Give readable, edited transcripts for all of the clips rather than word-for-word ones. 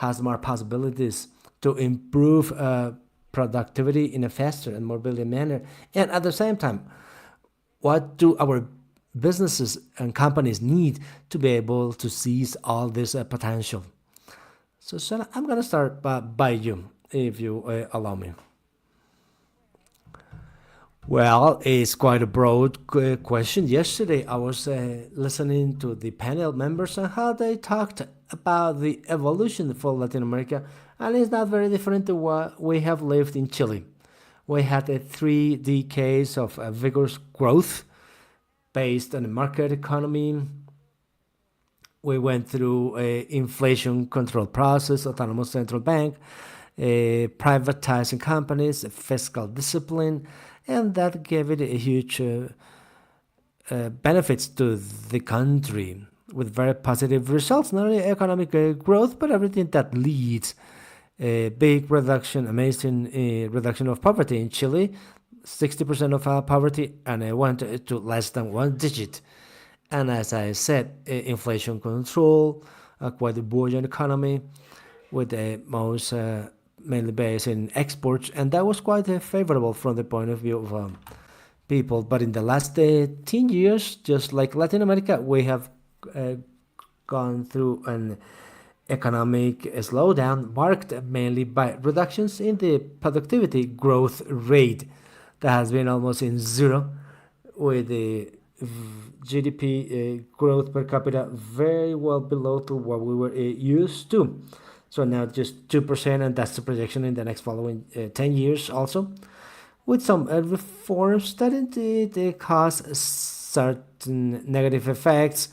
has more possibilities to improve productivity in a faster and more brilliant manner. And at the same time, what do our businesses and companies need to be able to seize all this potential? So, Sana, I'm going to start by you, if you allow me. Well, it's quite a broad question. Yesterday, I was listening to the panel members and how they talked about the evolution for Latin America, and it's not very different to what we have lived in Chile. We had 3 decades of vigorous growth based on the market economy. We went through a inflation control process, autonomous central bank, privatizing companies, fiscal discipline, and that gave it a huge benefits to the country with very positive results, not only economic growth, but everything that leads a big reduction, amazing reduction of poverty in Chile, 60% of our poverty, and it went to less than 1 digit. And as I said, inflation control, quite a buoyant economy with the most mainly based in exports, and that was quite favorable from the point of view of people. But in the last 10 years, just like Latin America, we have gone through an economic slowdown marked mainly by reductions in the productivity growth rate that has been almost in zero, with the GDP growth per capita very well below to what we were used to. So now just 2%, and that's the projection in the next following 10 years also, with some reforms that indeed cause certain negative effects.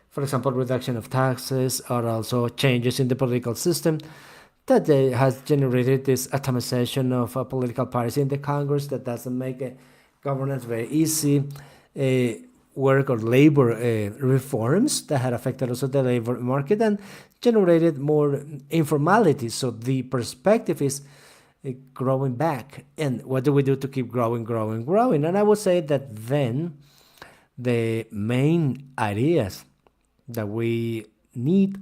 For example, reduction of taxes, or also changes in the political system that has generated this atomization of political parties in the Congress that doesn't make governance very easy. Work or labor reforms that had affected also the labor market and generated more informality. So the perspective is growing back. And what do we do to keep growing? And I would say that then the main ideas that we need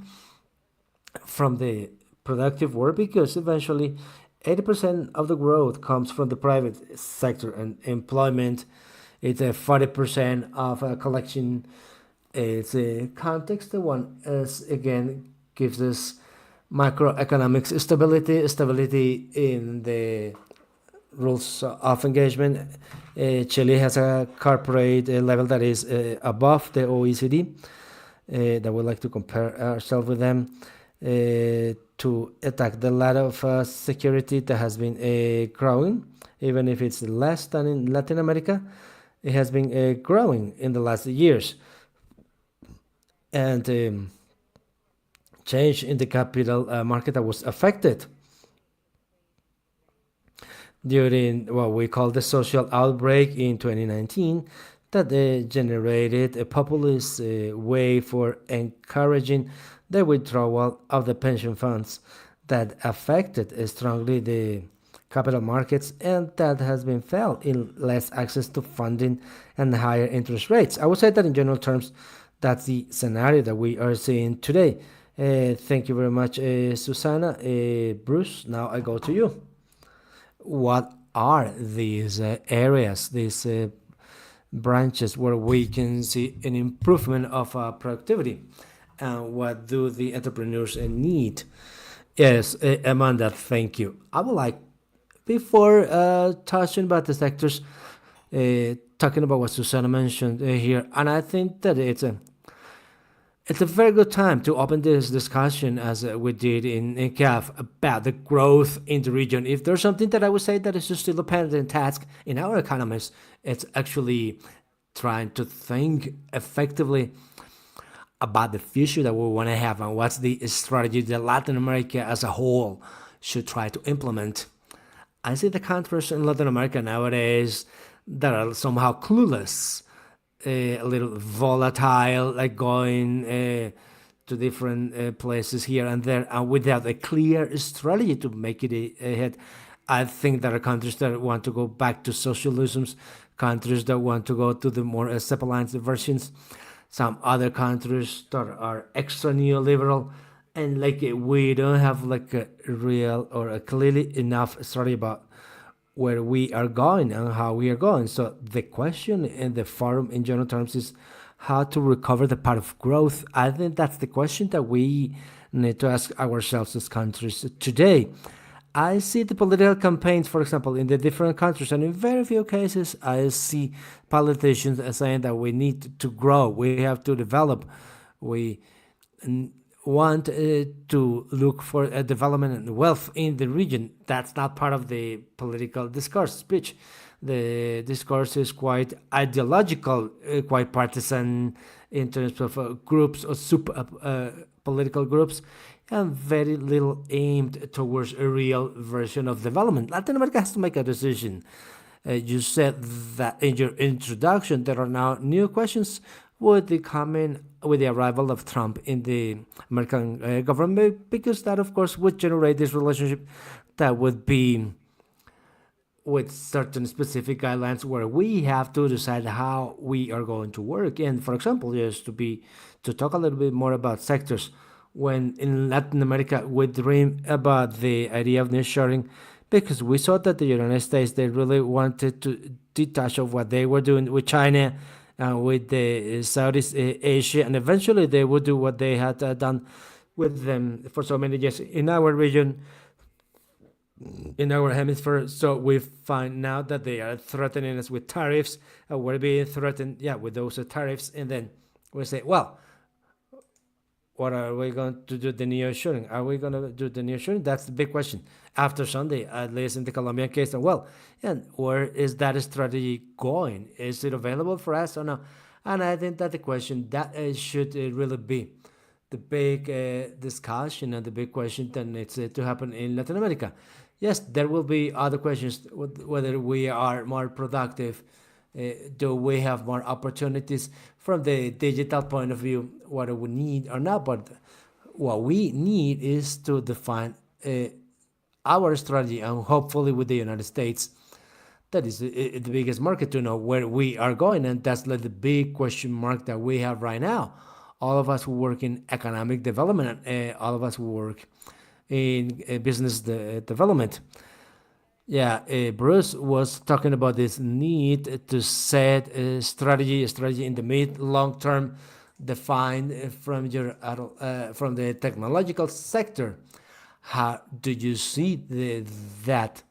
from the productive work, because eventually 80% of the growth comes from the private sector, and employment, it's a 40% of a collection. It's a context. The one is, again, gives us macroeconomic stability in the rules of engagement. Chile has a corporate level that is above the OECD. That we like to compare ourselves with them to attack the ladder of security that has been growing, even if it's less than in Latin America. It has been growing in the last years. And change in the capital market that was affected during what we call the social outbreak in 2019, that generated a populist way for encouraging the withdrawal of the pension funds, that affected strongly the capital markets, and that has been felt in less access to funding and higher interest rates. I would say that in general terms, that's the scenario that we are seeing today. Thank you very much, Susana. Bruce, now I go to you. What are these areas, these branches where we can see an improvement of productivity? And what do the entrepreneurs need? Yes, Amanda, thank you. I would like, before touching about the sectors, talking about what Susana mentioned here, and I think that it's a very good time to open this discussion, as we did in CAF, about the growth in the region. If there's something that I would say that is just still a pending task in our economists, it's actually trying to think effectively about the future that we want to have, and what's the strategy that Latin America as a whole should try to implement. I see the countries in Latin America nowadays that are somehow clueless, a little volatile, like going to different places here and there, and without a clear strategy to make it ahead. I think there are countries that want to go back to socialisms, countries that want to go to the more stabilized versions, some other countries that are extra neoliberal, and like we don't have like a real or a clearly enough story about where we are going and how we are going. So the question in the forum in general terms is how to recover the part of growth. I think that's the question that we need to ask ourselves as countries today. I see the political campaigns, for example, in the different countries, and in very few cases, I see politicians saying that we need to grow, we have to develop, we want to look for a development and wealth in the region. That's not part of the political discourse speech. The discourse is quite ideological, quite partisan in terms of groups or political groups, and very little aimed towards a real version of development. Latin America has to make a decision. You said that in your introduction there are now new questions with the arrival of Trump in the American government, because that, of course, would generate this relationship that would be with certain specific guidelines where we have to decide how we are going to work. And for example, just to talk a little bit more about sectors, when in Latin America we dream about the idea of nearshoring, because we saw that the United States, they really wanted to detach of what they were doing with China and with the Southeast Asia, and eventually they would do what they had done with them for so many years in our region, in our hemisphere. So we find now that they are threatening us with tariffs, and we're being threatened, yeah, with those tariffs, and then we say, well, what are we going to do the nearshoring? Are we going to do the nearshoring? That's the big question. After Sunday, at least in the Colombian case, and well, and where is that strategy going? Is it available for us or no? And I think that the question that should really be the big discussion and the big question that needs to happen in Latin America. Yes, there will be other questions, whether we are more productive, do we have more opportunities from the digital point of view, what we need or not. But what we need is to define our strategy, and hopefully with the United States, that is the biggest market, to know where we are going. And that's like the big question mark that we have right now. All of us who work in economic development, all of us who work in business development. Yeah, Bruce was talking about this need to set a strategy in the mid long term, defined from from the technological sector. How do you see that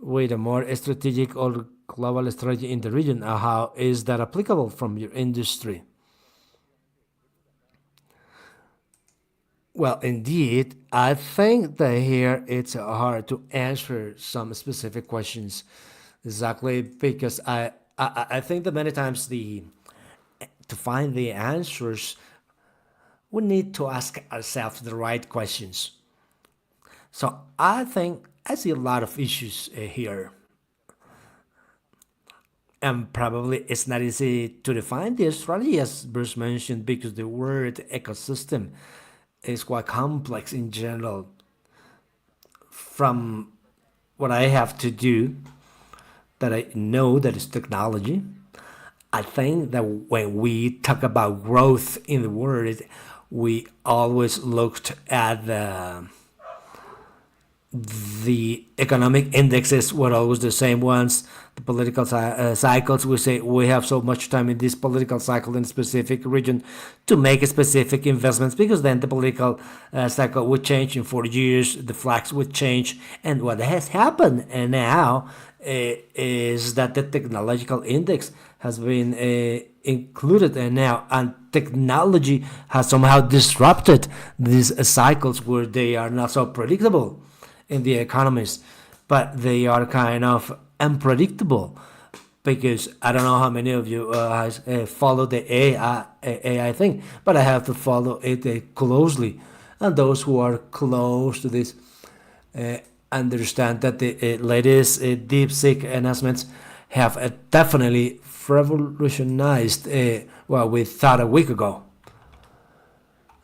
with a more strategic or global strategy in the region? How is that applicable from your industry? Well, indeed, I think that here it's hard to answer some specific questions exactly, because I think that many times the to find the answers we need to ask ourselves the right questions. So I think I see a lot of issues here, and probably it's not easy to define the strategy, as Bruce mentioned, because the word ecosystem is quite complex in general. From what I have to do, that I know that is technology, I think that when we talk about growth in the world, we always looked at the economic indexes were always the same ones. The political cycles, we say we have so much time in this political cycle in a specific region to make specific investments, because then the political cycle would change in 4 years, the flags would change. And what has happened and now is that the technological index has been included, and technology has somehow disrupted these cycles where they are not so predictable in the economies, but they are kind of unpredictable, because I don't know how many of you follow the AI thing, but I have to follow it closely. And those who are close to this understand that the latest DeepSeek announcements have definitely revolutionized what we thought a week ago.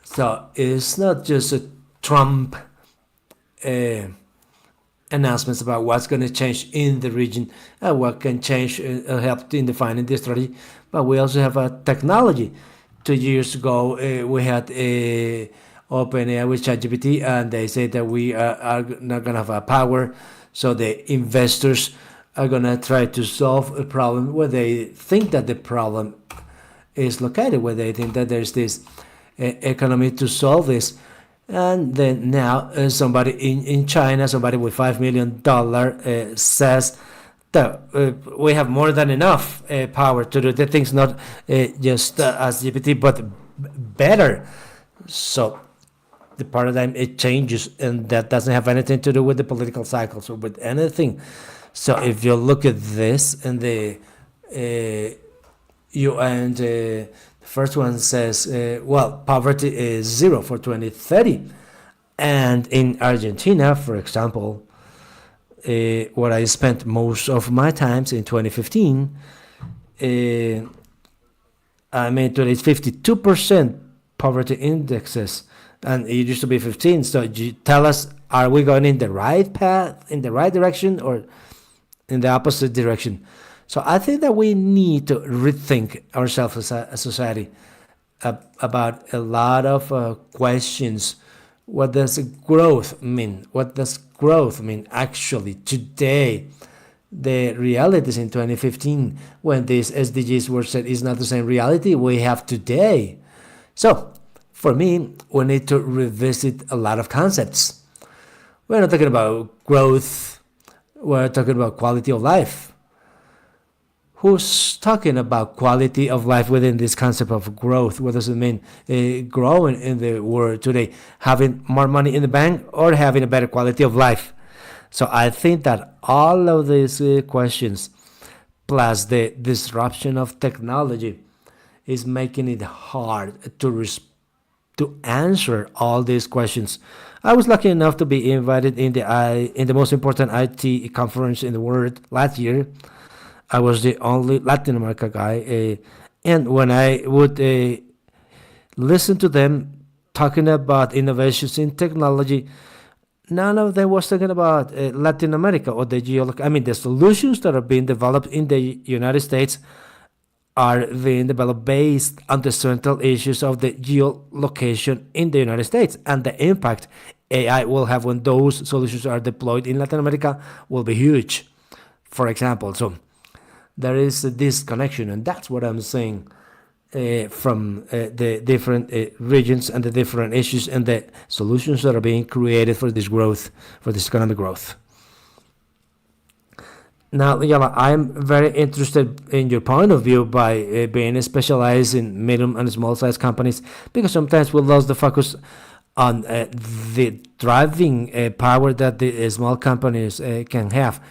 So it's not just a Trump announcements about what's going to change in the region and what can change help in defining the strategy, but we also have a technology. 2 years ago, we had OpenAI with ChatGPT, and they say that we are not going to have a power. So the investors are going to try to solve a problem where they think that the problem is located, where they think that there's this economy to solve this. And then now somebody in China, somebody with $5 million says that we have more than enough power to do the things, not just as GPT, but better. So the paradigm, it changes, and that doesn't have anything to do with the political cycles or with anything. So if you look at this, and the UN, the first one says, well, poverty is zero for 2030. And in Argentina, for example, where I spent most of my times in 2015, I mean, today it's 52% poverty indexes, and it used to be 15. So you tell us, are we going in the right path, in the right direction, or in the opposite direction? So I think that we need to rethink ourselves as a society about a lot of questions. What does growth mean? What does growth mean actually today? The realities in 2015, when these SDGs were set, is not the same reality we have today. So for me, we need to revisit a lot of concepts. We're not talking about growth, we're talking about quality of life. Who's talking about quality of life within this concept of growth? What does it mean? Growing in the world today, having more money in the bank or having a better quality of life? So I think that all of these questions, plus the disruption of technology, is making it hard to answer all these questions. I was lucky enough to be invited in the most important IT conference in the world last year. I was the only Latin America guy, and when I would listen to them talking about innovations in technology, none of them was talking about Latin America or the I mean, the solutions that are being developed in the United States are being developed based on the central issues of the geolocation in the United States, and the impact AI will have when those solutions are deployed in Latin America will be huge, for example. So there is a disconnection, and that's what I'm saying, from the different regions and the different issues and the solutions that are being created for this growth, for this economic growth. Now, Yala, I'm very interested in your point of view by being specialized in medium and small size companies, because sometimes we lose the focus on the driving power that the small companies can have,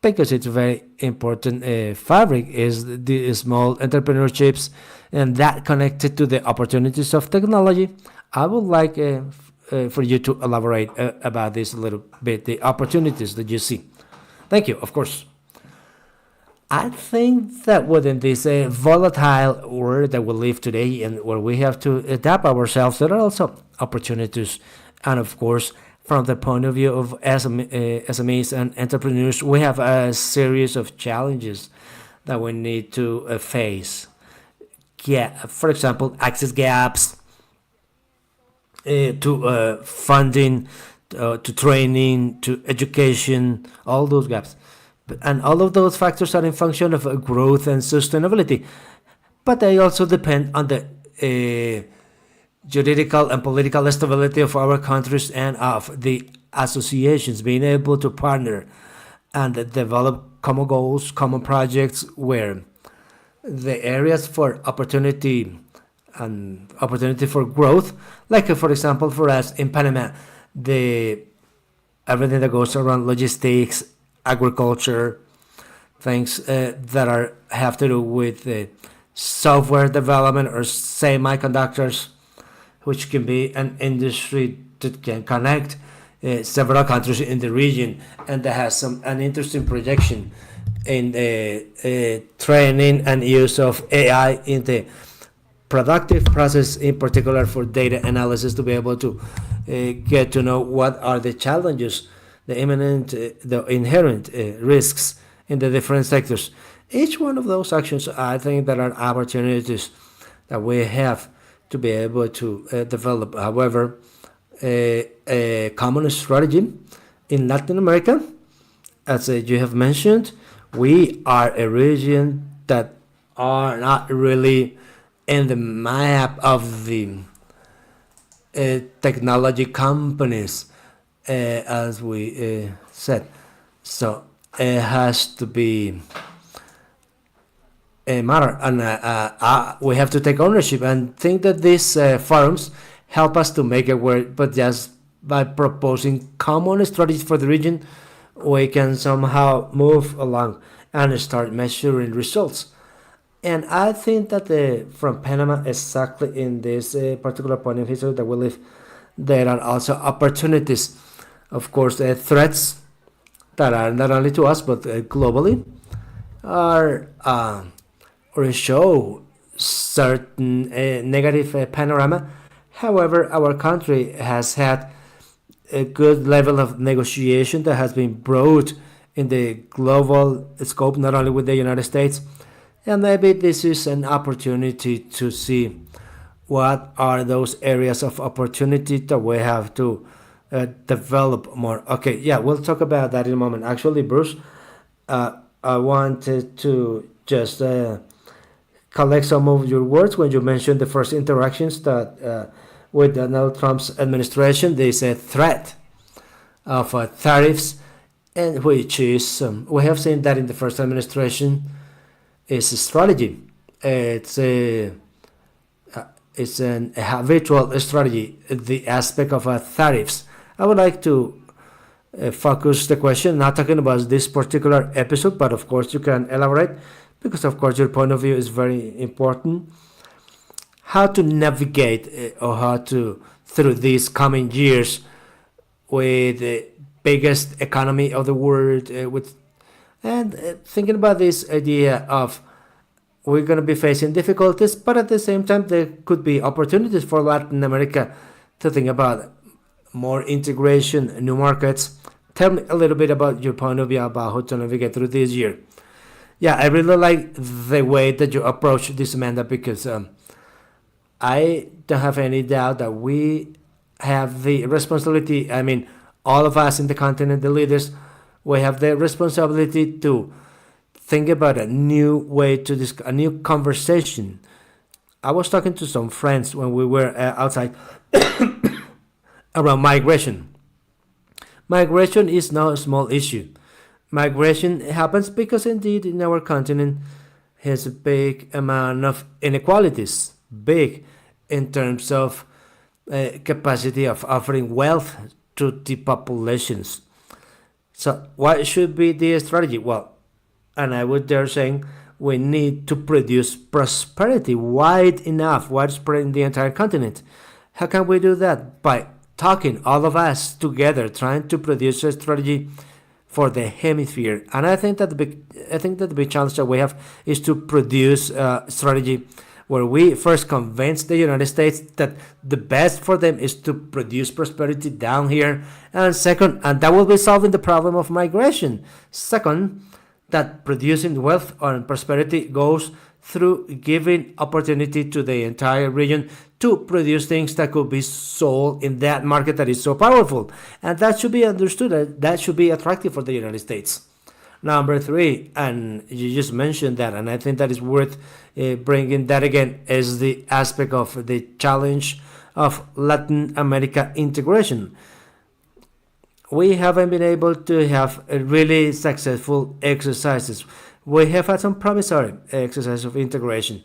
because it's a very important fabric is the small entrepreneurships, and that connected to the opportunities of technology. I would like for you to elaborate about this a little bit, the opportunities that you see. Thank you, of course. I think that within this volatile world that we live today, and where we have to adapt ourselves, there are also opportunities. And of course, from the point of view of SMEs and entrepreneurs, we have a series of challenges that we need to face. Yeah, for example, access gaps to funding, to training, to education, all those gaps. And all of those factors are in function of growth and sustainability. But they also depend on the juridical and political stability of our countries and of the associations being able to partner and develop common goals, common projects, where the areas for opportunity and opportunity for growth, like for example for us in Panama, the everything that goes around logistics, agriculture, things that have to do with software development or semiconductors, which can be an industry that can connect several countries in the region, and that has an interesting projection in the training and use of AI in the productive process, in particular for data analysis, to be able to get to know what are the challenges, the imminent, the inherent risks in the different sectors. Each one of those actions, I think, there are opportunities that we have to be able to develop, however, a common strategy in Latin America. As you have mentioned, we are a region that are not really in the map of the technology companies, as we said. So it has to be a matter, and we have to take ownership and think that these forums help us to make it work. But just by proposing common strategies for the region, we can somehow move along and start measuring results. And I think that from Panama, exactly in this particular point of history that we live, there are also opportunities, of course, threats that are not only to us but globally are or show certain negative panorama. However, our country has had a good level of negotiation that has been brought in the global scope, not only with the United States. And maybe this is an opportunity to see what are those areas of opportunity that we have to develop more. Okay, yeah, we'll talk about that in a moment. Actually, Bruce, I wanted to just collect some of your words when you mentioned the first interactions that with Donald Trump's administration. There's a threat of tariffs, and which is we have seen that in the first administration is a strategy. It's an habitual strategy. The aspect of tariffs. I would like to focus the question, not talking about this particular episode, but of course you can elaborate because of course your point of view is very important. How to navigate or how to through these coming years with the biggest economy of the world with and thinking about this idea of we're going to be facing difficulties, but at the same time there could be opportunities for Latin America to think about more integration, new markets. Tell me a little bit about your point of view about how to navigate through this year. Yeah, I really like the way that you approach this, Amanda, because I don't have any doubt that we have the responsibility. I mean, all of us in the continent, the leaders, we have the responsibility to think about a new way to a new conversation. I was talking to some friends when we were outside around migration. Migration is not a small issue. Migration happens because indeed in our continent has a big amount of inequalities, big in terms of capacity of offering wealth to the populations. So what should be the strategy? Well, and I would dare saying we need to produce prosperity wide enough, widespread in the entire continent. How can we do that? By talking, all of us together, trying to produce a strategy for the hemisphere. And I think that the big challenge that we have is to produce a strategy where we first convince the United States that the best for them is to produce prosperity down here, and second, and that will be solving the problem of migration. Second, that producing wealth and prosperity goes through giving opportunity to the entire region to produce things that could be sold in that market that is so powerful. And that should be understood, that should be attractive for the United States. Number three, and you just mentioned that, and I think that is worth bringing that again, is the aspect of the challenge of Latin America integration. We haven't been able to have a really successful exercises. We have had some promissory exercises of integration.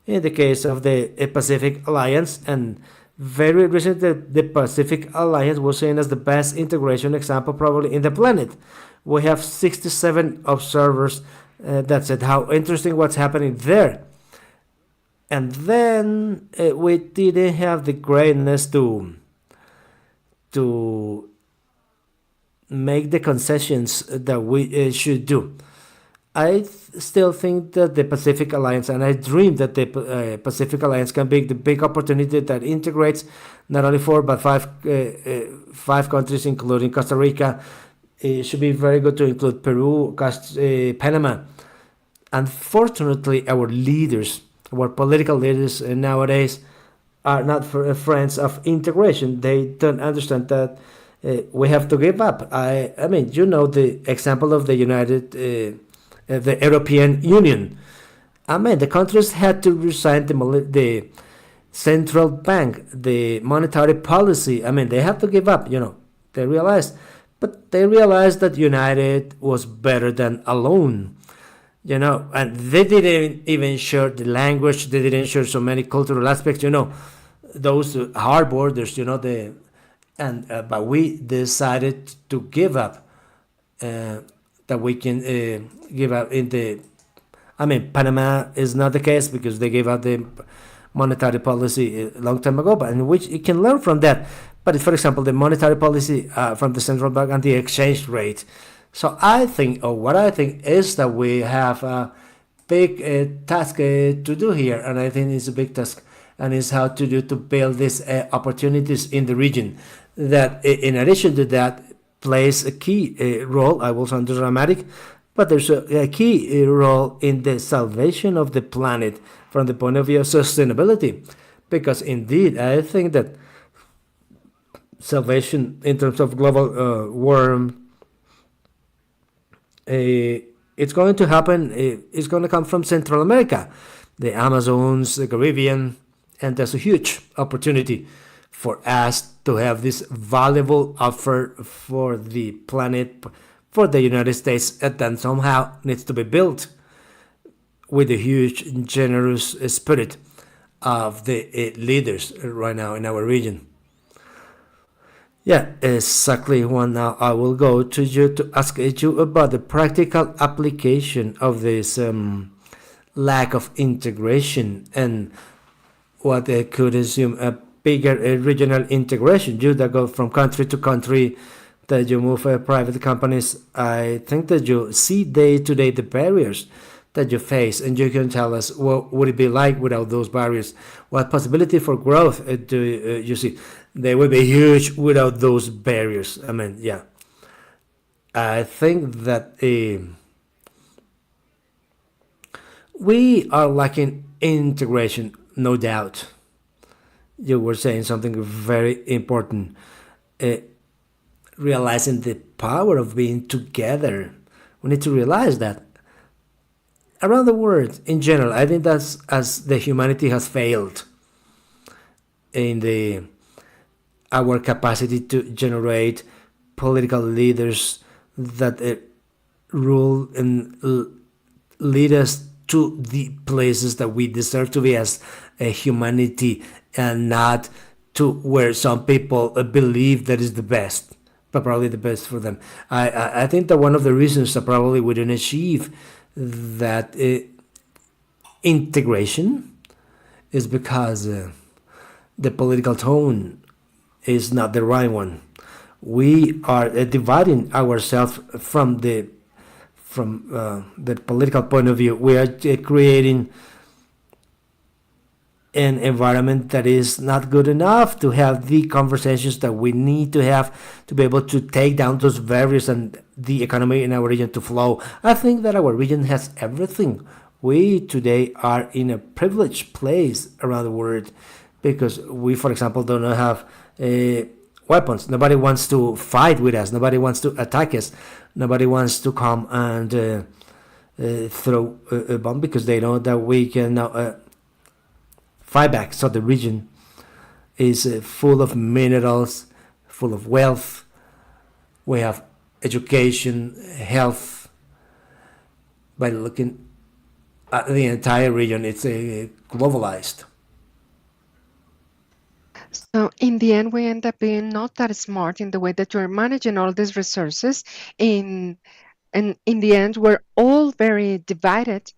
In the case of the Pacific Alliance, and very recently the Pacific Alliance was seen as the best integration example probably in the planet. We have 67 observers that said how interesting what's happening there. And then we didn't have the greatness to make the concessions that we should do. I still think that the Pacific Alliance, and I dream that the Pacific Alliance can be the big opportunity that integrates not only four but five countries, including Costa Rica. It should be very good to include Peru, Panama. Unfortunately, our leaders, our political leaders nowadays, are not friends of integration. They don't understand that we have to give up. I mean, you know the example of the the European Union. I mean, the countries had to resign the central bank, the monetary policy. I mean, they have to give up. They realized, but they realized that united was better than alone. And they didn't even share the language. They didn't share so many cultural aspects. Those hard borders. But we decided to give up. That we can give up in the. I mean, Panama is not the case because they gave up the monetary policy a long time ago, but in which you can learn from that. But for example, the monetary policy from the central bank and the exchange rate. So I think, or what I think, is that we have a big task to do here, and I think it's a big task, and it's how to build these opportunities in the region. That, in addition to that, plays a key role. I will sound dramatic, but there's a key role in the salvation of the planet from the point of view of sustainability, because indeed I think that salvation in terms of global warming, it's going to happen. It's going to come from Central America, the Amazons, the Caribbean, and there's a huge opportunity for us to have this valuable offer for the planet, for the United States, that then somehow needs to be built with the huge, generous spirit of the leaders right now in our region. Yeah, exactly. Juan. Now I will go to you to ask you about the practical application of this lack of integration and what could assume a bigger regional integration. You that go from country to country, that you move private companies. I think that you see day to day the barriers that you face, and you can tell us what would it be like without those barriers. What possibility for growth do you see? They would be huge without those barriers. I mean, yeah, I think that we are lacking integration, no doubt. You were saying something very important, uh, realizing the power of being together. We need to realize that around the world in general, I think that's as the humanity has failed in the our capacity to generate political leaders that rule and lead us to the places that we deserve to be as a humanity, and not to where some people believe that is the best, but probably the best for them. I think that one of the reasons that probably we didn't achieve that integration is because the political tone is not the right one. We are dividing ourselves from the political point of view. We are creating an environment that is not good enough to have the conversations that we need to have to be able to take down those barriers and the economy in our region to flow. I think that our region has everything. We today are in a privileged place around the world because we, for example, do not have weapons. Nobody wants to fight with us. Nobody wants to attack us. Nobody wants to come and throw a bomb because they know that we can now fight back. So the region is full of minerals, full of wealth. We have education, health. By looking at the entire region, it's globalized. So in the end, we end up being not that smart in the way that you're managing all these resources. In and in the end, we're all very divided.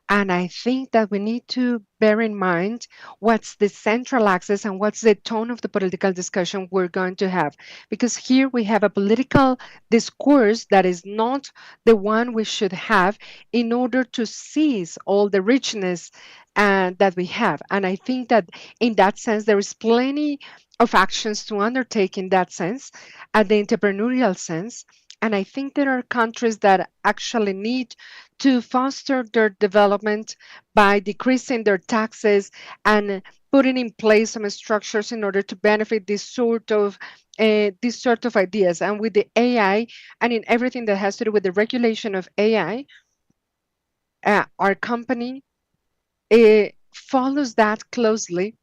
And I think that we need to bear in mind what's the central axis and what's the tone of the political discussion we're going to have. Because here we have a political discourse that is not the one we should have in order to seize all the richness that we have. And I think that in that sense, there is plenty of actions to undertake in that sense, at the entrepreneurial sense. And I think there are countries that actually need to foster their development by decreasing their taxes and putting in place some structures in order to benefit this sort of ideas. And with the AI and in everything that has to do with the regulation of AI, our company follows that closely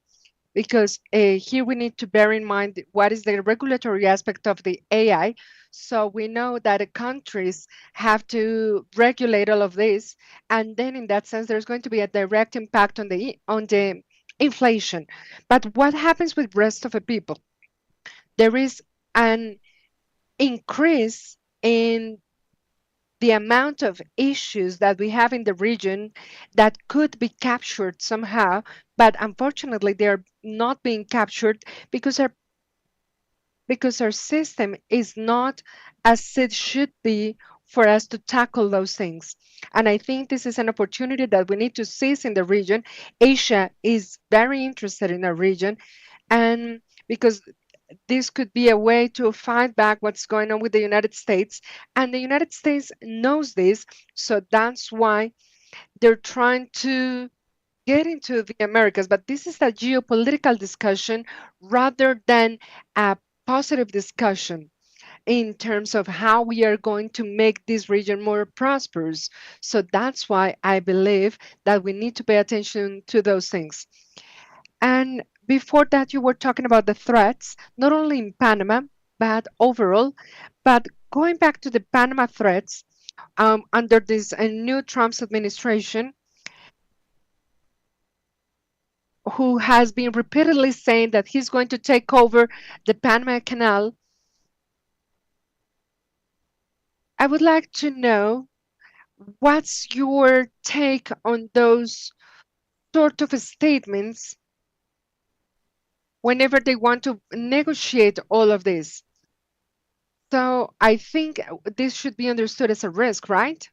because here we need to bear in mind what is the regulatory aspect of the AI. So we know that the countries have to regulate all of this, and then in that sense, there's going to be a direct impact on the inflation. But what happens with rest of the people? There is an increase in the amount of issues that we have in the region that could be captured somehow, but unfortunately they're not being captured because our system is not as it should be for us to tackle those things. And I think this is an opportunity that we need to seize in the region. Asia is very interested in our region, and because this could be a way to fight back what's going on with the United States. And the United States knows this, so that's why they're trying to get into the Americas. But this is a geopolitical discussion rather than a positive discussion in terms of how we are going to make this region more prosperous. So that's why I believe that we need to pay attention to those things. And before that, you were talking about the threats, not only in Panama, but overall. But going back to the Panama threats, under this new Trump's administration, who has been repeatedly saying that he's going to take over the Panama Canal, I would like to know what's your take on those sort of statements whenever they want to negotiate all of this. So I think this should be understood as a risk, right?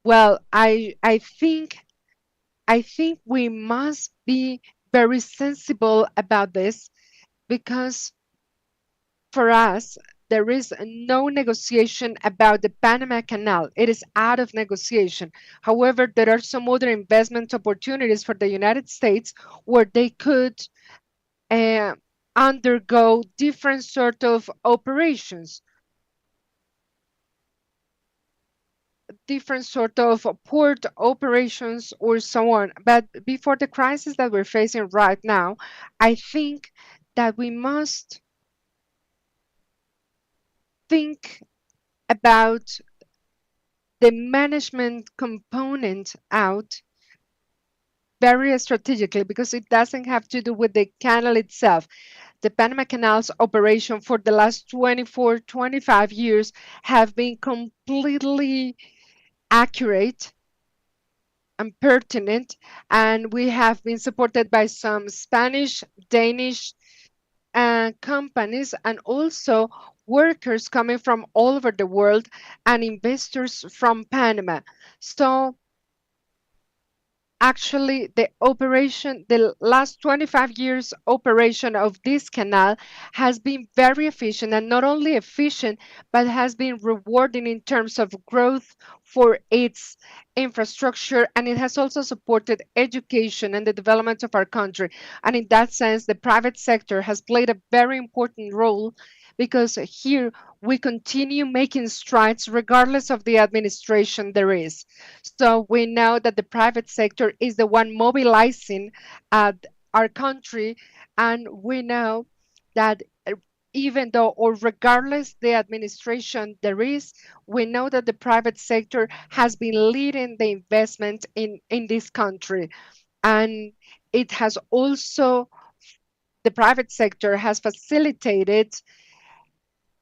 Well, I think we must be very sensible about this because for us there is no negotiation about the Panama Canal. It is out of negotiation. However, there are some other investment opportunities for the United States where they could uh, undergo different sort of operations, different sort of port operations or so on. But before the crisis that we're facing right now, I think that we must think about the management component out very strategically because it doesn't have to do with the canal itself. The Panama Canal's operation for the last 24, 25 years have been completely accurate and pertinent, and we have been supported by some Spanish, Danish companies, and also workers coming from all over the world and investors from Panama. So actually the last 25 years operation of this canal has been very efficient, and not only efficient but has been rewarding in terms of growth for its infrastructure, and it has also supported education and the development of our country. And in that sense the private sector has played a very important role because here we continue making strides regardless of the administration there is. So we know that the private sector is the one mobilizing our country, and we know that even though or regardless the administration there is, we know that the private sector has been leading the investment in this country. And it has also, the private sector has facilitated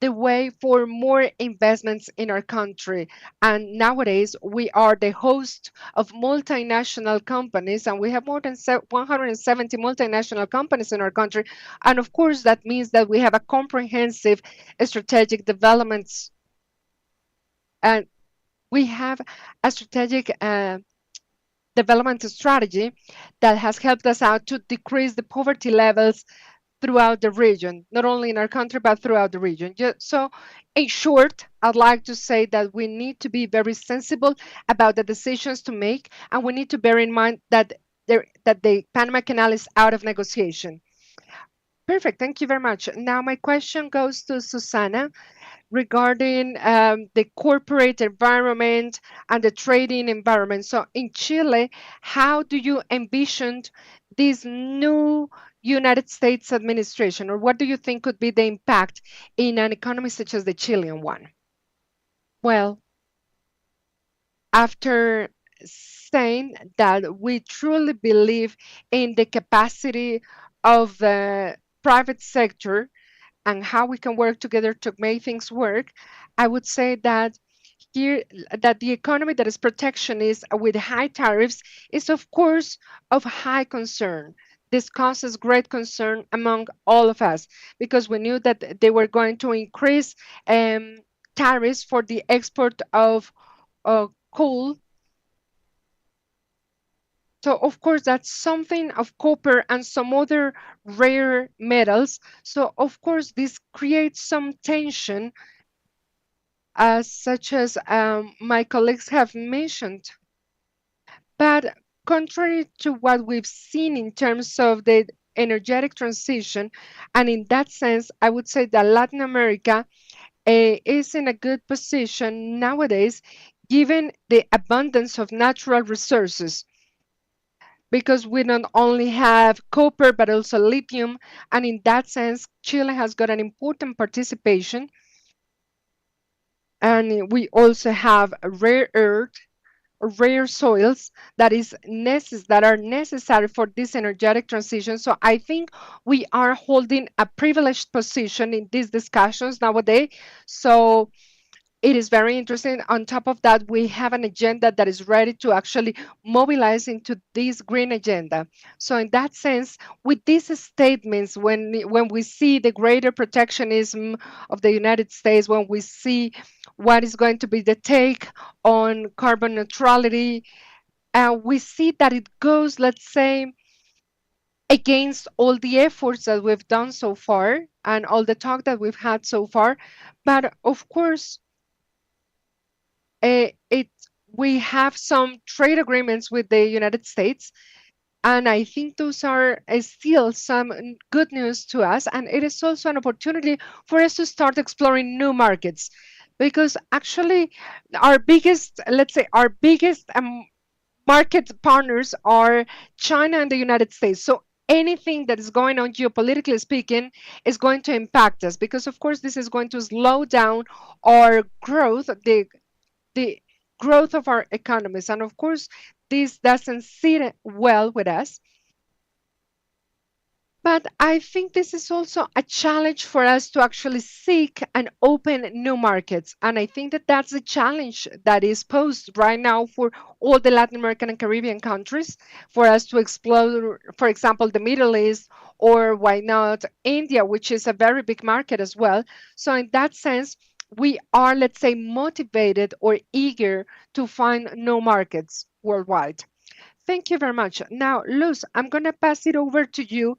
the way for more investments in our country. And nowadays, we are the host of multinational companies, and we have more than 170 multinational companies in our country. And of course, that means that we have a comprehensive strategic developments, and we have a strategic development strategy that has helped us out to decrease the poverty levels throughout the region, not only in our country, but throughout the region. So, in short, I'd like to say that we need to be very sensible about the decisions to make, and we need to bear in mind that that the Panama Canal is out of negotiation. Perfect. Thank you very much. Now, my question goes to Susana regarding the corporate environment and the trading environment. So, in Chile, how do you envision this new United States administration, or what do you think could be the impact in an economy such as the Chilean one? Well, after saying that we truly believe in the capacity of the private sector and how we can work together to make things work, I would say that here that the economy that is protectionist with high tariffs is of course of high concern. This causes great concern among all of us because we knew that they were going to increase tariffs for the export of coal. So of course that's something of copper and some other rare metals. So of course this creates some tension, such as my colleagues have mentioned. But contrary to what we've seen in terms of the energetic transition, and in that sense, I would say that Latin America is in a good position nowadays, given the abundance of natural resources, because we not only have copper but also lithium, and in that sense, Chile has got an important participation. And we also have rare earth, rare soils that are necessary for this energetic transition. So I think we are holding a privileged position in these discussions nowadays. So it is very interesting. On top of that, we have an agenda that is ready to actually mobilize into this green agenda. So in that sense, with these statements, when we see the greater protectionism of the United States, when we see what is going to be the take on carbon neutrality, we see that it goes, let's say, against all the efforts that we've done so far and all the talk that we've had so far. But of course, it we have some trade agreements with the United States, and I think those are still some good news to us. And it is also an opportunity for us to start exploring new markets, because actually, our biggest, let's say, our biggest market partners are China and the United States. So anything that is going on geopolitically speaking is going to impact us, because of course this is going to slow down our growth, the growth of our economies. And of course, this doesn't sit well with us. But I think this is also a challenge for us to actually seek and open new markets. And I think that that's a challenge that is posed right now for all the Latin American and Caribbean countries, for us to explore, for example, the Middle East, or why not India, which is a very big market as well. So, in that sense, we are, let's say, motivated or eager to find new markets worldwide. Thank you very much. Now, Luz, I'm going to pass it over to you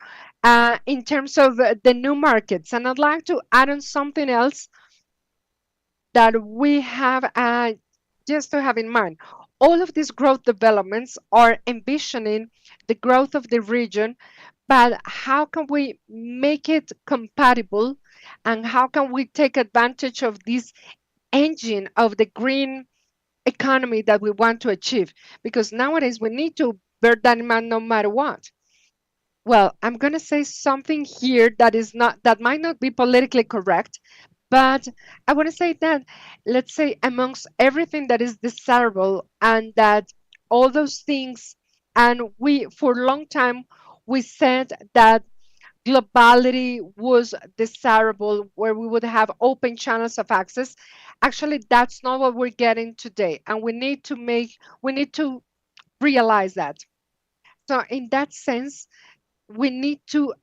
in terms of the new markets. And I'd like to add on something else that we have just to have in mind. All of these growth developments are envisioning the growth of the region, but how can we make it compatible, and how can we take advantage of this engine of the green economy that we want to achieve? Because nowadays we need to bear that in mind no matter what. Well, I'm going to say something here that might not be politically correct, but I want to say that, let's say, amongst everything that is desirable, and that all those things, and we for a long time we said that globality was desirable, where we would have open channels of access. Actually, that's not what we're getting today, and we need to realize that. So in that sense, we need to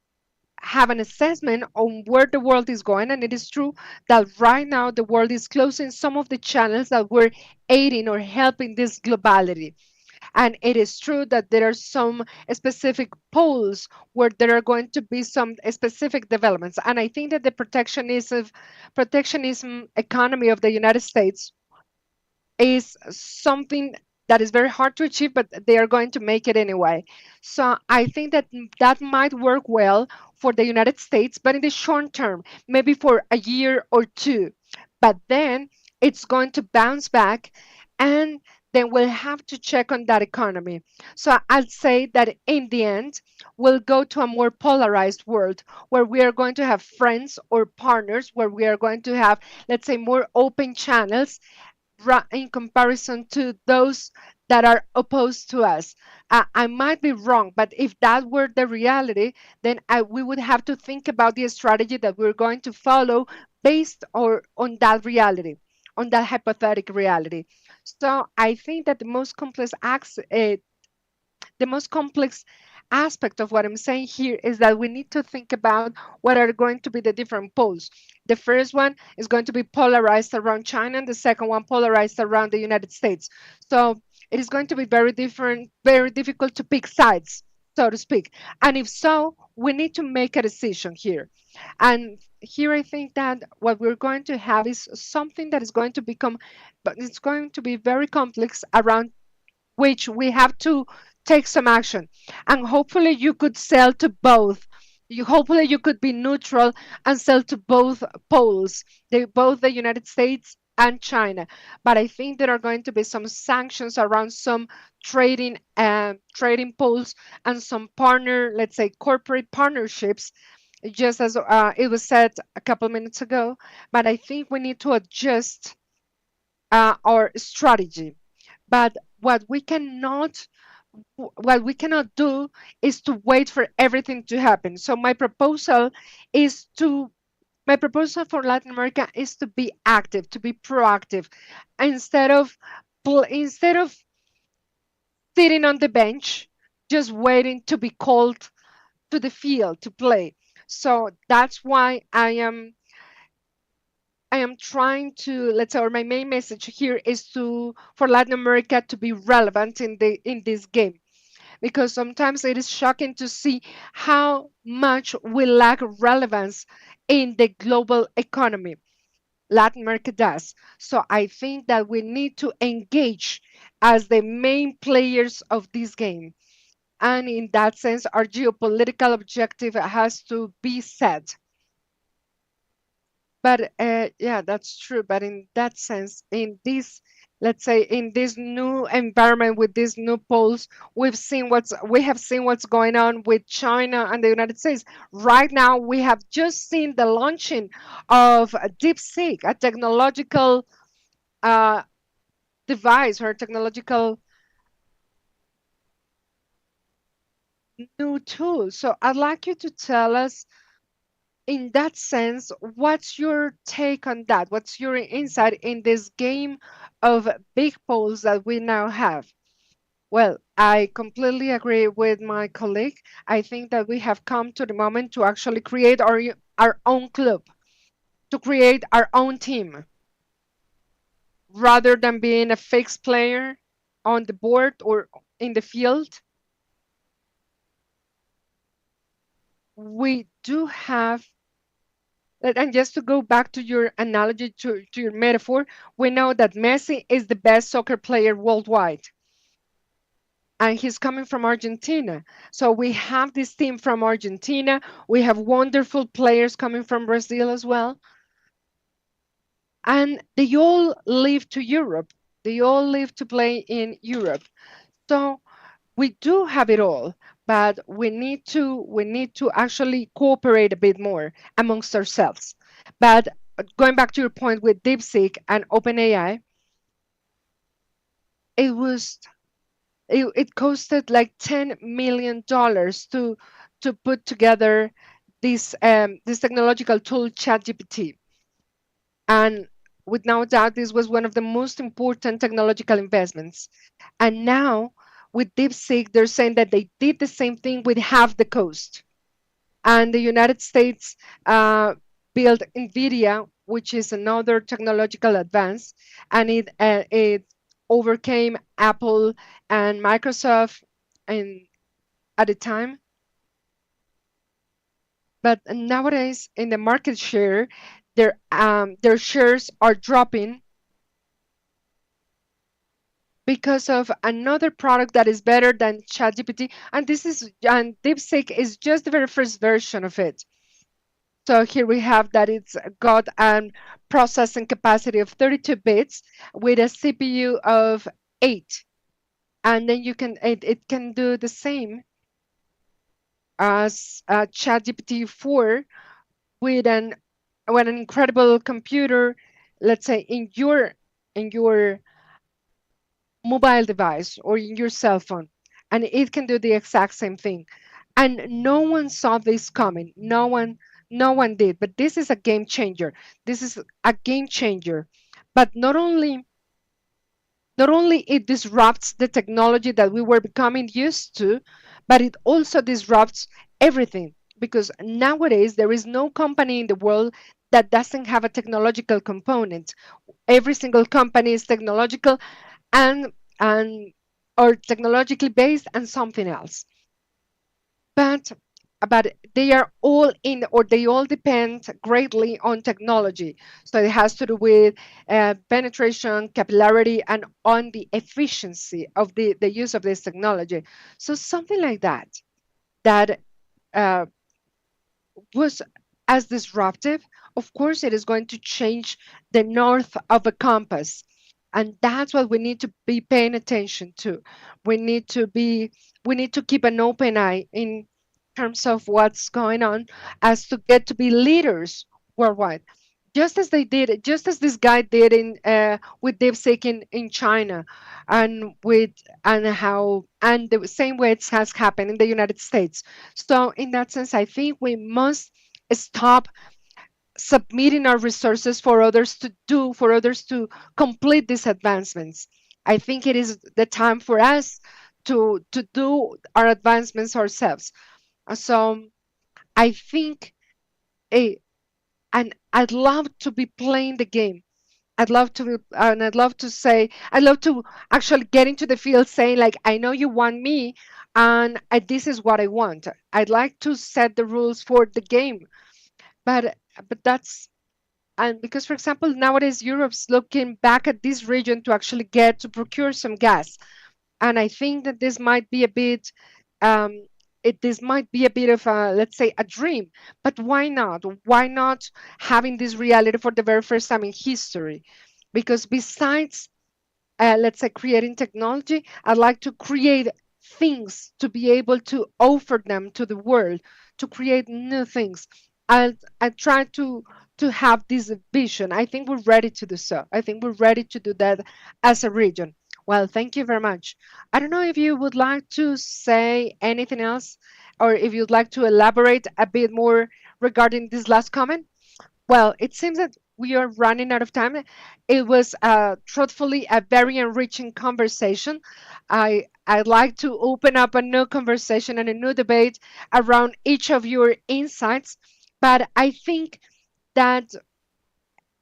have an assessment on where the world is going. And it is true that right now the world is closing some of the channels that were aiding or helping this globality. And it is true that there are some specific poles where there are going to be some specific developments. And I think that the protectionism economy of the United States is something that is very hard to achieve, but they are going to make it anyway. So I think that that might work well for the United States, but in the short term, maybe for a year or two. But then it's going to bounce back, and then we'll have to check on that economy. So I'll say that in the end, we'll go to a more polarized world where we are going to have friends or partners, where we are going to have, let's say, more open channels in comparison to those that are opposed to us. I might be wrong, but if that were the reality, then we would have to think about the strategy that we're going to follow based on that reality, on that hypothetical reality. So I think that the most complex aspect of what I'm saying here is that we need to think about what are going to be the different poles. The first one is going to be polarized around China, and the second one polarized around the United States. So it is going to be very different, very difficult to pick sides, so to speak. And if so, we need to make a decision here. And here I think that what we're going to have is something that is going to become, but it's going to be very complex around which we have to take some action. And hopefully you could sell to both. Hopefully you could be neutral and sell to both poles, both the United States and China. But I think there are going to be some sanctions around some trading poles and some let's say, corporate partnerships, just as it was said a couple minutes ago. But I think we need to adjust our strategy. But what we cannot do is to wait for everything to happen. So my proposal for Latin America is to be active, to be proactive, instead of instead of sitting on the bench, just waiting to be called to the field to play. So that's why I am trying to, let's say, or my main message here is to for Latin America to be relevant in this game, because sometimes it is shocking to see how much we lack relevance in the global economy. Latin America does. So I think that we need to engage as the main players of this game. And in that sense, our geopolitical objective has to be set. But yeah, that's true. But in that sense, let's say, in this new environment with these new poles, we have seen what's going on with China and the United States. Right now, we have just seen the launching of DeepSeek, a technological uh, device or technological new tool. So I'd like you to tell us, in that sense, what's your take on that? What's your insight in this game of big polls that we now have? Well, I completely agree with my colleague. I think that we have come to the moment to actually create our own club, to create our own team, rather than being a fixed player on the board or in the field. We do have, and just to go back to your analogy, to your metaphor, we know that Messi is the best soccer player worldwide, and he's coming from Argentina. So we have this team from Argentina. We have wonderful players coming from Brazil as well. And they all live to Europe. They all live to play in Europe. So we do have it all, but we need to actually cooperate a bit more amongst ourselves. But going back to your point with DeepSeek and OpenAI, it was it costed like $10 million to put together this technological tool, ChatGPT. And with no doubt, this was one of the most important technological investments. And now with DeepSeek, they're saying that they did the same thing with half the cost. And the United States built NVIDIA, which is another technological advance, and it overcame Apple and Microsoft in, at the time. But nowadays, in the market share, their shares are dropping because of another product that is better than ChatGPT, and DeepSeek is just the very first version of it. So here we have that it's got a processing capacity of 32 bits with a CPU of 8, and then it can do the same as ChatGPT 4 with an incredible computer, let's say in your mobile device or in your cell phone, and it can do the exact same thing. And no one saw this coming. No one did. But this is a game changer. This is a game changer. But not only it disrupts the technology that we were becoming used to, but it also disrupts everything, because nowadays there is no company in the world that doesn't have a technological component. Every single company is technological, and and or technologically based and something else. But but they are all in, or they all depend greatly on technology. So it has to do with penetration, capillarity, and on the efficiency of the use of this technology. So something like that uh, was as disruptive, of course, it is going to change the north of a compass. And that's what we need to be paying attention to. We need to be, we need to keep an open eye in terms of what's going on, as to get to be leaders worldwide. Just as this guy did in with DeepSeek in China, and with and how and the same way it has happened in the United States. So in that sense, I think we must stop submitting our resources for others to complete these advancements. I think it is the time for us to do our advancements ourselves. So I think, eh, and I'd love to be playing the game. I'd love to say, I'd love to actually get into the field saying, like, I know you want me, and this is what I want. I'd like to set the rules for the game, but that's, and because, for example, nowadays Europe's looking back at this region to actually get to procure some gas, and I think that this might be a bit, um, this might be a bit of a, let's say, a dream. But why not? Why not having this reality for the very first time in history? Because besides, let's say, creating technology, I'd like to create things to be able to offer them to the world, to create new things. I try to have this vision. I think we're ready to do so. I think we're ready to do that as a region. Well, thank you very much. I don't know if you would like to say anything else, or if you'd like to elaborate a bit more regarding this last comment. Well, it seems that we are running out of time. It was truthfully a very enriching conversation. I'd like to open up a new conversation and a new debate around each of your insights, but I think that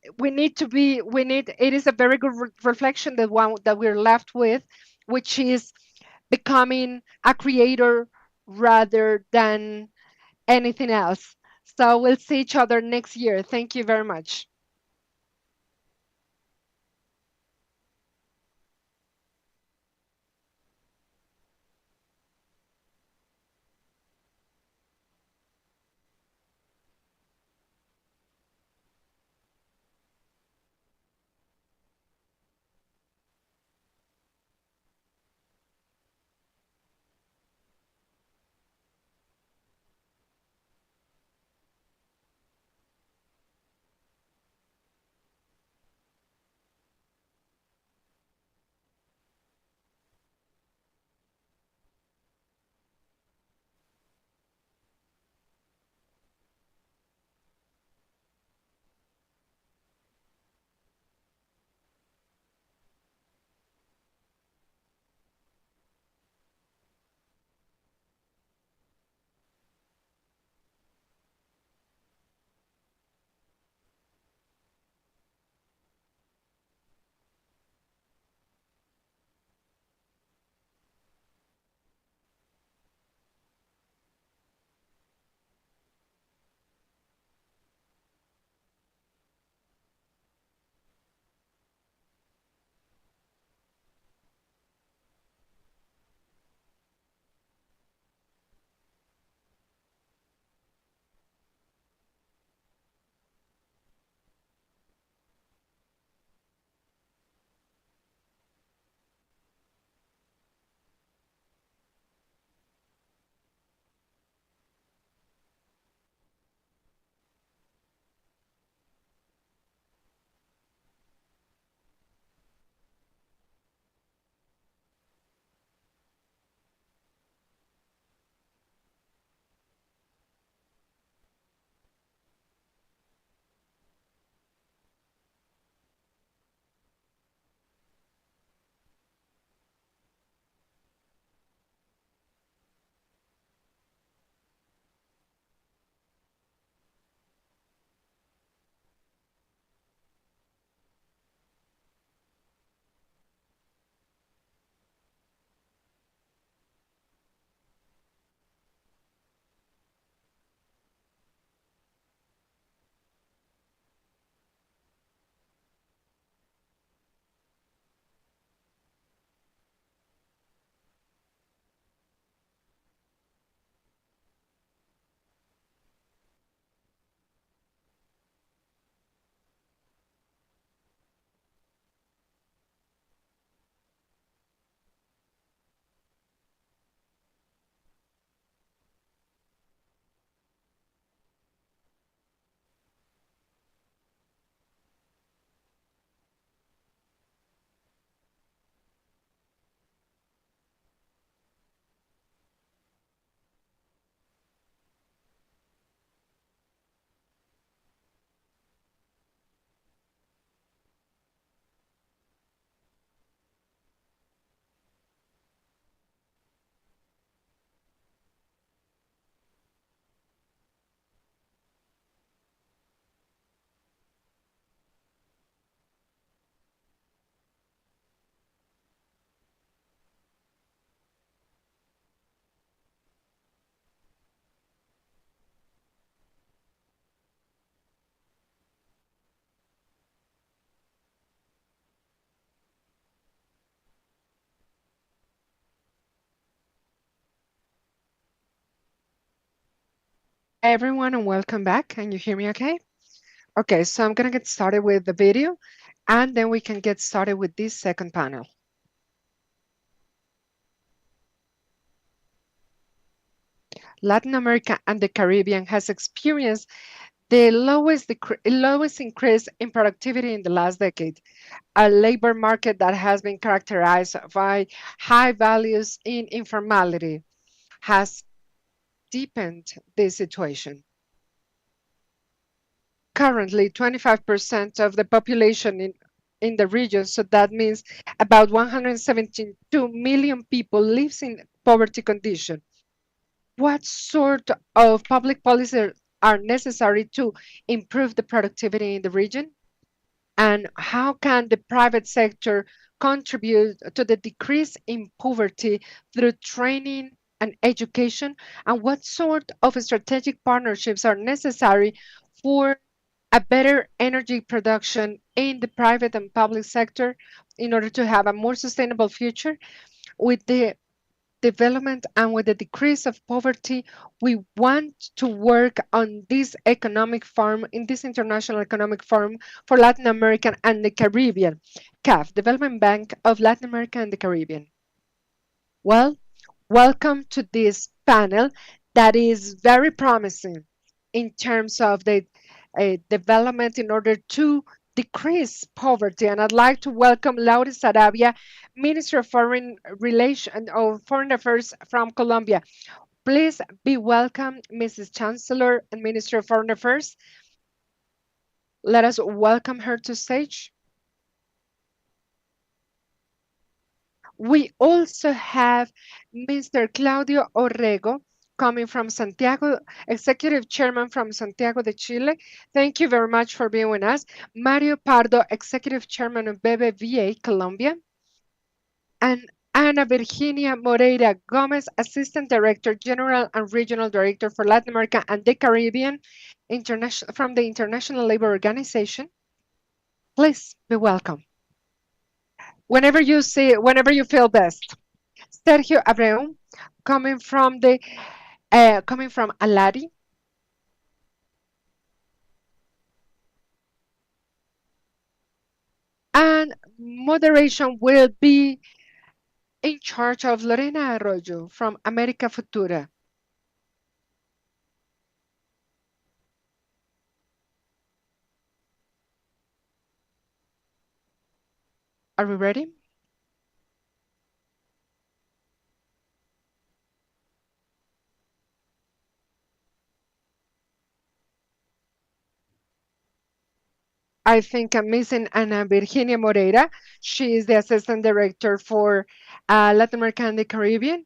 it is a very good reflection, that one that we're left with, which is becoming a creator rather than anything else. So we'll see each other next year. Thank you very much. Everyone, and welcome back. Can you hear me okay? Okay, so I'm going to get started with the video, and then we can get started with this second panel. Latin America and the Caribbean has experienced the lowest increase in productivity in the last decade, a labor market that has been characterized by high values in informality has deepened this situation. Currently, 25% of the population in the region, so that means about 172 million people lives in poverty condition. What sort of public policies are necessary to improve the productivity in the region? And how can the private sector contribute to the decrease in poverty through training and education? And what sort of strategic partnerships are necessary for a better energy production in the private and public sector in order to have a more sustainable future? With the development and with the decrease of poverty, we want to work on this economic forum, in this international economic forum for Latin America and the Caribbean, CAF, Development Bank of Latin America and the Caribbean. Well, welcome to this panel that is very promising in terms of the development in order to decrease poverty. And I'd like to welcome Laura Sarabia, Minister of Foreign Relations or Foreign Affairs from Colombia. Please be welcome, Mrs. Chancellor and Minister of Foreign Affairs. Let us welcome her to stage. We also have Mr. Claudio Orrego coming from Santiago, Executive Chairman from Santiago de Chile. Thank you very much for being with us. Mario Pardo, Executive Chairman of BBVA Colombia. And Ana Virginia Moreira Gomez, Assistant Director, General and Regional Director for Latin America and the Caribbean from the International Labor Organization. Please be welcome. Whenever you feel best. Sergio Abreu, coming from Aladi. And moderation will be in charge of Lorena Arroyo from America Futura. Are we ready? I think I'm missing Ana Virginia Moreira. She is the Assistant Director for Latin America and the Caribbean.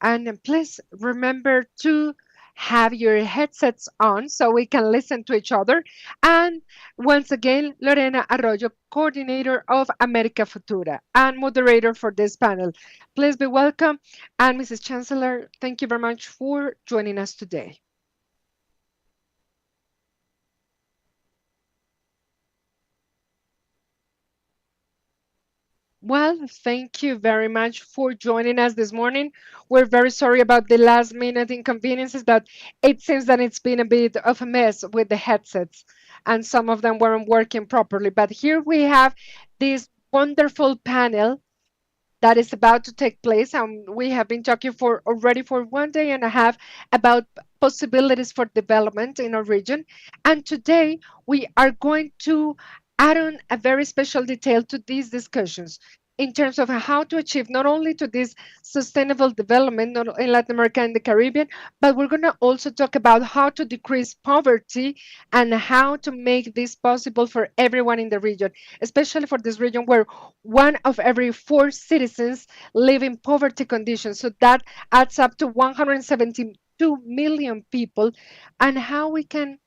And please remember to have your headsets on so we can listen to each other. And once again, Lorena Arroyo, Coordinator of America Futura and moderator for this panel. Please be welcome. And Mrs. Chancellor, thank you very much for joining us today. Well, thank you very much for joining us this morning. We're very sorry about the last minute inconveniences, but it seems that it's been a bit of a mess with the headsets and some of them weren't working properly. But here we have this wonderful panel that is about to take place. And we have been talking for already for 1.5 days about possibilities for development in our region. And today we are going to add on a very special detail to these discussions in terms of how to achieve not only to this sustainable development in Latin America and the Caribbean, but we're going to also talk about how to decrease poverty and how to make this possible for everyone in the region, especially for this region where 1 of every 4 citizens live in poverty conditions. So that adds up to 172 million people, and how we can,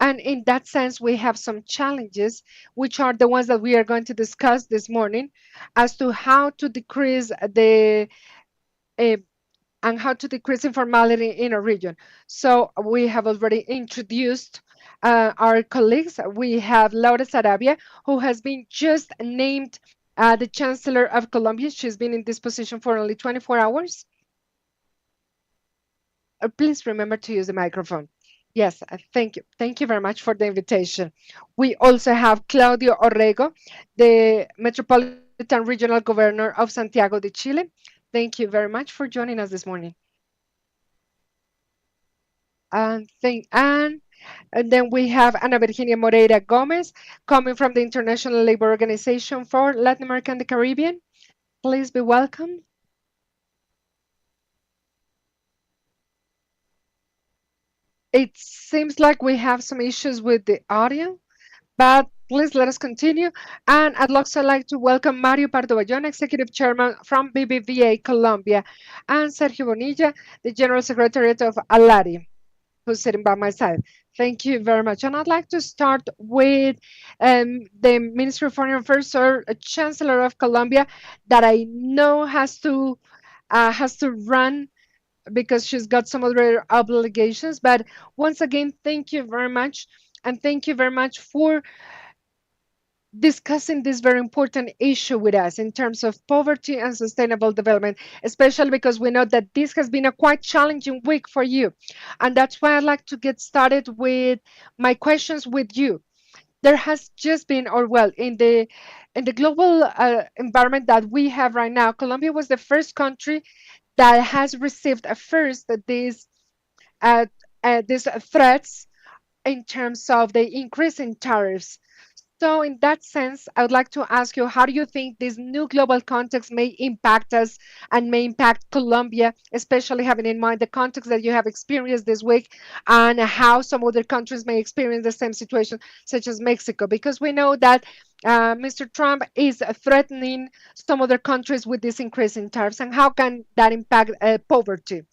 and in that sense, we have some challenges, which are the ones that we are going to discuss this morning, as to how to decrease the uh, and how to decrease informality in a region. So we have already introduced our colleagues. We have Laura Sarabia, who has been just named the Chancellor of Colombia. She's been in this position for only 24 hours. Please remember to use the microphone. Yes, thank you. Thank you very much for the invitation. We also have Claudio Orrego, the Metropolitan Regional Governor of Santiago de Chile. Thank you very much for joining us this morning. And then we have Ana Virginia Moreira Gomez, coming from the International Labor Organization for Latin America and the Caribbean. Please be welcome. It seems like we have some issues with the audio, but please let us continue. And I'd also like to welcome Mario Pardo Bayón, Executive Chairman from BBVA Colombia, and Sergio Bonilla, the General Secretariat of ALARI, who's sitting by my side. Thank you very much. And I'd like to start with the Ministry of Foreign Affairs, or Chancellor of Colombia, that I know has to run because she's got some other obligations. But once again, thank you very much. And thank you very much for discussing this very important issue with us in terms of poverty and sustainable development, especially because we know that this has been a quite challenging week for you. And that's why I'd like to get started with my questions with you. There has just been, or well, in the global environment that we have right now, Colombia was the first country that has received first uh, these threats in terms of the increase in tariffs. So, in that sense, I would like to ask you, how do you think this new global context may impact us and may impact Colombia, especially having in mind the context that you have experienced this week, and how some other countries may experience the same situation, such as Mexico? Because we know that Mr. Trump is threatening some other countries with this increase in tariffs, and how can that impact poverty?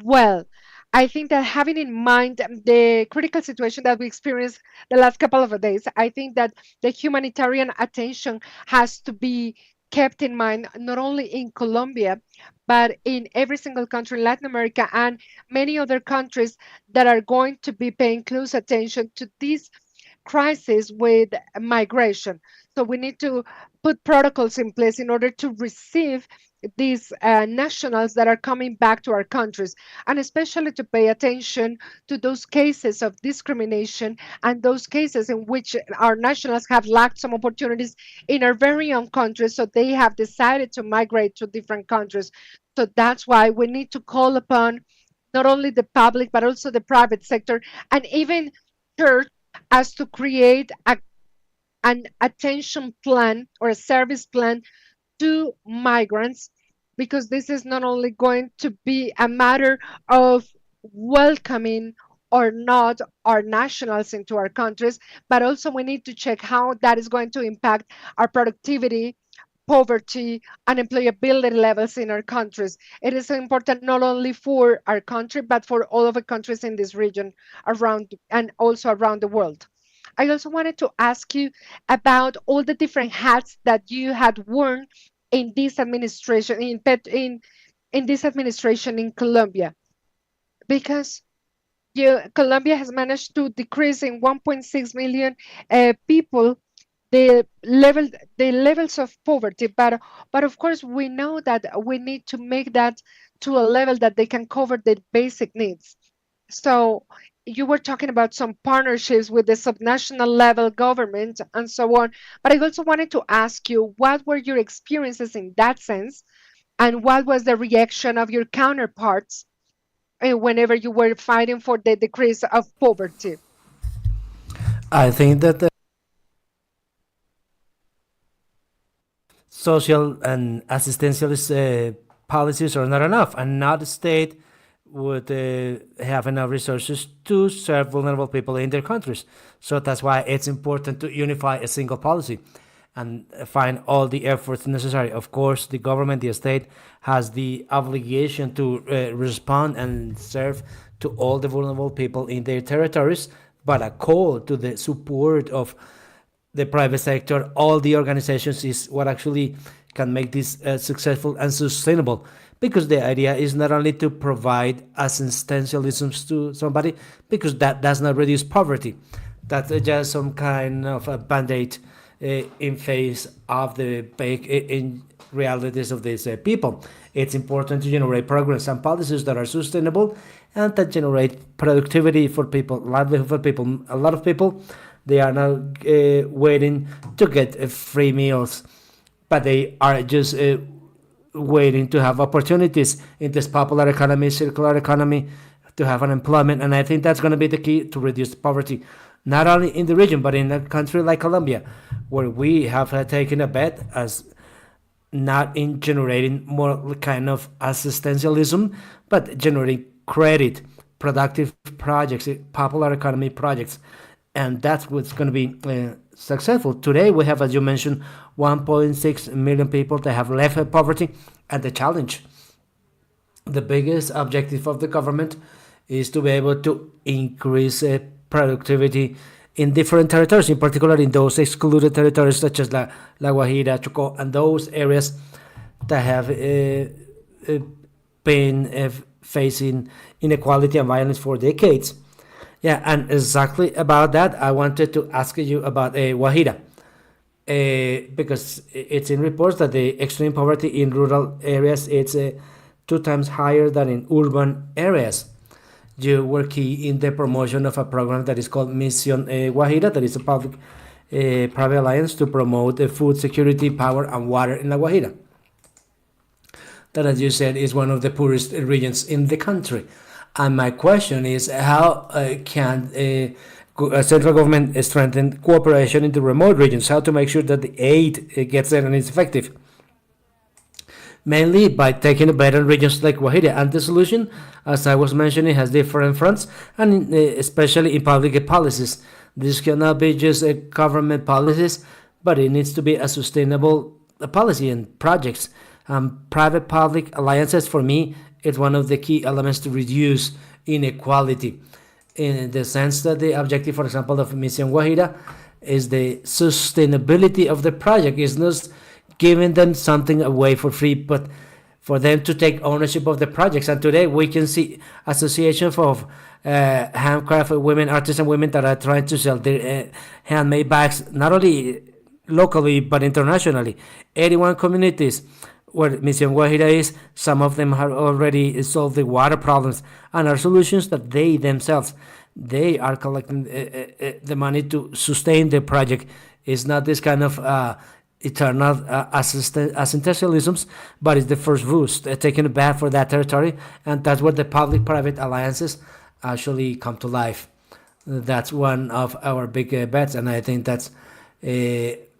Well, I think that having in mind the critical situation that we experienced the last couple of days, I think that the humanitarian attention has to be kept in mind not only in Colombia, but in every single country in Latin America and many other countries that are going to be paying close attention to this crisis with migration. So we need to put protocols in place in order to receive these nationals that are coming back to our countries, and especially to pay attention to those cases of discrimination and those cases in which our nationals have lacked some opportunities in our very own countries, so they have decided to migrate to different countries. So that's why we need to call upon not only the public but also the private sector and even church as to create an attention plan or a service plan to migrants, because this is not only going to be a matter of welcoming or not our nationals into our countries, but also we need to check how that is going to impact our productivity, poverty, and employability levels in our countries. It is important not only for our country, but for all of the countries in this region around and also around the world. I also wanted to ask you about all the different hats that you had worn in this administration in this administration in Colombia, because Colombia has managed to decrease in 1.6 million people the levels of poverty, but of course we know that we need to make that to a level that they can cover their basic needs. So you were talking about some partnerships with the subnational level government and so on. But I also wanted to ask you, what were your experiences in that sense? And what was the reaction of your counterparts whenever you were fighting for the decrease of poverty? I think that social and assistentialist policies are not enough, and not the state would have enough resources to serve vulnerable people in their countries. So that's why it's important to unify a single policy and find all the efforts necessary. Of course, the government, the state, has the obligation to respond and serve to all the vulnerable people in their territories, but a call to the support of the private sector, all the organizations, is what actually can make this successful and sustainable. Because the idea is not only to provide assistantialism to somebody, because that does not reduce poverty. That's just some kind of a band-aid in face of the big in realities of these people. It's important to generate programs and policies that are sustainable and that generate productivity for people, livelihood for people. A lot of people, they are now waiting to get free meals, but they are just waiting to have opportunities in this popular economy, circular economy, to have unemployment. And I think that's going to be the key to reduce poverty, not only in the region, but in a country like Colombia, where we have taken a bet as not in generating more kind of assistantialism, but generating credit, productive projects, popular economy projects. And that's what's going to be successful. Today, we have, as you mentioned, 1.6 million people that have left poverty. And the challenge, the biggest objective of the government is to be able to increase productivity in different territories, in particular in those excluded territories such as La Guajira, Chocó, and those areas that have been facing inequality and violence for decades. Yeah, and exactly about that, I wanted to ask you about Guajira, because it's in reports that the extreme poverty in rural areas it's 2 times higher than in urban areas. You were key in the promotion of a program that is called Mission Guajira, that is a public private alliance to promote food security, power, and water in La Guajira. That, as you said, is one of the poorest regions in the country. And my question is, how can central government strengthen cooperation in the remote regions? How to make sure that the aid gets there and is effective? Mainly by taking a bet on regions like Guajira. And the solution, as I was mentioning, has different fronts, and especially in public policies. This cannot be just government policies, but it needs to be a sustainable policy and projects. Private-public alliances, for me, is one of the key elements to reduce inequality, in the sense that the objective, for example, of Mission Guajira is the sustainability of the project. It's not giving them something away for free, but for them to take ownership of the projects. And today we can see associations of handcrafted women, artisan women that are trying to sell their handmade bags, not only locally but internationally. 81 communities where Mission Guajira is, some of them have already solved the water problems and are solutions that they themselves, they are collecting the money to sustain the project. It's not this kind of eternal assistantialisms, but it's the first boost, taking a bet for that territory, and that's where the public-private alliances actually come to life. That's one of our big bets, and I think that's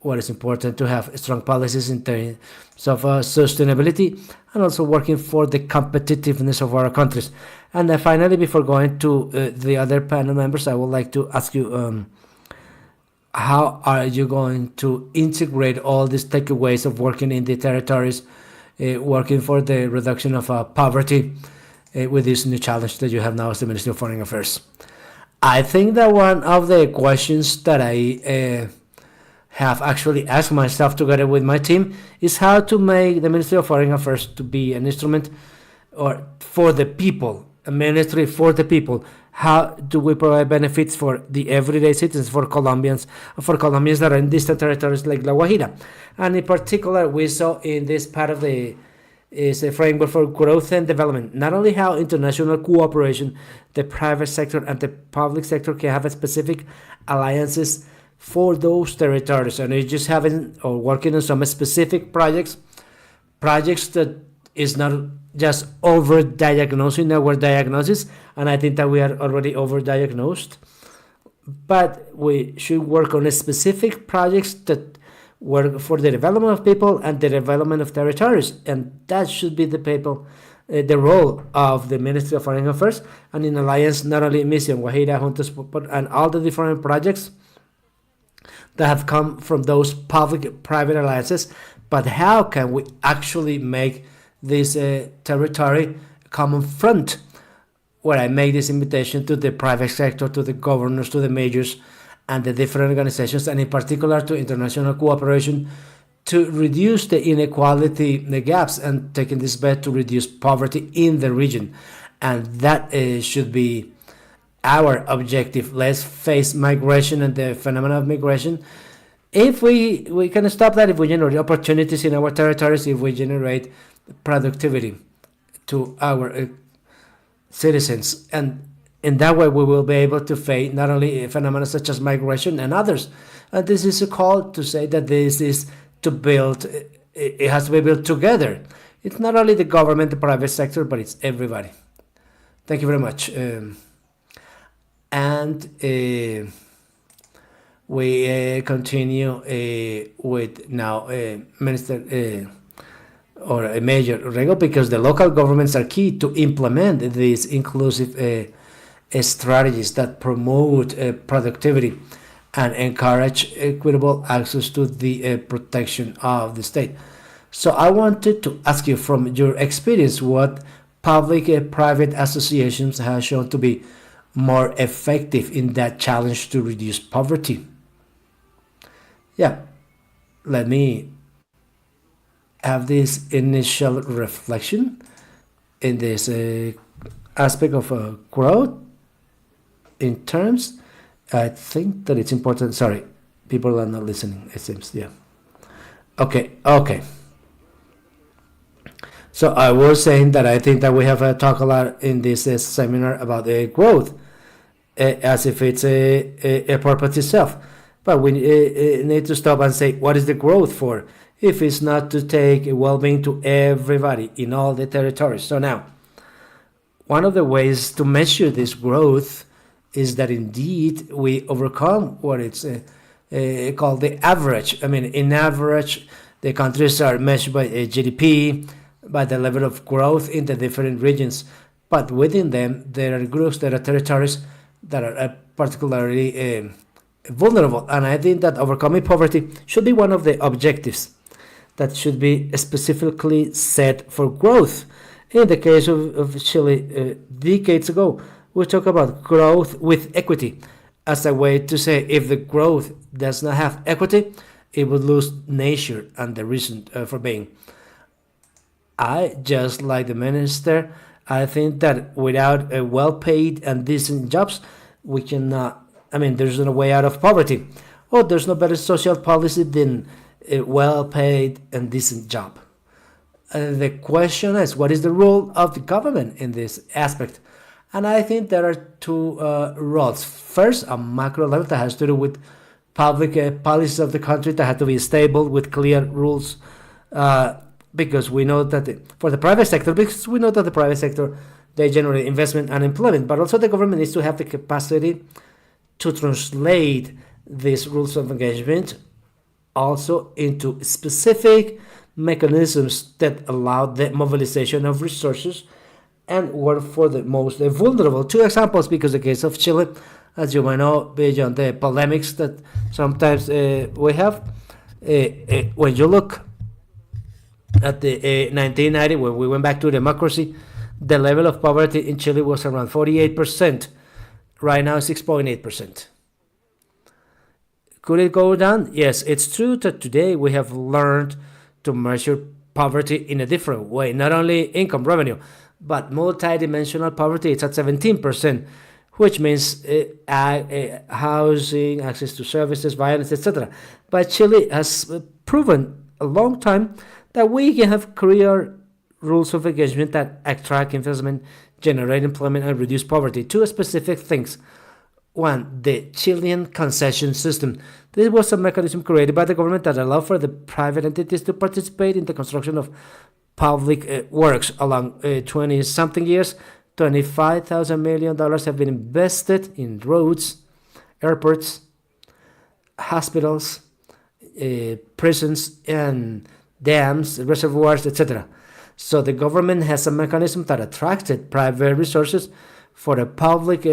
what is important, to have strong policies in terms of sustainability and also working for the competitiveness of our countries. And finally, before going to the other panel members, I would like to ask you, how are you going to integrate all these takeaways of working in the territories, working for the reduction of poverty with this new challenge that you have now as the Ministry of Foreign Affairs? I think that one of the questions that I have actually asked myself together with my team is how to make the Ministry of Foreign Affairs to be an instrument or for the people, a ministry for the people. How do we provide benefits for the everyday citizens, for Colombians that are in distant territories like La Guajira? And in particular, we saw in this part of the is a framework for growth and development, not only how international cooperation, the private sector and the public sector can have a specific alliances for those territories, and it's just having or working on some specific projects that is not just over-diagnosing our diagnosis, and I think that we are already over-diagnosed, but we should work on specific projects that work for the development of people and the development of territories, and that should be the role of the Ministry of Foreign Affairs, and in alliance not only Mission Guajira, Juntos, and all the different projects that have come from those public-private alliances, but how can we actually make this territory a common front, where I make this invitation to the private sector, to the governors, to the majors, and the different organizations, and in particular to international cooperation, to reduce the inequality, the gaps, and taking this bet to reduce poverty in the region. And that should be our objective. Let's face migration and the phenomenon of migration If we can stop that, if we generate opportunities in our territories, if we generate productivity to our citizens, and in that way we will be able to face not only phenomena such as migration and others. And this is a call to say that this is to build, it has to be built together. It's not only the government, the private sector, but it's everybody. Thank you very much. And we continue with now Minister or a Major Rego, because the local governments are key to implement these inclusive strategies that promote productivity and encourage equitable access to the protection of the state. So I wanted to ask you, from your experience, what public-private associations have shown to be more effective in that challenge to reduce poverty. Yeah, let me have this initial reflection in this aspect of growth. In terms, I think that it's important. Sorry, people are not listening, it seems. Yeah. Okay. So I was saying that I think that we have talked a lot in this seminar about growth, as if it's a purpose itself. But we need to stop and say, what is the growth for? If it's not to take well-being to everybody in all the territories. So now, one of the ways to measure this growth is that indeed we overcome what it's called the average. I mean, in average, the countries are measured by GDP, by the level of growth in the different regions. But within them, there are groups, there are territories that are particularly vulnerable. And I think that overcoming poverty should be one of the objectives that should be specifically set for growth. In the case of Chile, decades ago, we talked about growth with equity as a way to say if the growth does not have equity, it would lose nature and the reason for being. I, just like the minister, I think that without a well-paid and decent jobs, we cannot, there's no way out of poverty. Oh, there's no better social policy than a well-paid and decent job. The question is, what is the role of the government in this aspect? And I think there are two roles. First, a macro level that has to do with public policies of the country that have to be stable with clear rules, because we know that for the private sector, they generate investment and employment, but also the government needs to have the capacity to translate these rules of engagement also into specific mechanisms that allow the mobilization of resources and work for the most vulnerable. Two examples, because the case of Chile, as you might know, beyond the polemics that sometimes we have, when you look at the 1990, when we went back to democracy, the level of poverty in Chile was around 48%. Right now, 6.8%. Could it go down? Yes, it's true that today we have learned to measure poverty in a different way. Not only income, revenue, but multidimensional poverty. It's at 17%, which means housing, access to services, violence, etc. But Chile has proven a long time that we can have clear rules of engagement that attract investment, generate employment, and reduce poverty. Two specific things. One, the Chilean concession system. This was a mechanism created by the government that allowed for the private entities to participate in the construction of public works. Along 20-something years, $25,000 million have been invested in roads, airports, hospitals, prisons, and dams, reservoirs, etc. So the government has a mechanism that attracted private resources for a public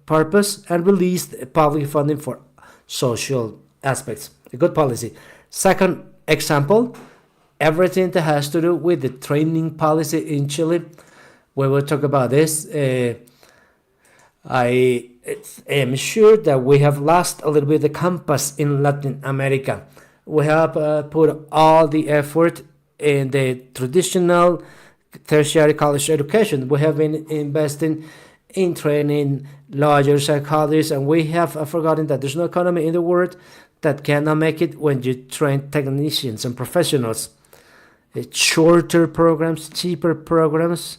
purpose and released public funding for social aspects. A good policy. Second example, everything that has to do with the training policy in Chile. We will talk about this. I am sure that we have lost a little bit the compass in Latin America. We have put all the effort in the traditional tertiary college education. We have been investing in training lawyers, psychologists, and we have forgotten that there's no economy in the world that cannot make it when you train technicians and professionals. Shorter programs, cheaper programs,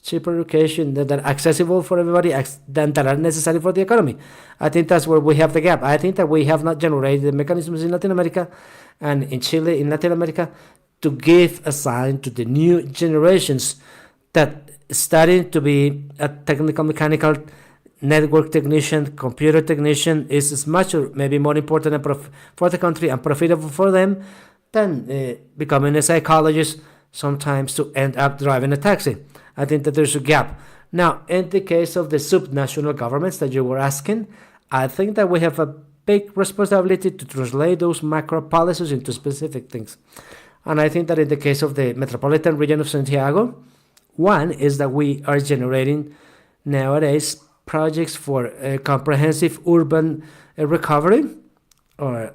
cheaper education that are accessible for everybody that are necessary for the economy. I think that's where we have the gap. I think that we have not generated the mechanisms in Latin America and in Chile, in Latin America, to give a sign to the new generations that studying to be a technical, mechanical, network technician, computer technician is as much or maybe more important for the country and profitable for them than becoming a psychologist, sometimes to end up driving a taxi. I think that there's a gap. Now, in the case of the subnational governments that you were asking, I think that we have a big responsibility to translate those macro policies into specific things. And I think that in the case of the metropolitan region of Santiago, one is that we are generating nowadays projects for a comprehensive urban recovery, or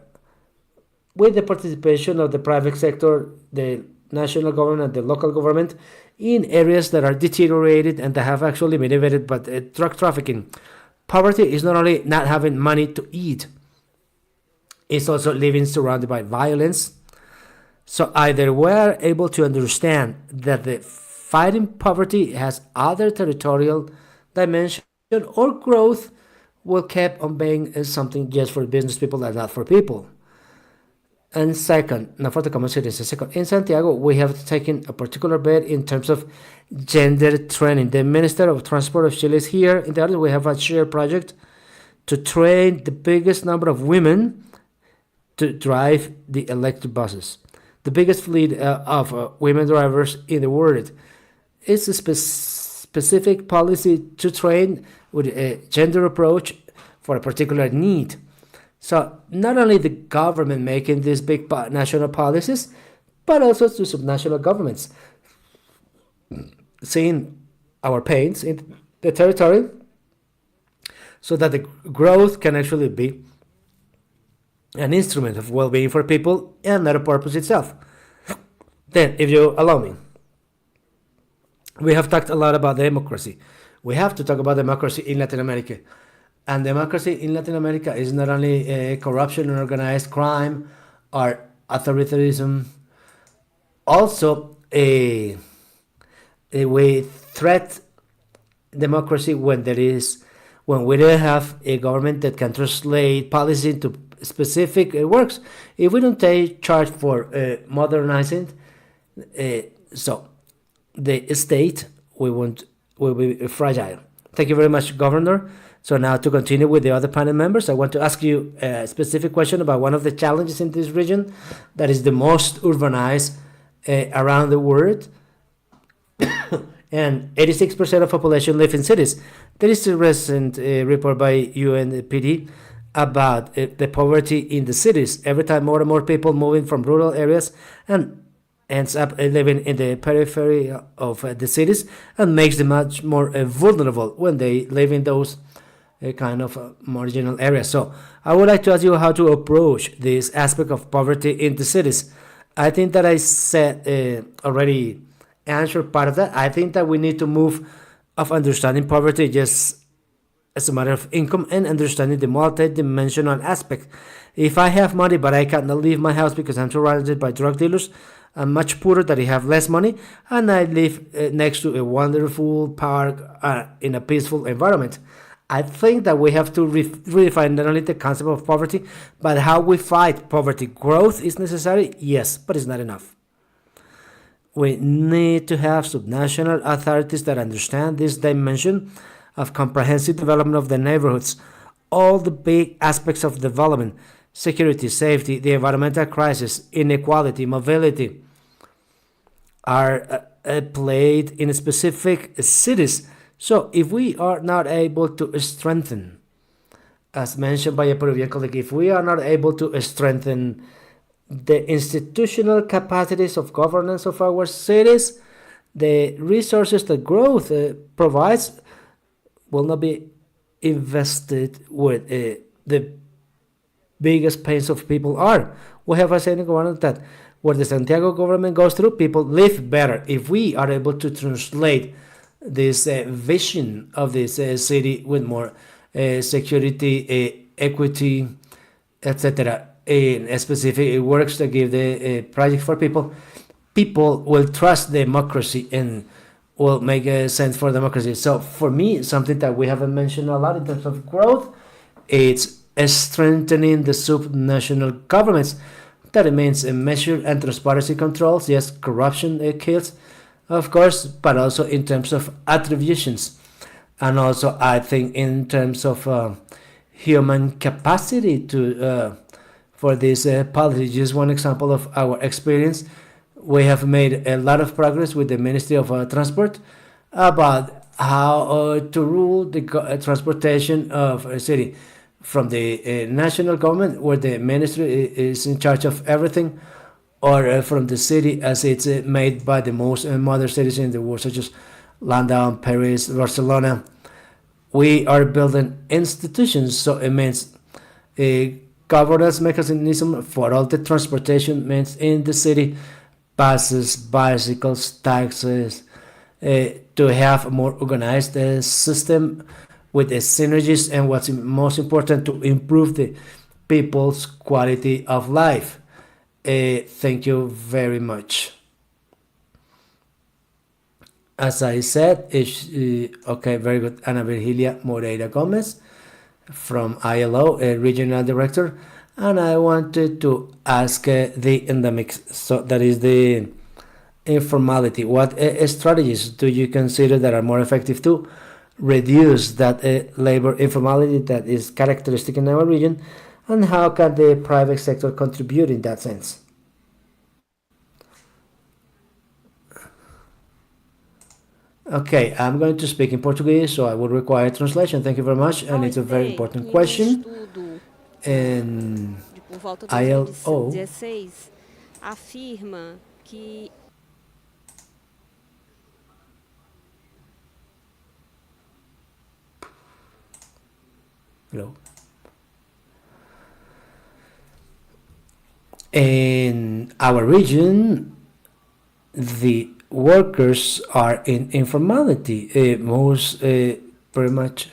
with the participation of the private sector, the national government, and the local government in areas that are deteriorated and that have actually been invaded by drug trafficking. Poverty is not only not having money to eat, it's also living surrounded by violence. So either we're able to understand that the fighting poverty has other territorial dimension, or growth will keep on being something just for business people and not for people. And second, not for the common citizens. Second, in Santiago, we have taken a particular bet in terms of gender training. The Minister of Transport of Chile is here. In the other, we have a shared project to train the biggest number of women to drive the electric buses. The biggest fleet of women drivers in the world. It's a specific policy to train with a gender approach for a particular need. So not only the government making these big national policies, but also to subnational governments seeing our pains in the territory, so that the growth can actually be an instrument of well-being for people and not a purpose itself. Then, if you allow me, we have talked a lot about democracy. We have to talk about democracy in Latin America. And democracy in Latin America is not only corruption and organized crime or authoritarianism, also we threat democracy when we don't have a government that can translate policy into specific works. If we don't take charge for modernizing, so the state will be fragile. Thank you very much, Governor. So now, to continue with the other panel members, I want to ask you a specific question about one of the challenges in this region that is the most urbanized around the world, and 86% of population live in cities. There is a recent report by UNPD about the poverty in the cities. Every time more and more people moving from rural areas and ends up living in the periphery of the cities, and makes them much more vulnerable when they live in those kind of marginal areas. So I would like to ask you how to approach this aspect of poverty in the cities. I think that I said already answered part of that. I think that we need to move of understanding poverty just as a matter of income and understanding the multi-dimensional aspect. If I have money but I cannot leave my house because I'm surrounded by drug dealers, I'm much poorer than I have less money, and I live next to a wonderful park in a peaceful environment. I think that we have to redefine not only the concept of poverty, but how we fight poverty. Growth is necessary, yes, but it's not enough. We need to have subnational authorities that understand this dimension of comprehensive development of the neighborhoods, all the big aspects of development: security, safety, the environmental crisis, inequality, mobility, are played in specific cities. So if we are not able to strengthen, as mentioned by a Peruvian colleague, if we are not able to strengthen the institutional capacities of governance of our cities, the resources that growth provides will not be invested with the biggest pains of people are. We have a saying that where the Santiago government goes through, people live better. If we are able to translate this vision of this city with more security, equity, etc. In specific works that give the project for people, people will trust democracy and will make sense for democracy. So for me, something that we haven't mentioned a lot in terms of growth, it's strengthening the subnational governments. That means a measure and transparency controls. Yes, corruption kills, of course, but also in terms of attributions. And also, I think in terms of human capacity to for this policy. Just one example of our experience. We have made a lot of progress with the Ministry of Transport about how to rule the transportation of a city from the national government, where the ministry is in charge of everything, or from the city as it's made by the most modern cities in the world, such as London, Paris, Barcelona. We are building institutions, so it means a governance mechanism for all the transportation means in the city, buses, bicycles, taxis, to have a more organized system with the synergies and what's most important, to improve the people's quality of life. Thank you very much. As I said, okay, very good. Ana Virgilia Moreira Gomez from ILO, a regional director. And I wanted to ask the endemics, so that is the informality. What strategies do you consider that are more effective to reduce that labor informality that is characteristic in our region, and how can the private sector contribute in that sense? Okay, I'm going to speak in Portuguese, so I will require translation. Thank you very much, and it's a very important question. And de por volta de ILO 2016 afirma que hello. In our region, the workers are in informality, most very much.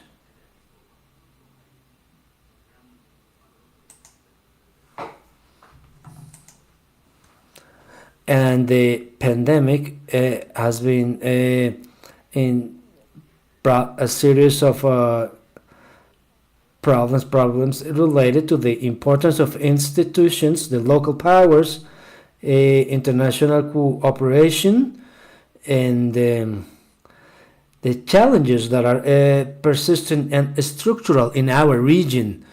And the pandemic has been in brought a series of problems related to the importance of institutions, the local powers, international cooperation, and the challenges that are persistent and structural in our region.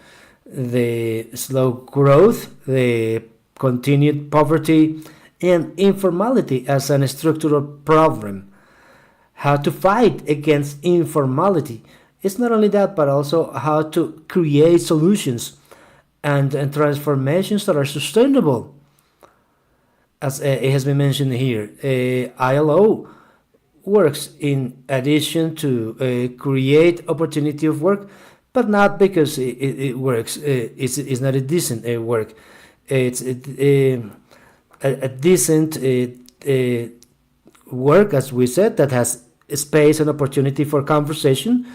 The slow growth, the continued poverty, and informality as an structural problem. How to fight against informality. It's not only that, but also how to create solutions and transformations that are sustainable. As it has been mentioned here, ILO works in addition to create opportunity of work, but not because it works. It's not a decent work. It's a decent work, as we said, that has space and opportunity for conversation,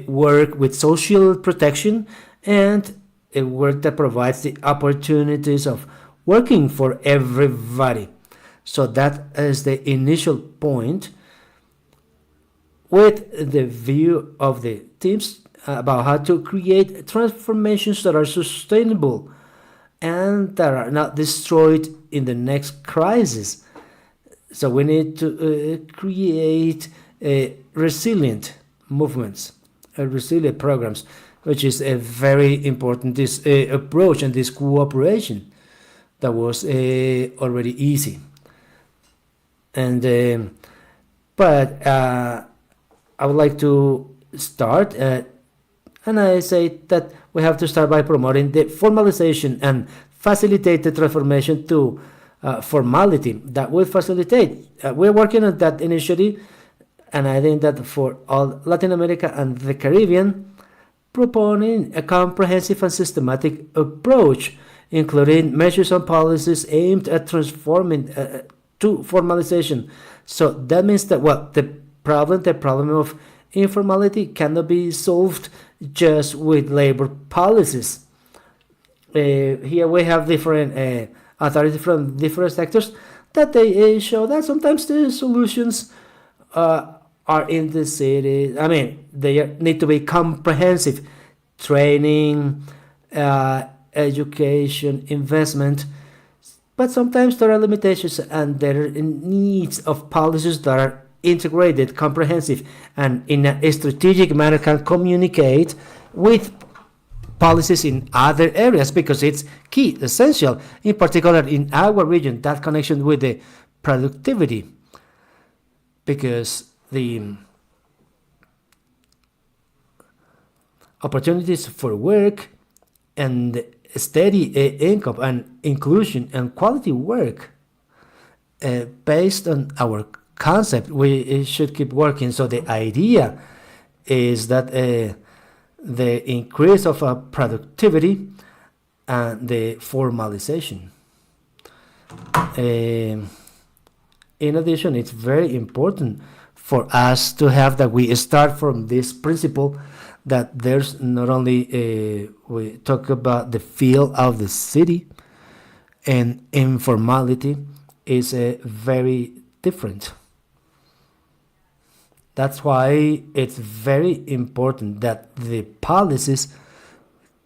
work with social protection, and a work that provides the opportunities of working for everybody. So that is the initial point, with the view of the teams about how to create transformations that are sustainable and that are not destroyed in the next crisis. So we need to create resilient movements, resilient programs, which is a very important this approach and this cooperation that was already easy. And but I would like to start, and I say that we have to start by promoting the formalization and facilitate the transformation to formality that will facilitate. We're working on that initiative, and I think that for all Latin America and the Caribbean, proponing a comprehensive and systematic approach, including measures and policies aimed at transforming to formalization. So that means that the problem of informality cannot be solved just with labor policies. here we have different authorities from different sectors that they show that sometimes the solutions are in the city. I mean, need to be comprehensive: training, education, investment. But sometimes there are limitations and there are needs of policies that are integrated, comprehensive, and in a strategic manner can communicate with policies in other areas, because it's key, essential, in particular in our region, that connection with the productivity, because the opportunities for work and steady income and inclusion and quality work, based on our concept, we should keep working. So the idea is that the increase of productivity and the formalization. In addition, it's very important for us to have that we start from this principle that there's not only we talk about the feel of the city, and informality is very different. That's why it's very important that the policies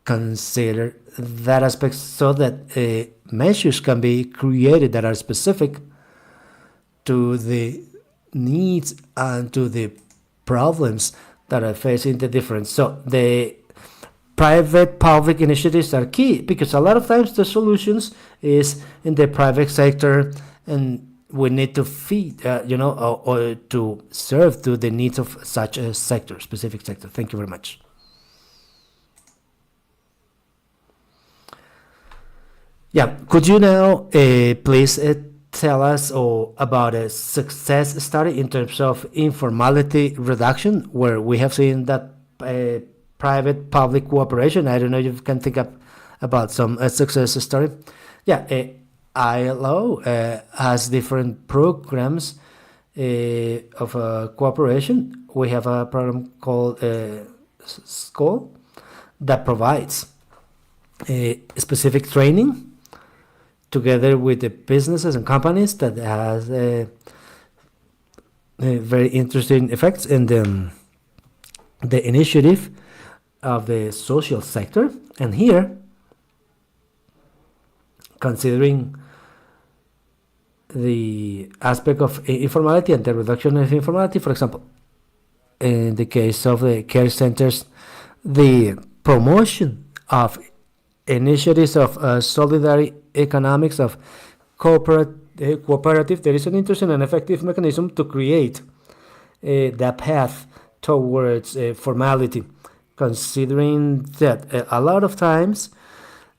consider that aspect, so that measures can be created that are specific to the needs and to the problems that are facing the difference. So the private public initiatives are key, because a lot of times the solutions is in the private sector, and we need to feed, or to serve to the needs of such a sector, specific sector. Thank you very much. Yeah, could you now please tell us about a success story in terms of informality reduction, where we have seen that private-public cooperation? I don't know if you can think about some success story. Yeah, ILO has different programs of cooperation. We have a program called SCHOOL that provides specific training together with the businesses and companies that has very interesting effects in the initiative of the social sector. And here, considering the aspect of informality and the reduction of informality, for example, in the case of the care centers, the promotion of initiatives of solidarity economics, of cooperative, there is an interesting and effective mechanism to create that path towards formality, considering that a lot of times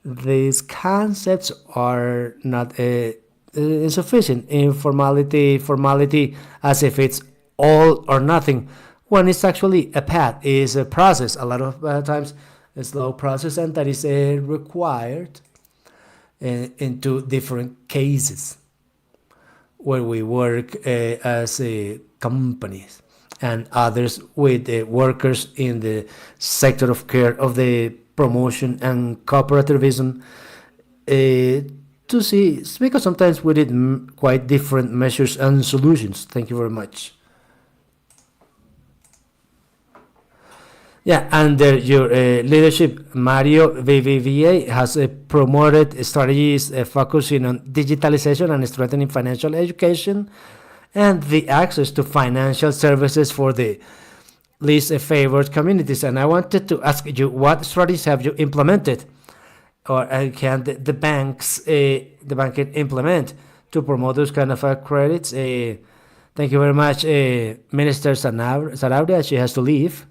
these concepts are not insufficient. Informality, formality, as if it's all or nothing, when it's actually a path, is a process. A lot of times a slow process, and that is required into different cases where we work as companies and others with workers in the sector of care, of the promotion and cooperativism, to see, because sometimes we need quite different measures and solutions. Thank you very much. Yeah, under your leadership, Mario, VVVA has promoted strategies focusing on digitalization and strengthening financial education and the access to financial services for the least favored communities. And I wanted to ask you, what strategies have you implemented, or can the banks, the bank can implement to promote those kind of credits? Thank you very much, Minister Sarabia. She has to leave.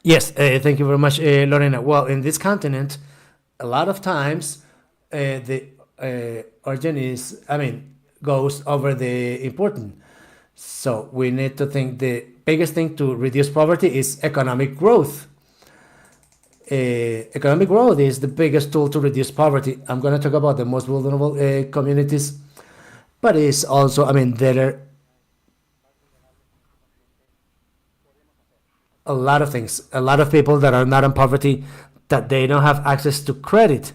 Yes, thank you very much, Lorena. Well, in this continent, a lot of times the origin is, goes over the important. So we need to think the biggest thing to reduce poverty is economic growth. Economic growth is the biggest tool to reduce poverty. I'm going to talk about the most vulnerable communities, but it's also, there are a lot of things. A lot of people that are not in poverty, that they don't have access to credit.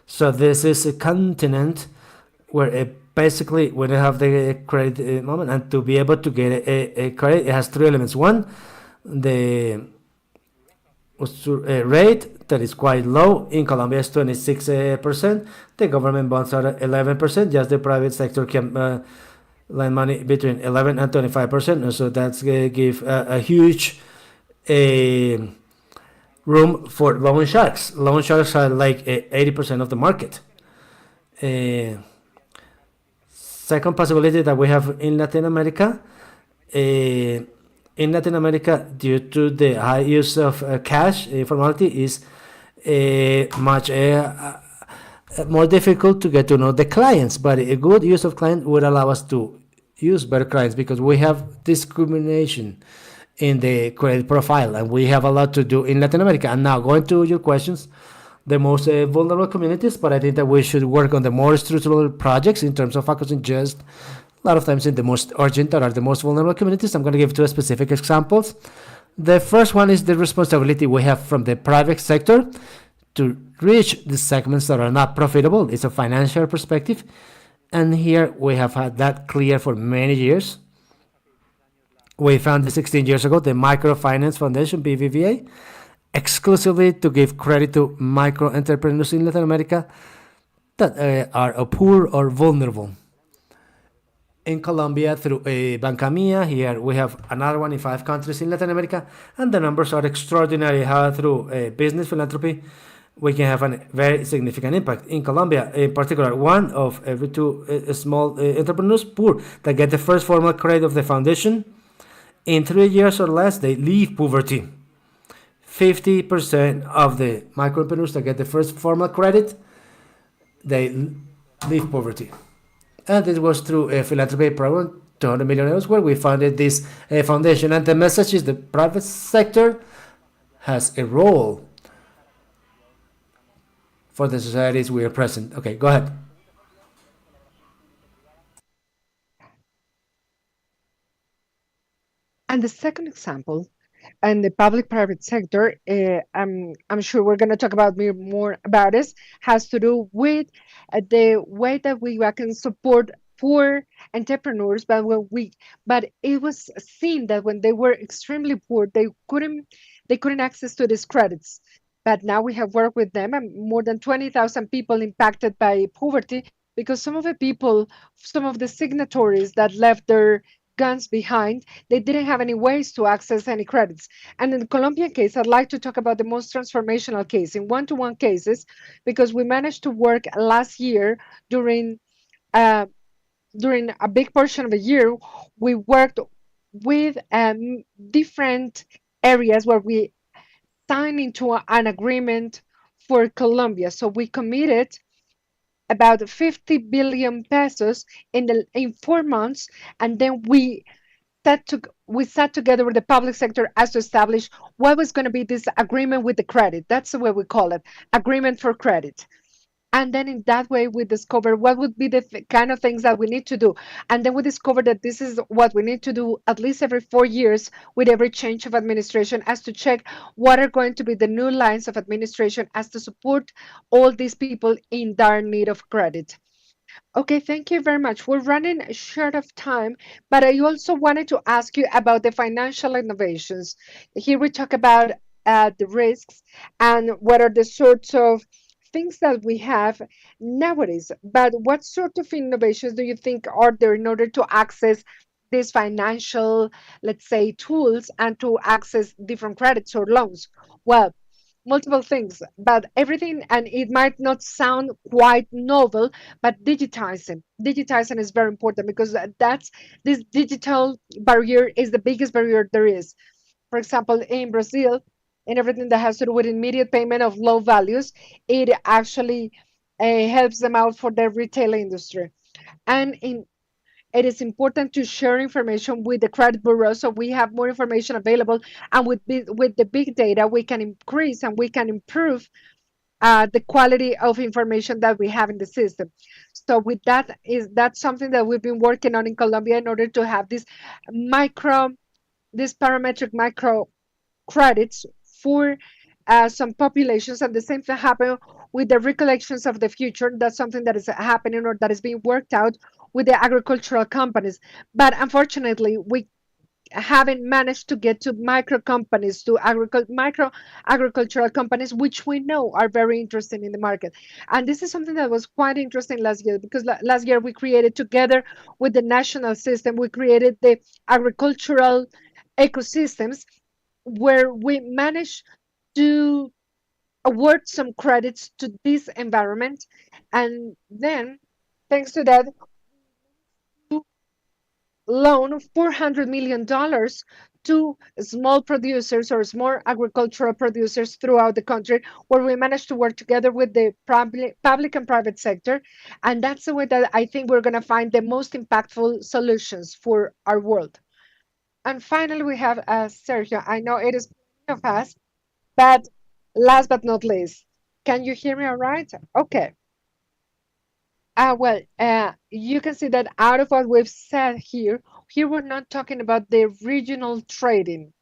So this is a continent where basically we don't have the credit moment, and to be able to get a credit, it has three elements. One, the rate that is quite low. In Colombia is 26%. The government bonds are 11%. Just the private sector can lend money between 11 and 25%. And so that's give a huge room for loan sharks. Loan sharks are like 80% of the market. Second possibility that we have in Latin America, due to the high use of cash, informality is much more difficult to get to know the clients. But a good use of client would allow us to use better clients, because we have discrimination in the credit profile, and we have a lot to do in Latin America. And now, going to your questions, the most vulnerable communities, but I think that we should work on the more structural projects in terms of focusing just a lot of times in the most urgent, that are the most vulnerable communities. I'm going to give two specific examples. The first one is the responsibility we have from the private sector to reach the segments that are not profitable. It's a financial perspective, and here we have had that clear for many years. We founded 16 years ago the Microfinance Foundation, BBVA, exclusively to give credit to micro entrepreneurs in Latin America that are poor or vulnerable. In Colombia, through Banca Mia, here we have another one in 5 countries in Latin America, and the numbers are extraordinary. How through business philanthropy we can have a very significant impact. In Colombia, in particular, 1 of every 2 small entrepreneurs, poor, that get the first formal credit of the foundation, in 3 years or less, they leave poverty. 50% of the micro entrepreneurs that get the first formal credit, they leave poverty. And this was through a philanthropy program, 200 million euros, where we funded this foundation. And the message is the private sector has a role for the societies we are present. Okay, go ahead. And the second example, and the public-private sector, I'm sure we're going to talk about more about this, has to do with the way that we can support poor entrepreneurs. But it was seen that when they were extremely poor, they couldn't access to these credits. But now we have worked with them, and more than 20,000 people impacted by poverty, because some of the signatories that left their guns behind, they didn't have any ways to access any credits. And in the Colombian case, I'd like to talk about the most transformational case in one-to-one cases, because we managed to work last year during a big portion of the year. We worked with different areas where we signed into an agreement for Colombia. So we committed about 50 billion pesos in 4 months, and then we sat together with the public sector as to establish what was going to be this agreement with the credit. That's the way we call it, agreement for credit. And then in that way, we discovered what would be the kind of things that we need to do. And then we discovered that this is what we need to do at least every 4 years with every change of administration, as to check what are going to be the new lines of administration as to support all these people in dire need of credit. Okay, thank you very much. We're running short of time, but I also wanted to ask you about the financial innovations. Here we talk about the risks and what are the sorts of things that we have nowadays. But what sort of innovations do you think are there in order to access these financial, let's say, tools and to access different credits or loans? Well, multiple things, but everything, and it might not sound quite novel, but digitizing is very important, because that's this digital barrier is the biggest barrier there is. For example, in Brazil, in everything that has to do with immediate payment of low values, it actually helps them out for the retail industry. And it is important to share information with the credit bureau, so we have more information available. And with the big data, we can increase and we can improve the quality of information that we have in the system. So with that's something that we've been working on in Colombia in order to have this parametric micro credits for some populations, and the same thing happened with the recollections of the future. That's something that is happening or that is being worked out with the agricultural companies. But unfortunately, we haven't managed to get to micro companies, to micro agricultural companies, which we know are very interesting in the market. And this is something that was quite interesting last year, because last year we created, together with the national system, we created the agricultural ecosystems, where we managed to award some credits to this environment. And then, thanks to that, loan $400 million to small producers or small agricultural producers throughout the country, where we managed to work together with the public and private sector. And that's the way that I think we're going to find the most impactful solutions for our world. And finally, we have Sergio. I know it is plenty of us, but last but not least, can you hear me all right? Okay. You can see that out of what we've said here we're not talking about the regional trading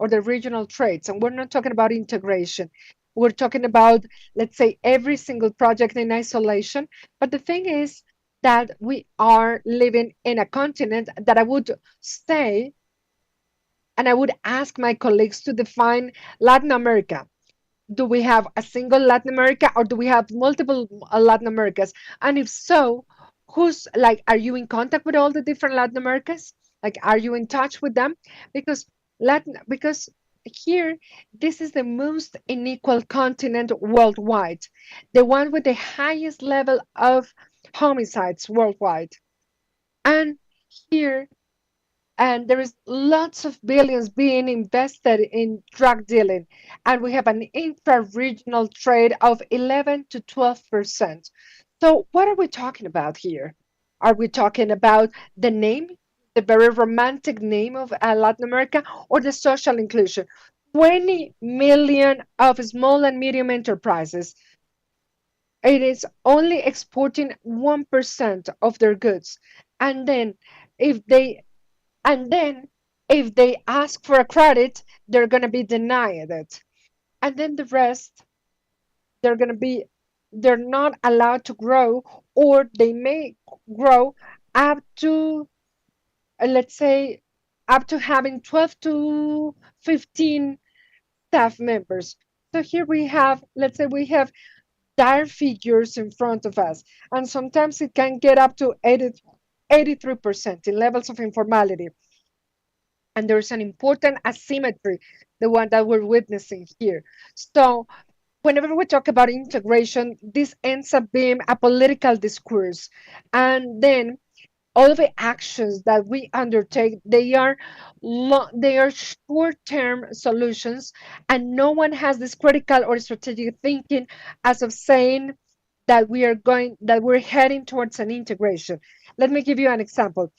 or the regional trades, and we're not talking about integration. We're talking about, let's say, every single project in isolation. But the thing is that we are living in a continent that I would say, and I would ask my colleagues to define Latin America. Do we have a single Latin America, or do we have multiple Latin Americas? And if so, who's like, are you in contact with all the different Latin Americas? Like, are you in touch with them? Because because here, this is the most unequal continent worldwide, the one with the highest level of homicides worldwide. And here, and there is lots of billions being invested in drug dealing, and we have an intra-regional trade of 11 to 12%. So what are we talking about here? Are we talking about the name, the very romantic name of Latin America, or the social inclusion? 20 million of small and medium enterprises. It is only exporting 1% of their goods. And then if they and then if they ask for a credit, they're going to be denied it. And then the rest, they're going to be, they're not allowed to grow, or they may grow up to, let's say, up to having 12 to 15 staff members. So here we have, let's say we have dire figures in front of us, and sometimes it can get up to 83% in levels of informality. And there's an important asymmetry, the one that we're witnessing here. So whenever we talk about integration, this ends up being a political discourse. And then all of the actions that we undertake, they are short-term solutions, and no one has this critical or strategic thinking as of saying that we're heading towards an integration. Let me give you an example.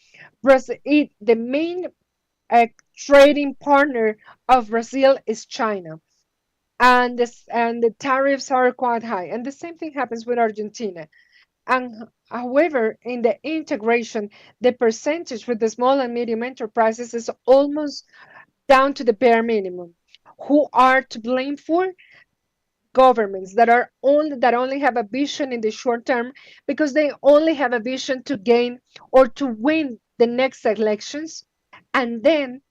The main a trading partner of Brazil is China, and the tariffs are quite high. And the same thing happens with Argentina. And however, in the integration, the percentage with the small and medium enterprises is almost down to the bare minimum. Who are to blame for? Governments that only have a vision in the short term, because they only have a vision to gain or to win the next elections. And then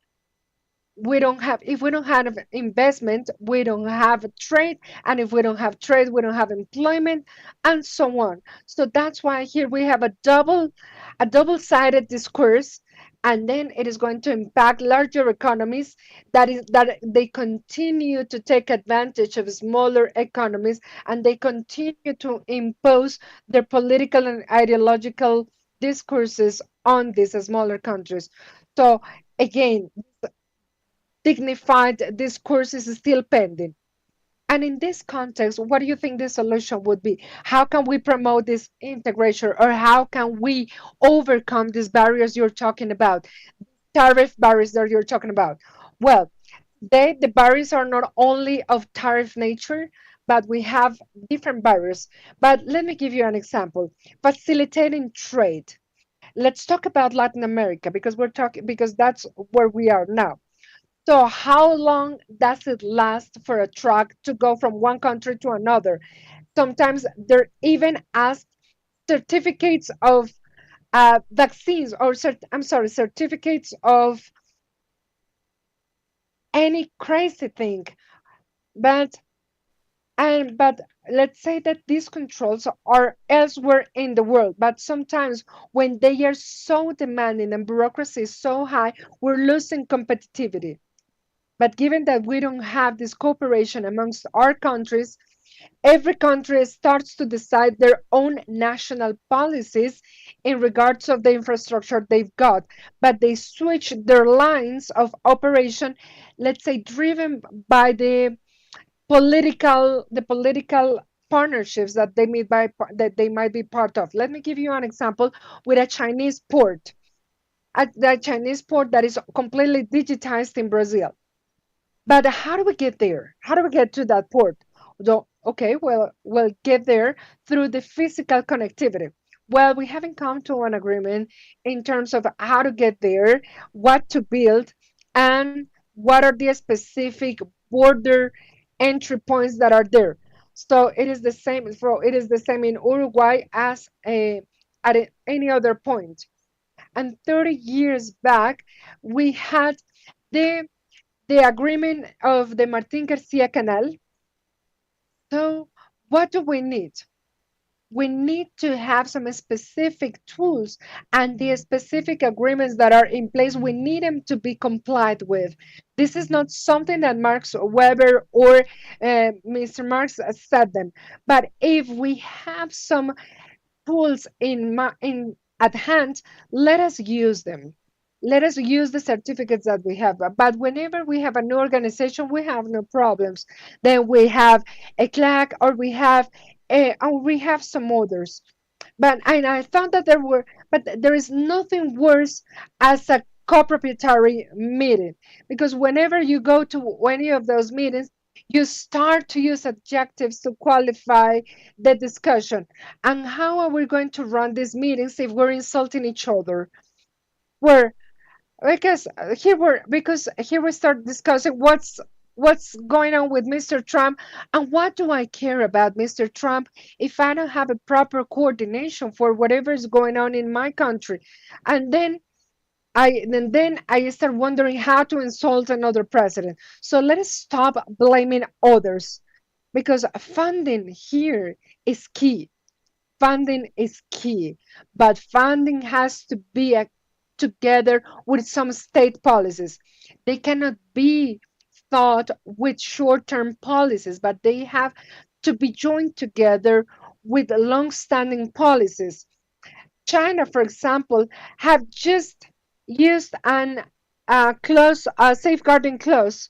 we don't have if we don't have investment, we don't have trade, and if we don't have trade, we don't have employment, and so on. So that's why here we have a double-sided discourse, and then it is going to impact larger economies, that they continue to take advantage of smaller economies, and they continue to impose their political and ideological discourses on these smaller countries. So again, dignified discourse is still pending. And in this context, what do you think the solution would be? How can we promote this integration, or how can we overcome these barriers you're talking about, tariff barriers that you're talking about? Well, the barriers are not only of tariff nature, but we have different barriers. But let me give you an example. Facilitating trade. Let's talk about Latin America, because we're talking because that's where we are now. So how long does it last for a truck to go from one country to another? Sometimes they're even asked certificates of vaccines or I'm sorry, certificates of any crazy thing. But but let's say that these controls are elsewhere in the world. But sometimes when they are so demanding and bureaucracy is so high, we're losing competitivity. But given that we don't have this cooperation amongst our countries, every country starts to decide their own national policies in regards of the infrastructure they've got, but they switch their lines of operation, let's say driven by the political partnerships that they might be part of. Let me give you an example with a Chinese port, the Chinese port that is completely digitized in Brazil. But how do we get there? How do we get to that port? Okay, well, we'll get there through the physical connectivity. Well, we haven't come to an agreement in terms of how to get there, what to build, and what are the specific border entry points that are there. So it is the same in Uruguay as any other point. And 30 years back, we had the the agreement of the Martin Garcia Canal. So, what do we need? We need to have some specific tools and the specific agreements that are in place. We need them to be complied with. This is not something that Marx Weber or Mr. Marx said them. But if we have some tools in at hand, let us use them. Let us use the certificates that we have. But whenever we have a new organization, we have no problems. Then we have a CLAC, or we have some others. But and I thought that but there is nothing worse as a co-proprietary meeting, because whenever you go to any of those meetings, you start to use adjectives to qualify the discussion. And how are we going to run these meetings if we're insulting each other? We're because here we start discussing what's going on with Mr. Trump, and what do I care about Mr. Trump if I don't have a proper coordination for whatever is going on in my country. And then I start wondering how to insult another president. So let us stop blaming others, because funding here is key. Funding is key, but funding has to be together with some state policies. They cannot be thought with short-term policies, but they have to be joined together with long-standing policies. China, for example, have just used an clause, a safeguarding clause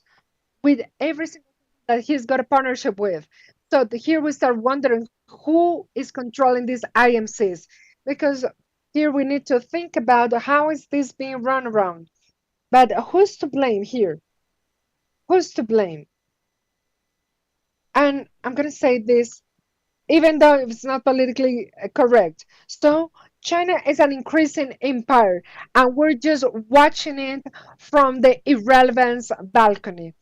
with every single that he's got a partnership with. So here we start wondering who is controlling these IMCs, because here we need to think about how is this being run around. But who's to blame here? Who's to blame? And I'm going to say this, even though it's not politically correct. So China is an increasing empire, and we're just watching it from the irrelevance balcony.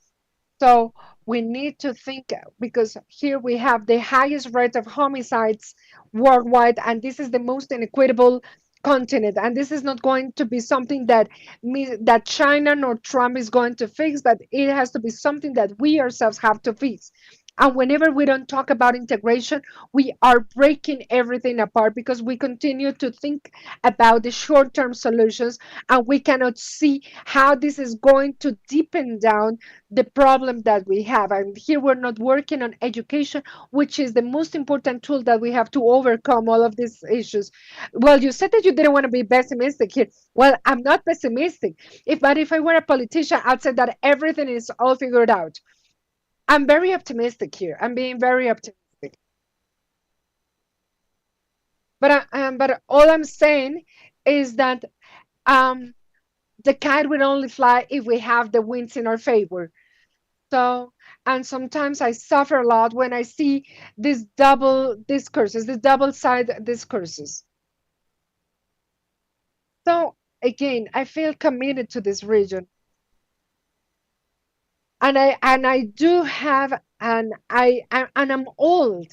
So we need to think, because here we have the highest rate of homicides worldwide, and this is the most inequitable continent. And this is not going to be something that China nor Trump is going to fix, but it has to be something that we ourselves have to fix. And whenever we don't talk about integration, we are breaking everything apart, because we continue to think about the short term solutions, and we cannot see how this is going to deepen down the problem that we have. And here we're not working on education, which is the most important tool that we have to overcome all of these issues. Well, you said that you didn't want to be pessimistic here. Well, I'm not pessimistic. But if I were a politician, I'd say that everything is all figured out. I'm very optimistic here. I'm being very optimistic. But all I'm saying is that um, the kite will only fly if we have the winds in our favor. So, and sometimes I suffer a lot when I see these double discourses, these double side discourses. So again, I feel committed to this region. And I do have, and I'm old,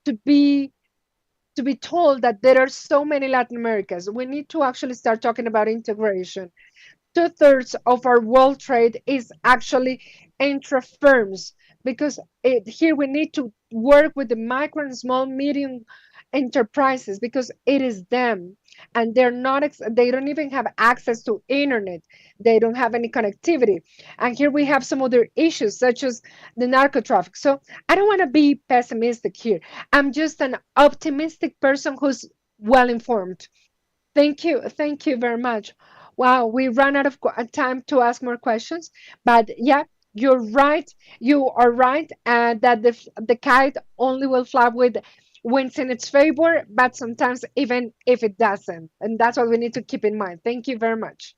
to be told that there are so many Latin Americas. We need to actually start talking about integration. Two-thirds of our world trade is actually intra-firms, because here we need to work with the micro and small medium enterprises, because it is them, and they don't even have access to internet. They don't have any connectivity, and here we have some other issues such as the narco traffic. So I don't want to be pessimistic here. I'm just an optimistic person who's well informed. Thank you. Thank you very much. Wow, we ran out of time to ask more questions, but yeah, you're right. You are right, that the kite only will fly with winds in its favor, but sometimes even if it doesn't. And that's what we need to keep in mind. Thank you very much.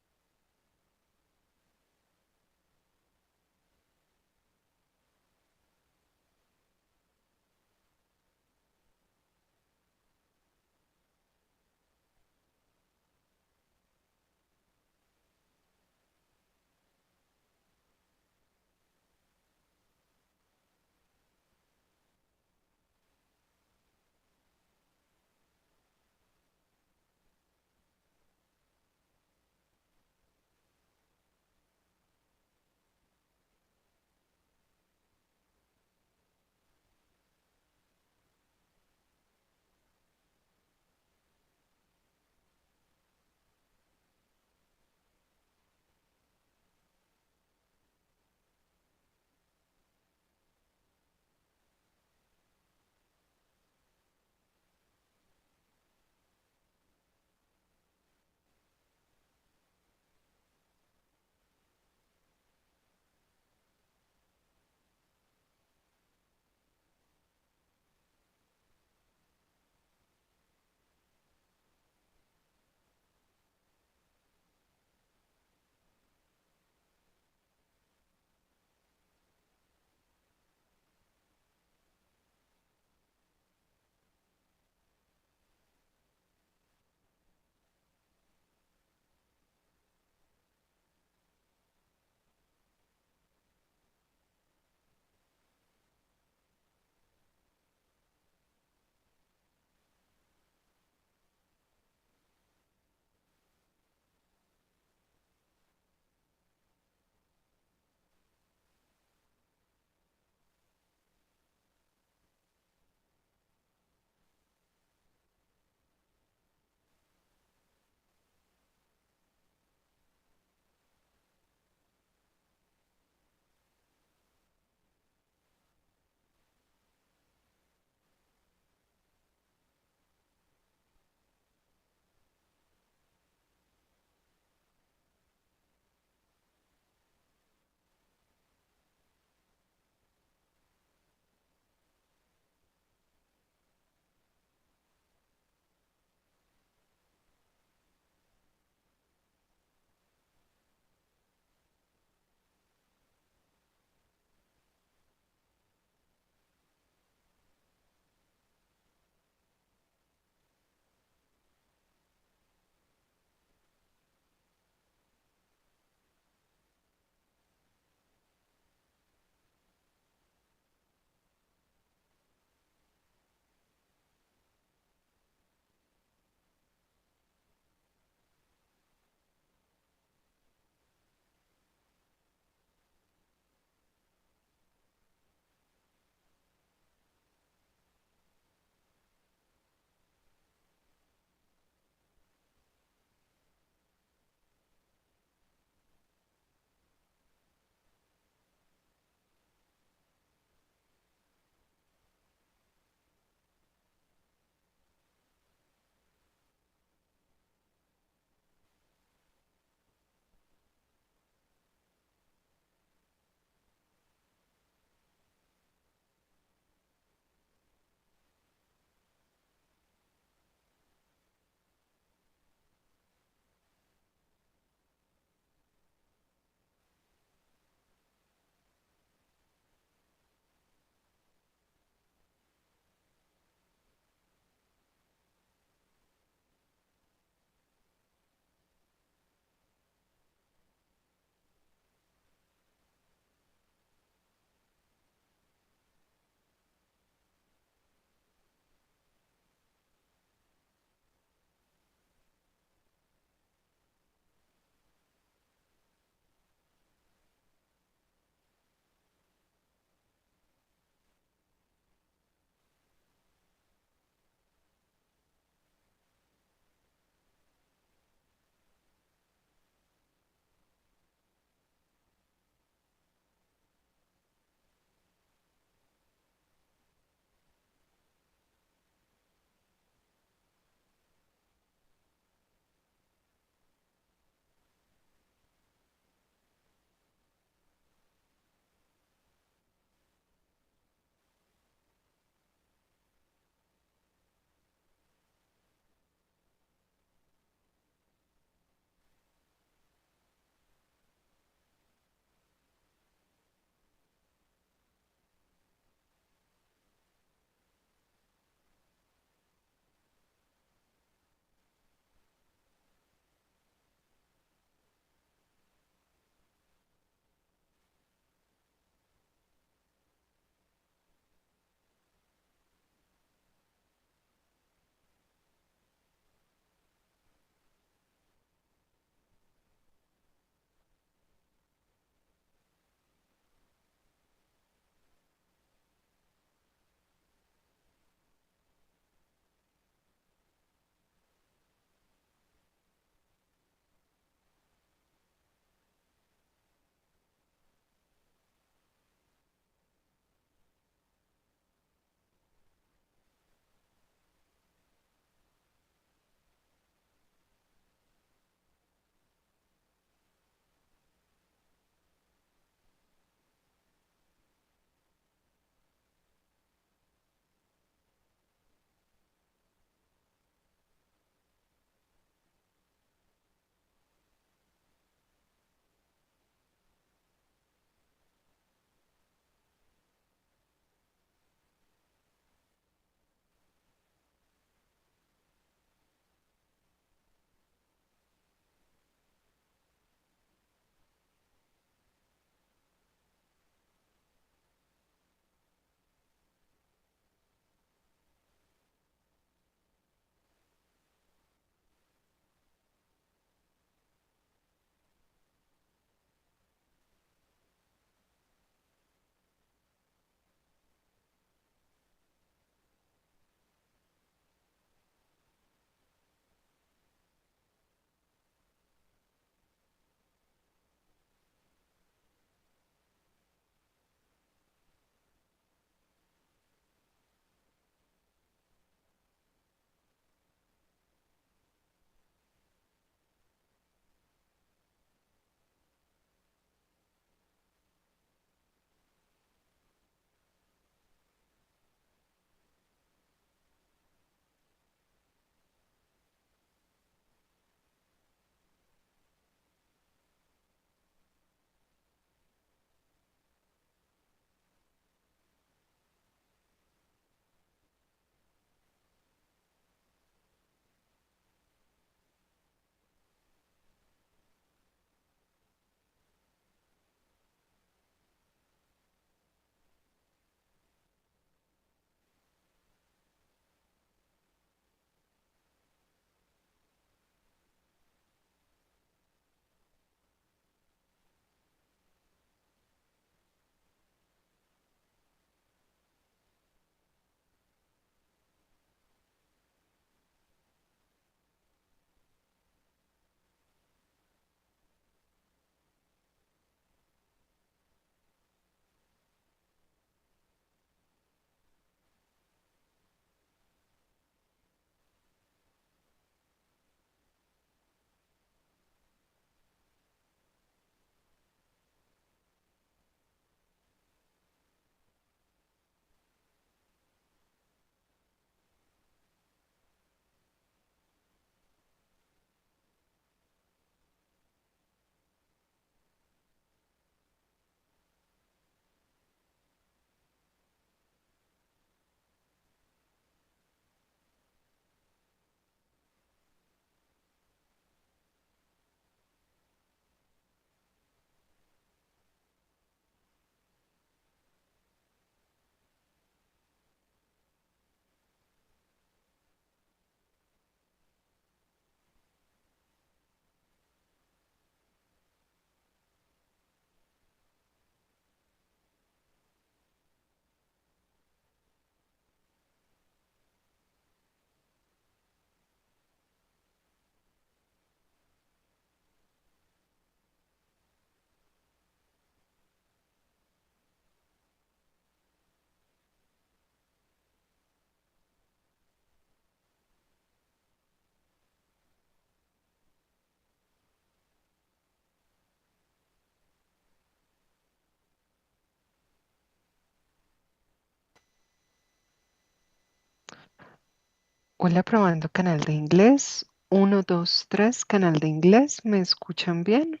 Hola, probando canal de inglés. Uno, 2, 3, canal de inglés. ¿Me escuchan bien?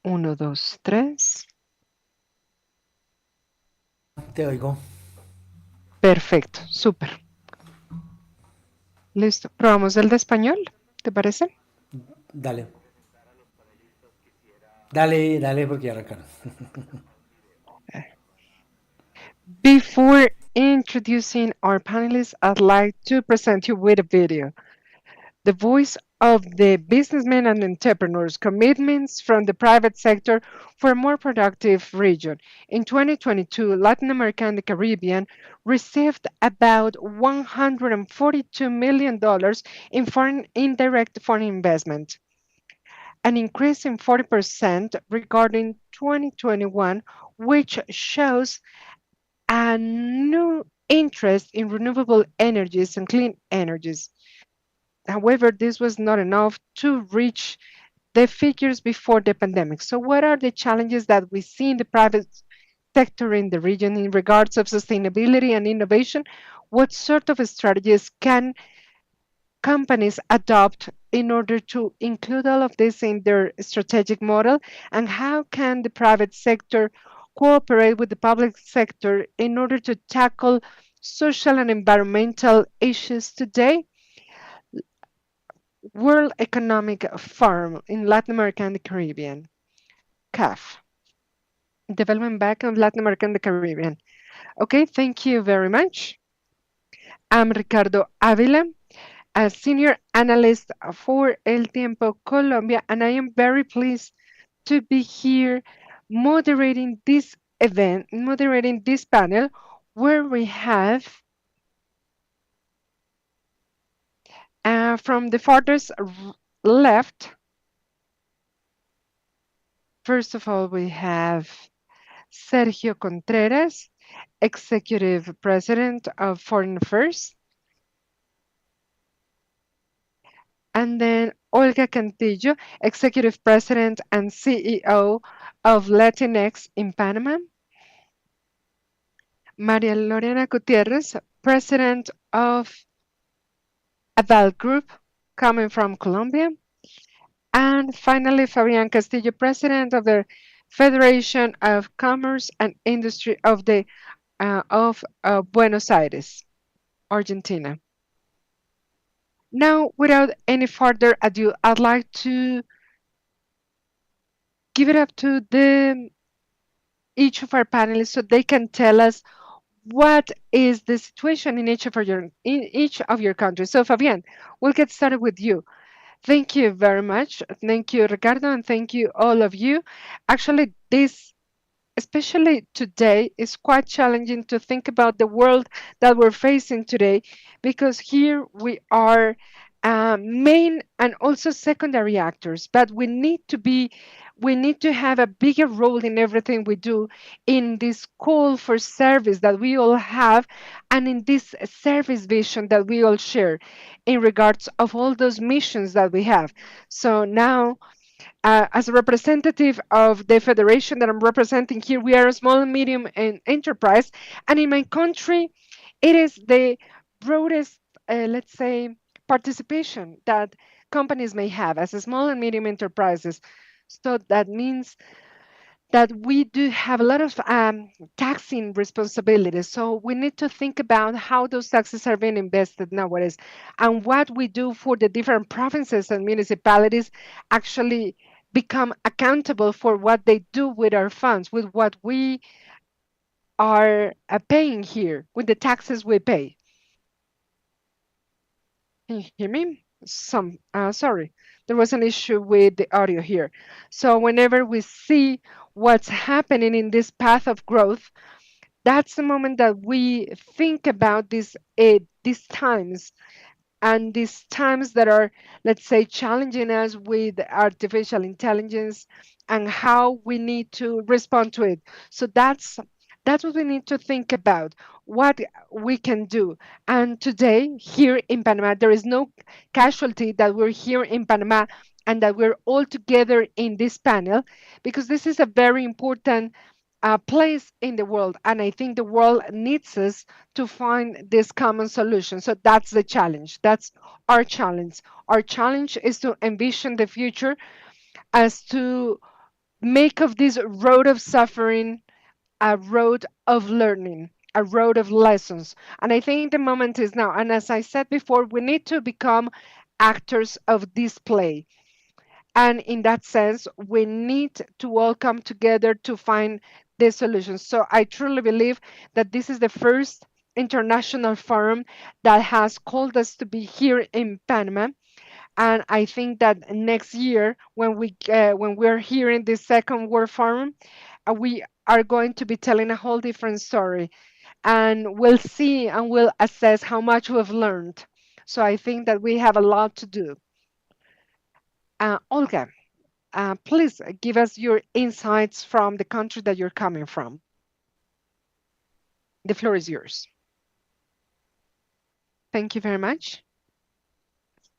Uno, 2, 3. Te oigo. Perfecto, súper. Listo. Probamos el de español, ¿te parece? Dale. Dale, dale, porque ya arrancaron. Before introducing our panelists, I'd like to present you with a video. The voice of the businessmen and entrepreneurs' commitments from the private sector for a more productive region. In 2022, Latin America and the Caribbean received about $142 million in foreign indirect foreign investment, an increase in 40% regarding 2021, which shows a new interest in renewable energies and clean energies. However, this was not enough to reach the figures before the pandemic. So what are the challenges that we see in the private sector in the region in regards of sustainability and innovation? What sort of strategies can companies adopt in order to include all of this in their strategic model? And how can the private sector cooperate with the public sector in order to tackle social and environmental issues today? World Economic Forum in Latin America and the Caribbean, CAF, Development Bank of Latin America and the Caribbean. Okay, thank you very much. I'm Ricardo Avila, a senior analyst for El Tiempo Colombia, and I am very pleased to be here moderating this event, moderating this panel, where we have from the farthest left, first of all, we have Sergio Contreras, Executive President of Foreign Affairs, and then Olga Cantillo, Executive President and CEO of Latinx in Panama, Maria Lorena Gutierrez, President of Aval Group, coming from Colombia, and finally Fabian Castillo, President of the Federation of Commerce and Industry of Buenos Aires, Argentina. Now, without any further ado, I'd like to give it up to each of our panelists so they can tell us what is the situation in each of your countries. So, Fabian, we'll get started with you. Thank you very much. Thank you, Ricardo, and thank you all of you. Actually, this especially today, it's quite challenging to think about the world that we're facing today, because here we are main and also secondary actors, but we need to have a bigger role in everything we do, in this call for service that we all have, and in this service vision that we all share in regards of all those missions that we have. So now, as a representative of the federation that I'm representing here, we are a small and medium enterprise. And in my country, it is the broadest, let's say, participation that companies may have as a small and medium enterprises. So that means that we do have a lot of taxing responsibilities. So we need to think about how those taxes are being invested nowadays, and what we do for the different provinces and municipalities actually become accountable for what they do with our funds, with what we are paying here, with the taxes we pay. Can you hear me? Sorry, there was an issue with the audio here. So whenever we see what's happening in this path of growth, that's the moment that we think about these times, and these times that are, let's say, challenging us with artificial intelligence, and how we need to respond to it. So that's what we need to think about, what we can do. And today here in Panama, there is no casualty that we're here in Panama and that we're all together in this panel, because this is a very important place in the world. And I think the world needs us to find this common solution. So that's the challenge. That's our challenge. Our challenge is to envision the future as to make of this road of suffering a road of learning, a road of lessons. And I think the moment is now. And as I said before, we need to become actors of this play. And in that sense, we need to all come together to find the solutions. So I truly believe that this is the first international forum that has called us to be here in Panama. And I think that next year, when we're here in the second World Forum, we are going to be telling a whole different story, and we'll see and we'll assess how much we've learned. So I think that we have a lot to do. Olga, please give us your insights from the country that you're coming from. The floor is yours. Thank you very much.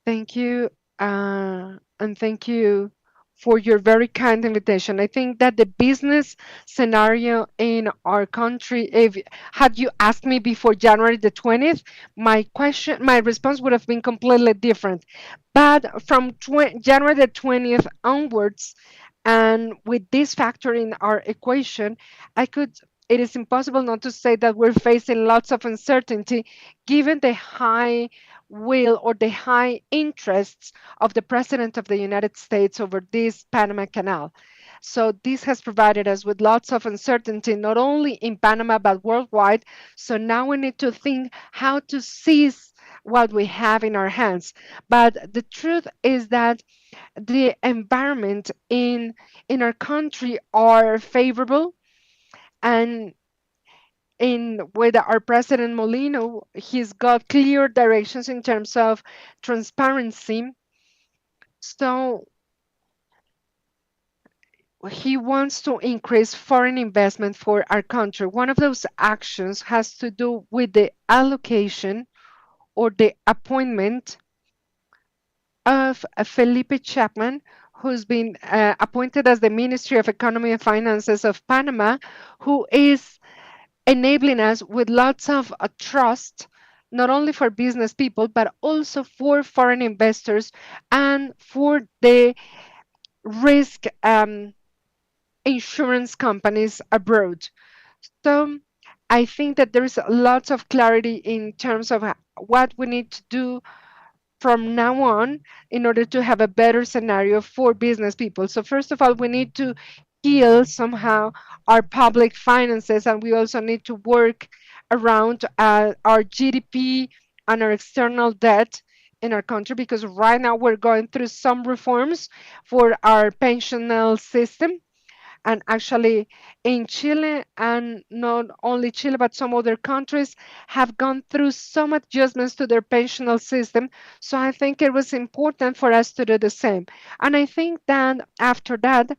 Thank you. And thank you for your very kind invitation. I think that the business scenario in our country, if had you asked me before January the 20th, my response would have been completely different. But from January the 20th onwards, and with this factor in our equation, it is impossible not to say that we're facing lots of uncertainty given the high will or the high interests of the President of the United States over this Panama Canal. So this has provided us with lots of uncertainty, not only in Panama, but worldwide. So now we need to think how to seize what we have in our hands. But the truth is that the environment in our country are favorable, and in with our president Molino, he's got clear directions in terms of transparency. So he wants to increase foreign investment for our country. One of those actions has to do with the allocation or the appointment of Felipe Chapman, who's been appointed as the Ministry of Economy and Finances of Panama, who is enabling us with lots of trust, not only for business people, but also for foreign investors and for the risk insurance companies abroad. So I think that there is lots of clarity in terms of what we need to do from now on in order to have a better scenario for business people. So first of all, we need to heal somehow our public finances, and we also need to work around our GDP and our external debt in our country, because right now we're going through some reforms for our pensional system. And actually, in Chile, and not only Chile, but some other countries have gone through some adjustments to their pensional system. So I think it was important for us to do the same. And I think that after that,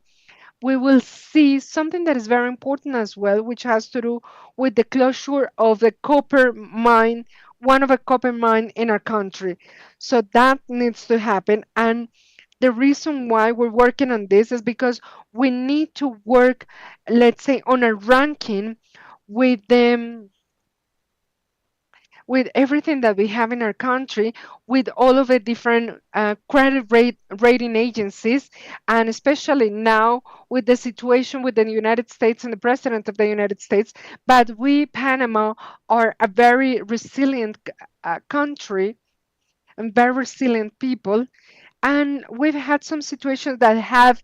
we will see something that is very important as well, which has to do with the closure of the copper mine, one of a copper mine in our country. So that needs to happen. And the reason why we're working on this is because we need to work, let's say, on a ranking with them, with everything that we have in our country, with all of the different rating agencies, and especially now with the situation with the United States and the President of the United States. But we, Panama, are a very resilient country and very resilient people. And we've had some situations that have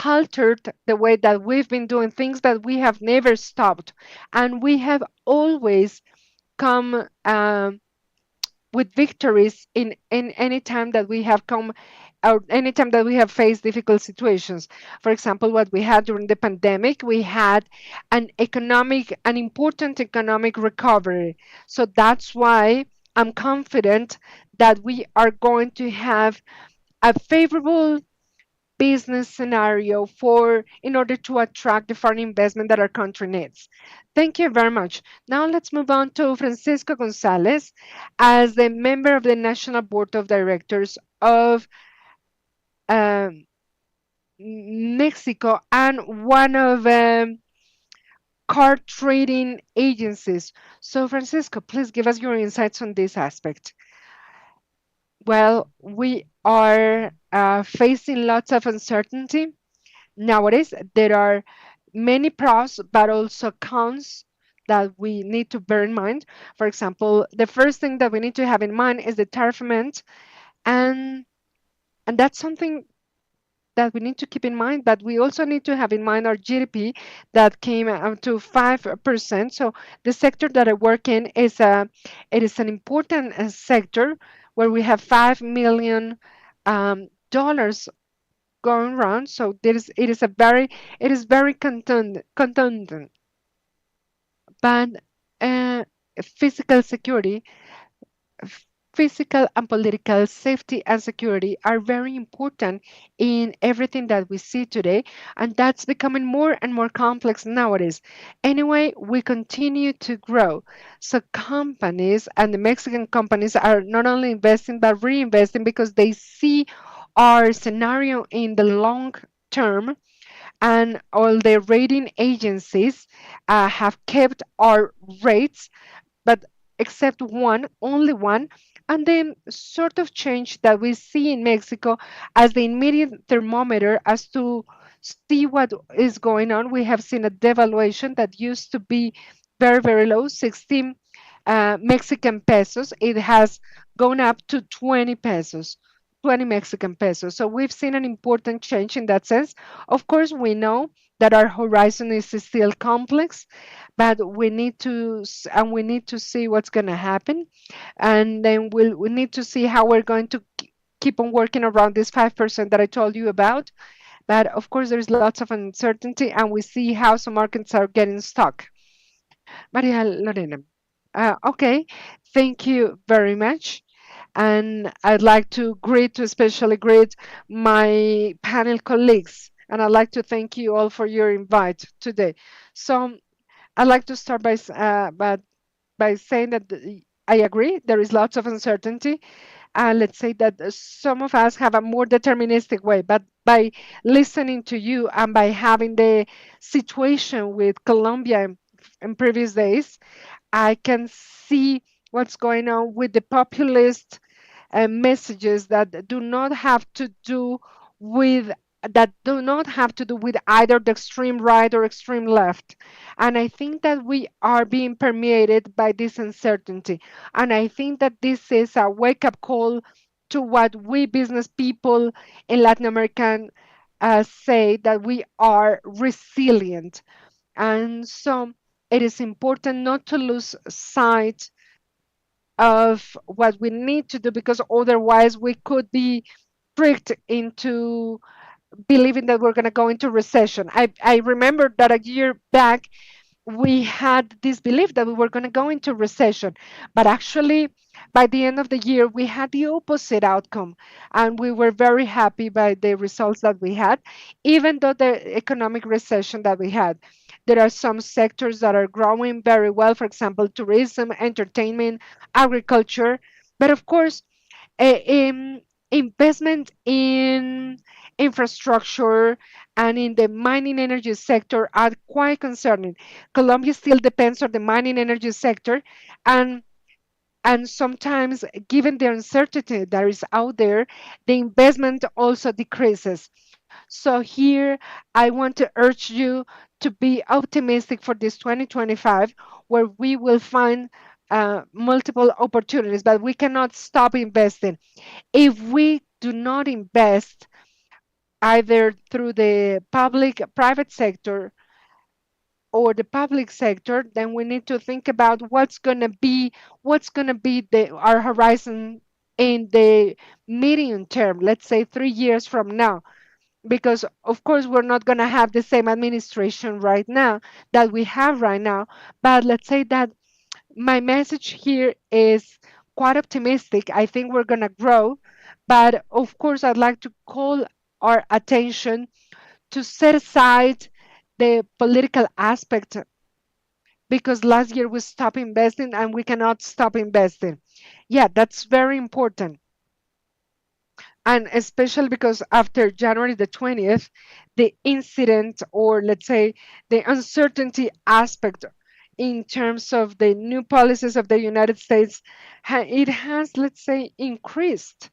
altered the way that we've been doing things, but we have never stopped. And we have always come with victories in any time that we have come or any time that we have faced difficult situations. For example, what we had during the pandemic, we had an important economic recovery. So that's why I'm confident that we are going to have a favorable business scenario for in order to attract the foreign investment that our country needs. Thank you very much. Now let's move on to Francisco Gonzalez as the member of the National Board of Directors of um, Mexico and one of card trading agencies. So, Francisco, please give us your insights on this aspect. Well, we are facing lots of uncertainty nowadays. There are many pros, but also cons that we need to bear in mind. For example, the first thing that we need to have in mind is the tariff amendment, and and that's something that we need to keep in mind, but we also need to have in mind our GDP that came up to 5%. So the sector that I work in it is an important sector where we have $5 million going around. So it is very contundent, but uh, physical security physical and political safety and security are very important in everything that we see today, and that's becoming more and more complex nowadays. Anyway, we continue to grow. So, companies and the Mexican companies are not only investing but reinvesting because they see our scenario in the long term, and all the rating agencies have kept our rates, but except one, only one. And the sort of change that we see in Mexico as the immediate thermometer as to see what is going on. We have seen a devaluation that used to be very, very low, 16 Mexican pesos. It has gone up to 20 pesos. 20 Mexican pesos. So we've seen an important change in that sense. Of course, we know that our horizon is still complex, but we need to see what's going to happen, and then we need to see how we're going to keep on working around this 5% that I told you about. But of course, there's lots of uncertainty, and we see how some markets are getting stuck. Maria Lorena. Okay, thank you very much. And I'd like to especially greet my panel colleagues. And I'd like to thank you all for your invite today. So I'd like to start by saying that I agree there is lots of uncertainty. Let's say that some of us have a more deterministic way, but by listening to you and by having the situation with Colombia in previous days, I can see what's going on with the populist messages that do not have to do with either the extreme right or extreme left. And I think that we are being permeated by this uncertainty, and I think that this is a wake-up call to what we business people in Latin America say, that we are resilient. And so it is important not to lose sight of what we need to do, because otherwise we could be tricked into believing that we're going to go into recession. I remember that a year back we had this belief that we were going to go into recession, but actually by the end of the year we had the opposite outcome, and we were very happy by the results that we had. Even though the economic recession that we had, there are some sectors that are growing very well, for example tourism, entertainment, agriculture. But of course, investment in infrastructure and in the mining energy sector are quite concerning. Colombia still depends on the mining energy sector, and and sometimes, given the uncertainty that is out there, the investment also decreases. So here I want to urge you to be optimistic for this 2025, where we will find multiple opportunities, but we cannot stop investing. If we do not invest either through the public private sector or the public sector, then we need to think about what's going to be our horizon in the medium term, let's say 3 years from now. Because of course we're not going to have the same administration right now that we have right now, but let's say that my message here is quite optimistic. I think we're going to grow, but of course, I'd like to call our attention to set aside the political aspect, because last year we stopped investing and we cannot stop investing. Yeah, that's very important. And especially because after January the 20th, the incident, or let's say the uncertainty aspect in terms of the new policies of the United States, it has, let's say, increased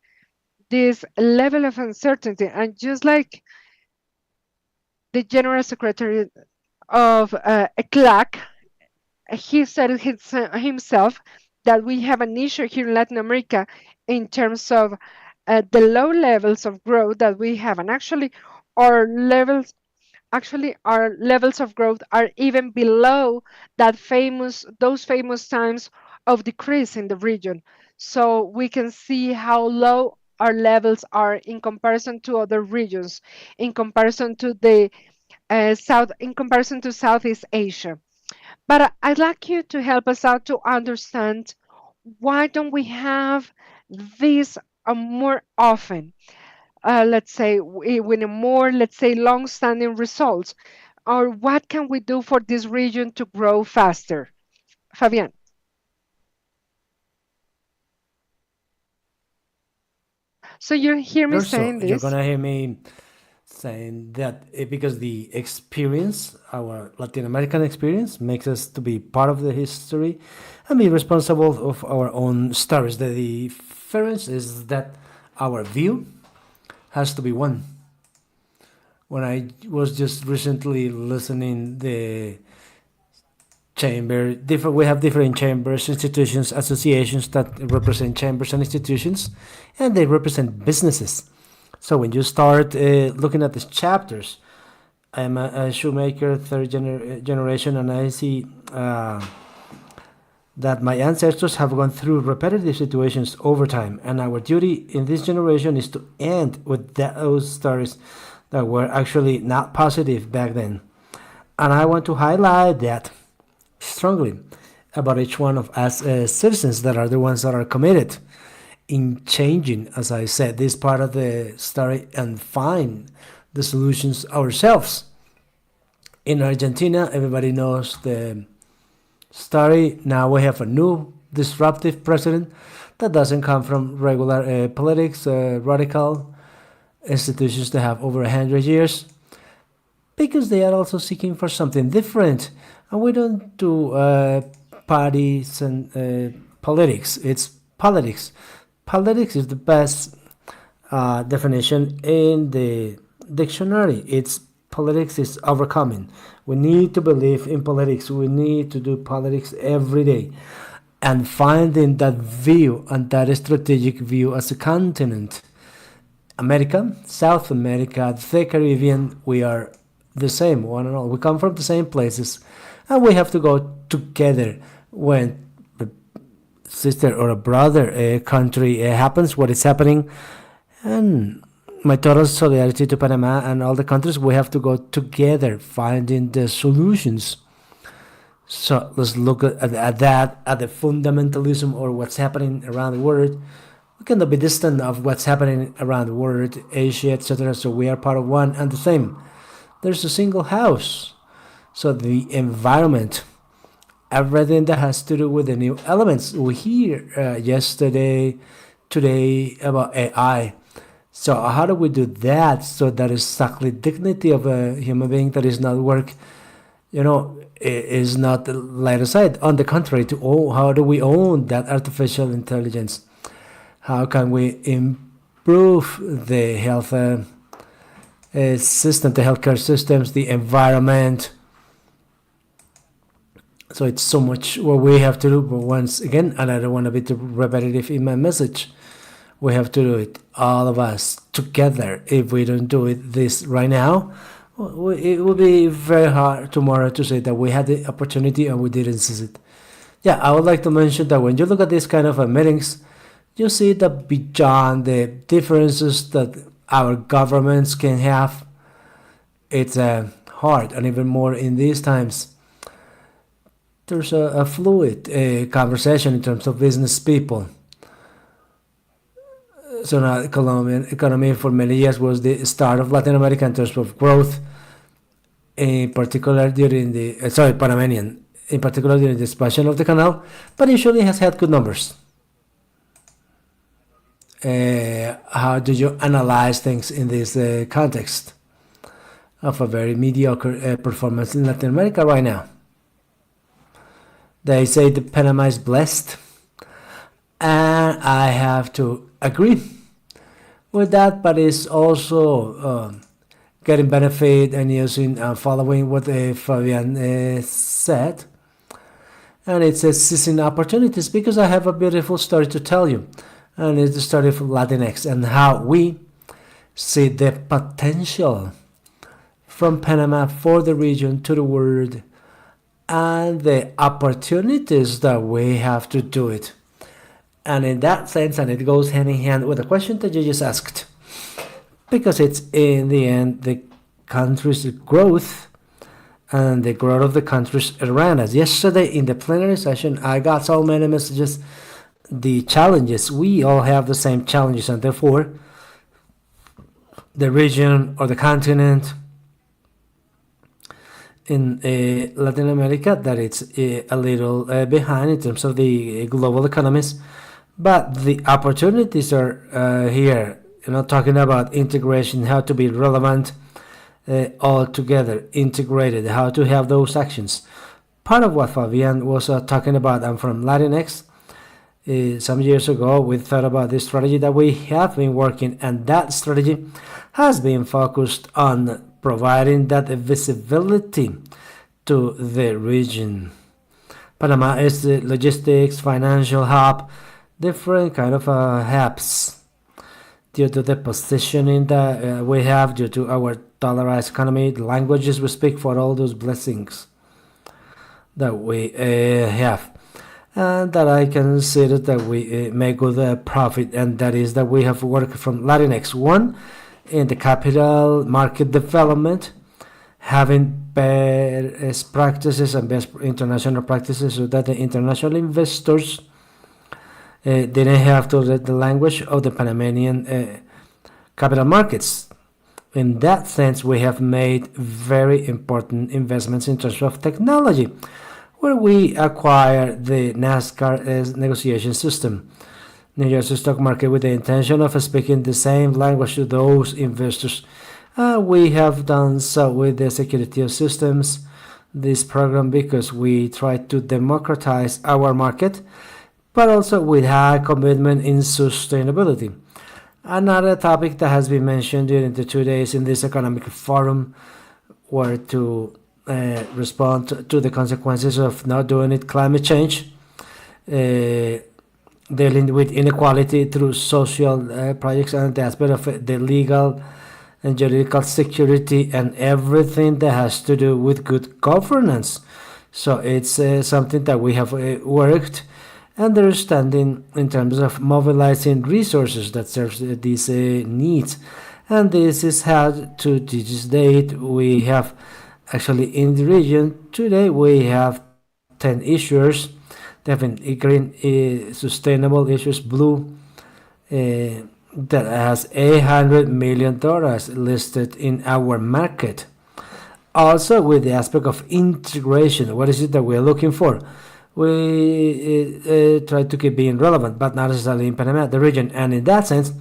this level of uncertainty. And just like the General Secretary of ECLAC, he said himself that we have an issue here in Latin America in terms of the low levels of growth that we have, and our levels of growth are even below those famous times of decrease in the region. So we can see how low our levels are in comparison to other regions, in comparison to the in comparison to Southeast Asia. But I'd like you to help us out to understand, why don't we have this more often? Let's say with a more, let's say, long-standing results, or what can we do for this region to grow faster? Fabian. So you hear me So saying you're this? gonna hear me saying that because the experience, our Latin American experience, makes us to be part of the history and be responsible of our own stories. The difference is that our view has to be one. When I was just recently listening the chamber, we have different chambers, institutions, associations that represent chambers and institutions, and they represent businesses. So when you start looking at these chapters, I'm a shoemaker, third generation, and I see that my ancestors have gone through repetitive situations over time, and our duty in this generation is to end with those stories that were actually not positive back then. And I want to highlight that strongly about each one of us as citizens that are the ones that are committed in changing, as I said, this part of the story and find the solutions ourselves. In Argentina, everybody knows the story. Now we have a new disruptive president that doesn't come from regular politics, radical institutions that have over 100 years, because they are also seeking for something different. And we don't do parties and politics. It's politics. Politics is the best definition in the dictionary. It's politics is overcoming. We need to believe in politics. We need to do politics every day. And finding that view and that strategic view as a continent. America, South America, the Caribbean, we are the same, one and all. We come from the same places, and we have to go together when the sister or a brother country happens, what is happening. And my total solidarity to Panama and all the countries. We have to go together, finding the solutions. So let's look at that, at the fundamentalism or what's happening around the world. We cannot be distant of what's happening around the world, Asia, etc. So we are part of one and the same. There's a single house. So the environment, everything that has to do with the new elements. We hear yesterday, today about AI. So how do we do that so that exactly dignity of a human being that is not work, is not laid aside? On the contrary, how do we own that artificial intelligence? How can we improve the health system, the healthcare systems, the environment? So it's so much what we have to do. But once again, and I don't want to be too repetitive in my message, we have to do it, all of us together. If we don't do it this right now, it will be very hard tomorrow to say that we had the opportunity and we didn't seize it. Yeah, I would like to mention that when you look at these kind of meetings, you see that beyond the differences that our governments can have, it's hard, and even more in these times. There's a fluid conversation in terms of business people. So now the Colombian economy for many years was the start of Latin America in terms of growth, in particular during the, Panamanian, in particular during the expansion of the canal, but usually has had good numbers. how do you analyze things in this context of a very mediocre performance in Latin America right now? They say the Panama is blessed, and I have to agree with that, but it's also getting benefit and using following what Fabian said, and it says seizing opportunities, because I have a beautiful story to tell you, and it's the story from Latinx and how we see the potential from Panama for the region to the world, and the opportunities that we have to do it. And in that sense, and it goes hand in hand with the question that you just asked, because it's in the end the country's growth and the growth of the countries around us. Yesterday in the plenary session, I got so many messages, the challenges. We all have the same challenges, and therefore the region or the continent in Latin America that it's a little behind in terms of the global economies, but the opportunities are here. Talking about integration, how to be relevant all together, integrated, how to have those actions. Part of what Fabian was talking about, I'm from Latinx. Some years ago, we thought about this strategy that we have been working, and that strategy has been focused on providing that visibility to the region. Panama is the logistics, financial hub, different kind of hubs due to the positioning that we have, due to our dollarized economy, the languages we speak, for all those blessings that we have. And that I consider that we make good profit, and that is that we have worked from Latinx. One, in the capital market development, having best practices and best international practices, so that the international investors didn't have to read the language of the Panamanian capital markets. In that sense, we have made very important investments in terms of technology, where we acquire the NASCAR negotiation system, New Jersey stock market, with the intention of speaking the same language to those investors. We have done so with the security of systems, this program, because we try to democratize our market, but also with high commitment in sustainability. Another topic that has been mentioned during the 2 days in this economic forum were to respond to the consequences of not doing it, climate change, dealing with inequality through social projects, and the aspect of the legal and juridical security, and everything that has to do with good governance. So it's something that we have worked understanding in terms of mobilizing resources that serves these needs. And this is how to this date we have actually in the region today we have 10 issuers. They have green sustainable issues, blue that has $800 million listed in our market. Also with the aspect of integration, what is it that we're looking for? We try to keep being relevant, but not necessarily in Panama, the region. And in that sense,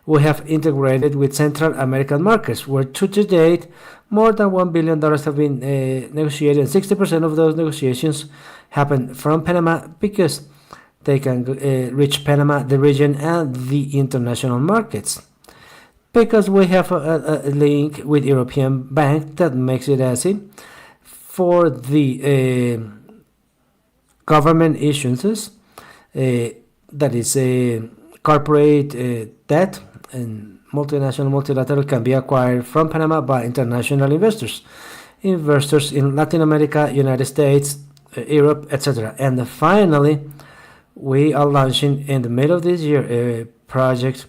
we have integrated with Central American markets, where to date, more than $1 billion have been negotiated, and 60% of those negotiations happen from Panama, because they can reach Panama, the region, and the international markets. Because we have a link with European Bank that makes it easy for the government issuances, that is corporate debt and multinational, multilateral, can be acquired from Panama by international investors in Latin America, United States, Europe, etc. And finally, we are launching in the middle of this year a project.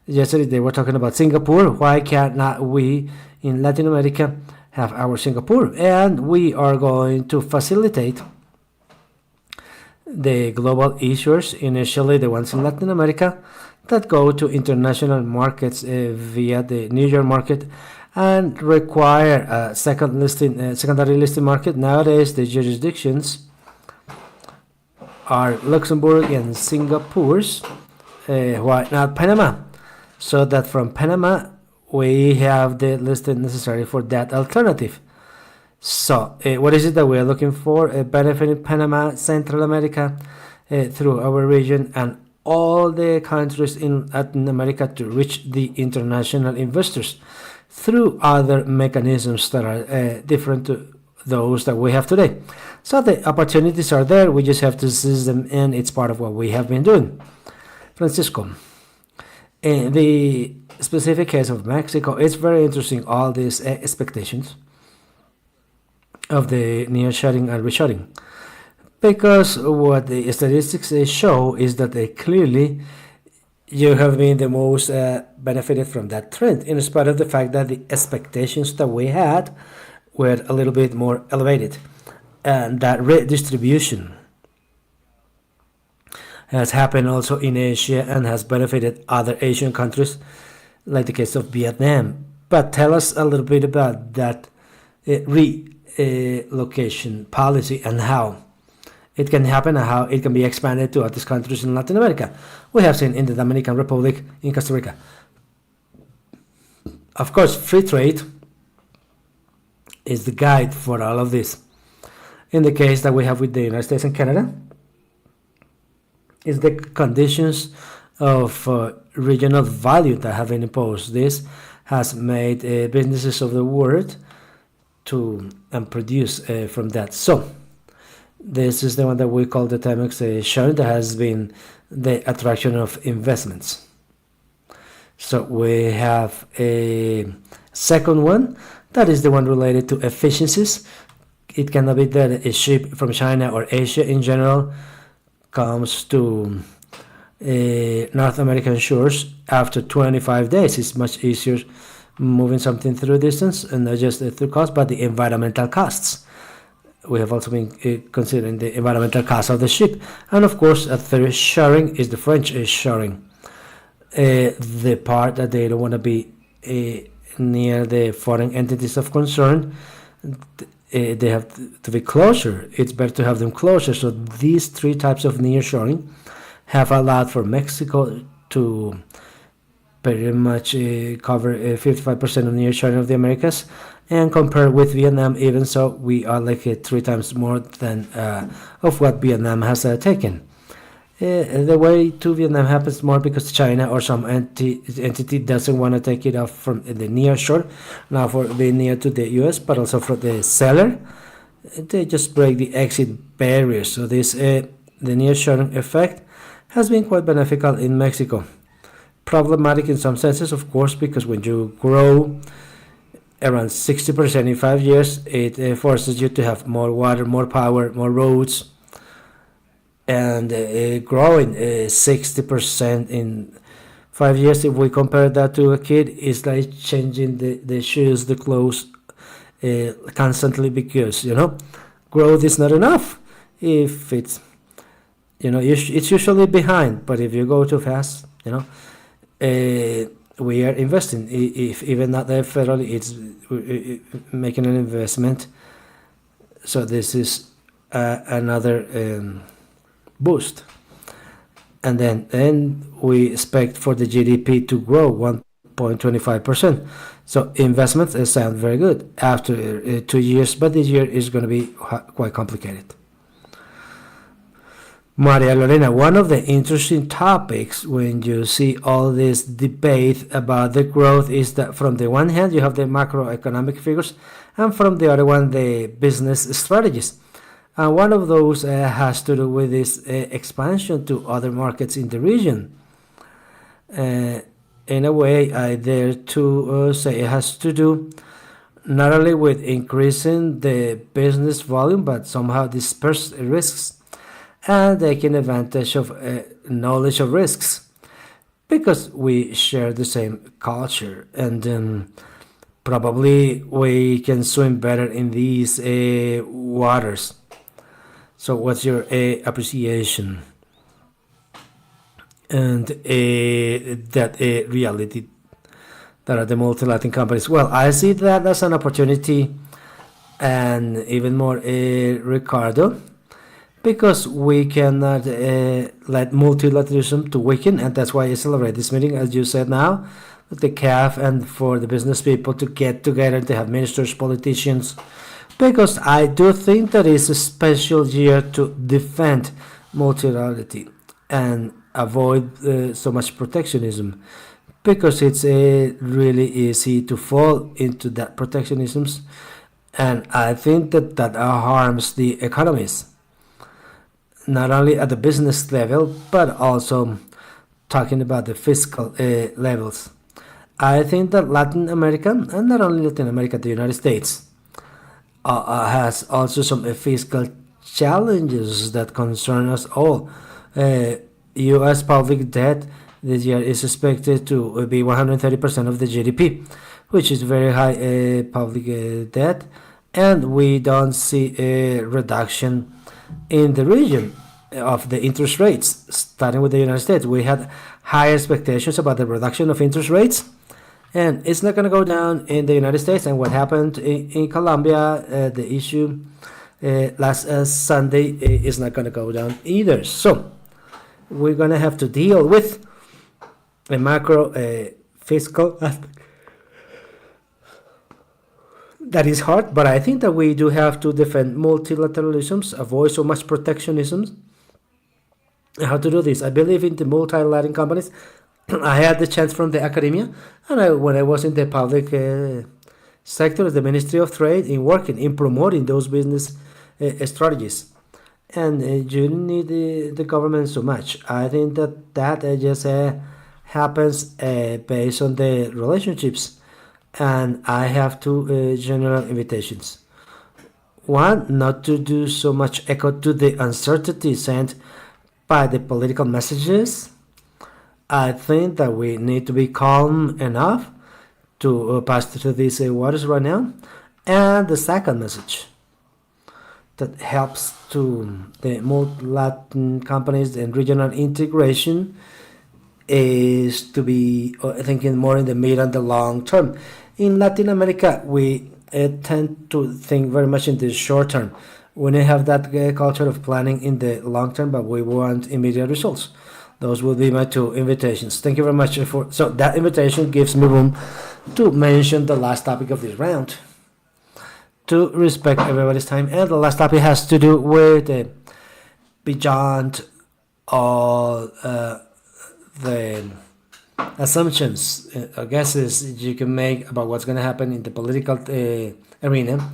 Yesterday they were talking about Singapore. Why can't not we in Latin America have our Singapore? And we are going to facilitate the global issuers, initially the ones in Latin America, that go to international markets via the New York market and require a secondary listing market. Nowadays, the jurisdictions are Luxembourg and Singapore's, why not Panama? So that from Panama we have the listed necessary for that alternative. So what is it that we are looking for? Benefiting Panama, Central America, through our region and all the countries in Latin America to reach the international investors through other mechanisms that are different to those that we have today. So the opportunities are there. We just have to seize them, and it's part of what we have been doing. Francisco, in the specific case of Mexico, it's very interesting, all these expectations of the nearshoring and reshoring, because what the statistics show is that clearly you have been the most benefited from that trend, in spite of the fact that the expectations that we had were a little bit more elevated, and that redistribution has happened also in Asia and has benefited other Asian countries, like the case of Vietnam. But tell us a little bit about that relocation policy and how it can happen and how it can be expanded to other countries in Latin America. We have seen in the Dominican Republic, in Costa Rica. Of course, free trade is the guide for all of this. In the case that we have with the United States and Canada, is the conditions of regional value that have been imposed. This has made businesses of the world to produce from that. So this is the one that we call the Timex share that has been the attraction of investments. So we have a second one, that is the one related to efficiencies. It cannot be that a ship from China or Asia in general comes to North American shores after 25 days. It's much easier moving something through distance and not just through cost, but the environmental costs. We have also been considering the environmental cost of the ship. And of course, a third shoring is the French shoring. The part that they don't want to be near the foreign entities of concern, they have to be closer. It's better to have them closer. So these three types of nearshoring have allowed for Mexico to pretty much cover 55% of nearshoring of the Americas, and compared with Vietnam, even so, we are like 3 times more than of what Vietnam has taken. The way to Vietnam happens more because China or some entity doesn't want to take it off from the near shore, now for being near to the US, but also for the seller. They just break the exit barriers. So this the nearshoring effect has been quite beneficial in Mexico. Problematic in some senses, of course, because when you grow around 60% in 5 years, it forces you to have more water, more power, more roads, and growing 60% in 5 years, if we compare that to a kid, it's like changing the shoes, the clothes constantly, because growth is not enough. If it's it's usually behind, but if you go too fast, we are investing. If even not federally, it's making an investment. So this is another boost. And then we expect for the GDP to grow 1.25%. So investments sound very good after 2 years, but this year is going to be quite complicated. Maria Lorena, one of the interesting topics when you see all this debate about the growth is that from the one hand you have the macroeconomic figures, and from the other one the business strategies. And one of those has to do with this expansion to other markets in the region. In a way, I dare to say it has to do not only with increasing the business volume, but somehow disperse risks and taking advantage of knowledge of risks, because we share the same culture, and probably we can swim better in these waters. So what's your appreciation and that reality that are the multi-Latin companies? Well, I see that as an opportunity, and even more, Ricardo, because we cannot let multilateralism to weaken, and that's why I celebrate this meeting, as you said now, with the CAF and for the business people to get together, to have ministers, politicians, because I do think that it's a special year to defend multilaterality and avoid so much protectionism, because it's really easy to fall into that protectionism, and I think that that harms the economies, not only at the business level, but also talking about the fiscal levels. I think that Latin America, and not only Latin America, the United States, has also some fiscal challenges that concern us all. U.S. public debt this year is expected to be 130% of the GDP, which is very high public debt, and we don't see a reduction in the region of the interest rates. Starting with the United States, we had high expectations about the reduction of interest rates, and it's not going to go down in the United States. And what happened in Colombia, the issue last Sunday, is not going to go down either. So we're going to have to deal with a macro fiscal aspect that is hard, but I think that we do have to defend multilateralism, avoid so much protectionism. How to do this? I believe in the multilateral companies. I had the chance from the academia, and when I was in the public sector, the Ministry of Trade, in working, in promoting those business strategies. And you don't need the government so much. I think that just happens based on the relationships. And I have two general invitations. One, not to do so much echo to the uncertainty sent by the political messages. I think that we need to be calm enough to pass through these waters right now. And the second message that helps to the multi-Latin companies and regional integration is to be thinking more in the mid and the long term. In Latin America, we tend to think very much in the short term. We don't have that culture of planning in the long term, but we want immediate results. Those will be my two invitations. Thank you very much for. So that invitation gives me room to mention the last topic of this round, to respect everybody's time. And the last topic has to do with beyond all the assumptions, guesses you can make about what's going to happen in the political arena.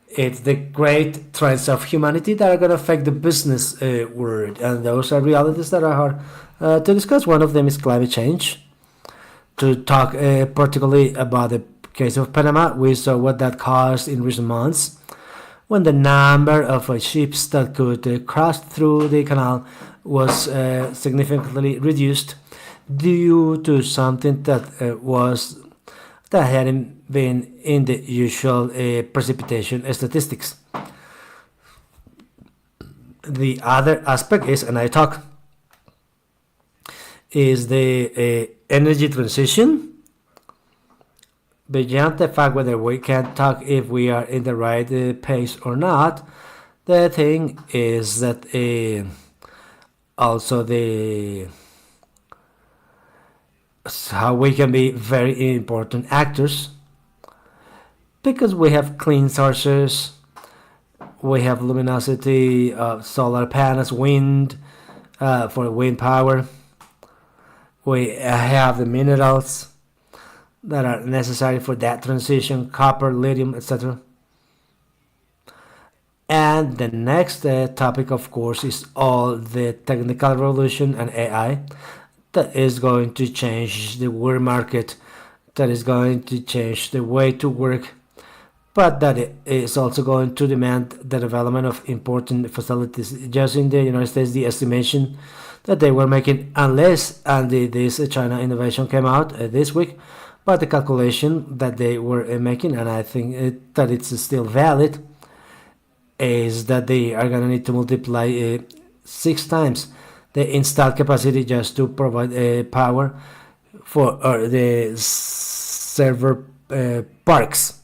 It's the great trends of humanity that are going to affect the business world, and those are realities that are hard to discuss. One of them is climate change. To talk particularly about the case of Panama, we saw what that caused in recent months, when the number of ships that could cross through the canal was significantly reduced due to something that hadn't been in the usual precipitation statistics. The other aspect is, and I talk, is the energy transition. Beyond the fact whether we can talk if we are in the right pace or not, the thing is that also how we can be very important actors, because we have clean sources, we have luminosity, solar panels, wind for wind power, we have the minerals that are necessary for that transition, copper, lithium, etc. And the next topic, of course, is all the technical revolution and AI that is going to change the work market, that is going to change the way to work, but that it is also going to demand the development of important facilities. Just in the United States, the estimation that they were making, unless this China innovation came out this week, but the calculation that they were making, and I think that it's still valid, is that they are going to need to multiply 6 times the installed capacity just to provide power for the server parks.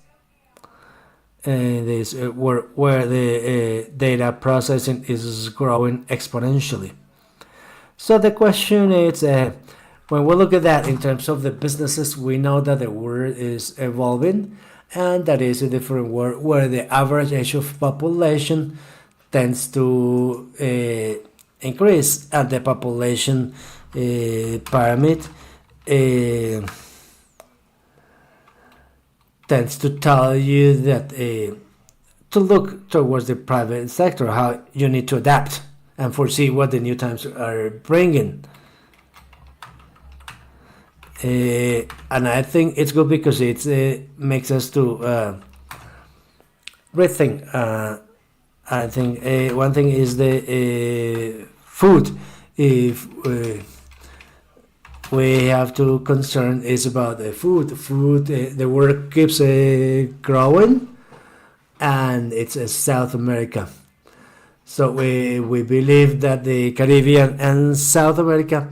this where the data processing is growing exponentially. So the question is, when we look at that in terms of the businesses, we know that the world is evolving, and that is a different world where the average age of population tends to increase, and the population pyramid tends to tell you that to look towards the private sector, how you need to adapt and foresee what the new times are bringing. And I think it's good because it makes us to rethink. I think one thing is the food. If we have to concern is about the food. The world keeps growing, and it's South America. So we believe that the Caribbean and South America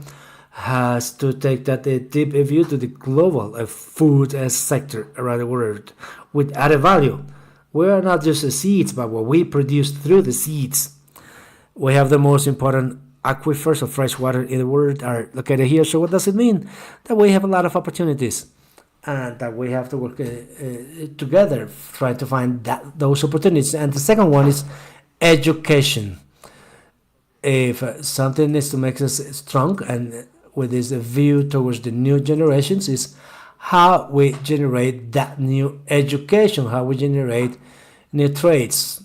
has to take that deep view to the global food sector around the world with added value. We are not just the seeds, but what we produce through the seeds. We have the most important aquifers of fresh water in the world are located here. So what does it mean? That we have a lot of opportunities, and that we have to work together trying to find those opportunities. And the second one is education. If something is to make us strong, and with this view towards the new generations, is how we generate that new education, how we generate new traits.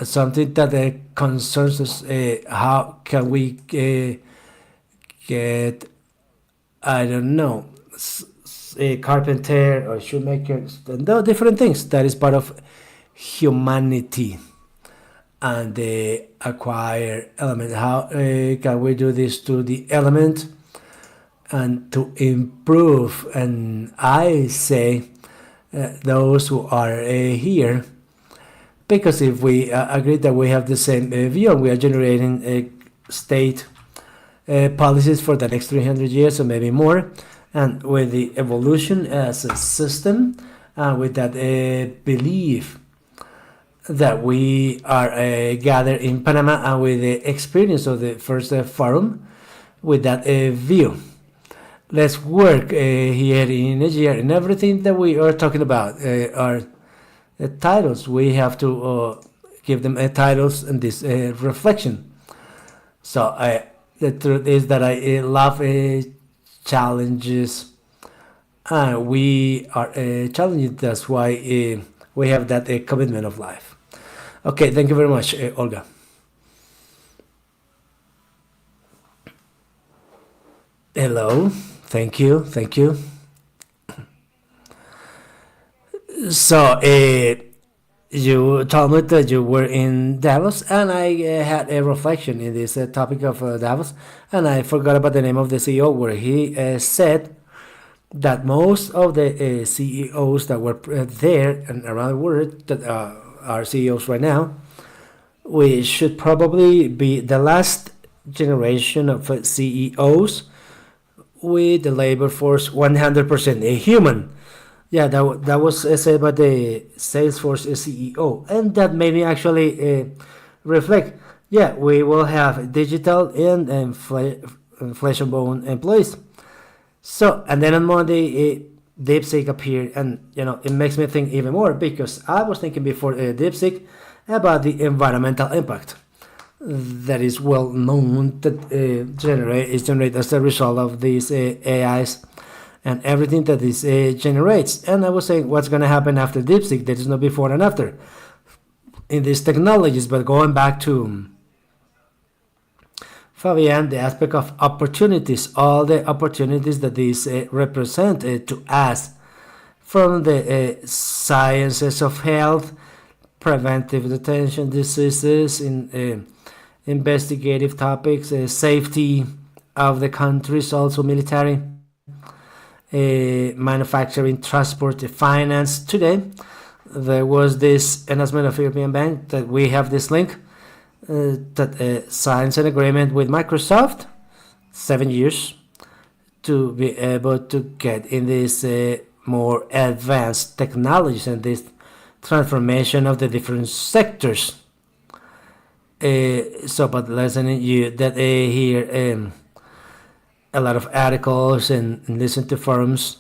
Something that concerns us, how can we get, I don't know, a carpenter or shoemaker, and different things. That is part of humanity and the acquire element. How can we do this to the element and to improve? And I say those who are here, because if we agree that we have the same view and we are generating state policies for the next 300 years or maybe more, and with the evolution as a system, with that belief that we are gathered in Panama, and with the experience of the first forum, with that view, let's work here in Nigeria, and everything that we are talking about are titles. We have to give them titles and this reflection. So the truth is that I love challenges. We are challenged. That's why we have that commitment of life. Okay, thank you very much, Olga. Hello, thank you. So you told me that you were in Davos, and I had a reflection in this topic of Davos, and I forgot about the name of the CEO, where he said that most of the CEOs that were there and around the world that are CEOs right now, we should probably be the last generation of CEOs with the labor force 100% a human. Yeah, that was said by the Salesforce CEO, and that made me actually reflect. Yeah, we will have digital and flesh and bone employees. So, and then on Monday, DeepSeek appeared, and it makes me think even more, because I was thinking before DeepSeek about the environmental impact that is well known that is generated as a result of these AIs and everything that this generates. And I was saying, what's going to happen after DeepSeek? There is no before and after in these technologies. But going back to Fabian, the aspect of opportunities, all the opportunities that these represent to us, from the sciences of health, preventive detention diseases, in investigative topics, safety of the countries, also military, manufacturing, transport, finance. Today, there was this announcement of European Bank that we have this link that signs an agreement with Microsoft, 7 years, to be able to get in these more advanced technologies and these transformation of the different sectors. But listening you that hear a lot of articles and listen to forums,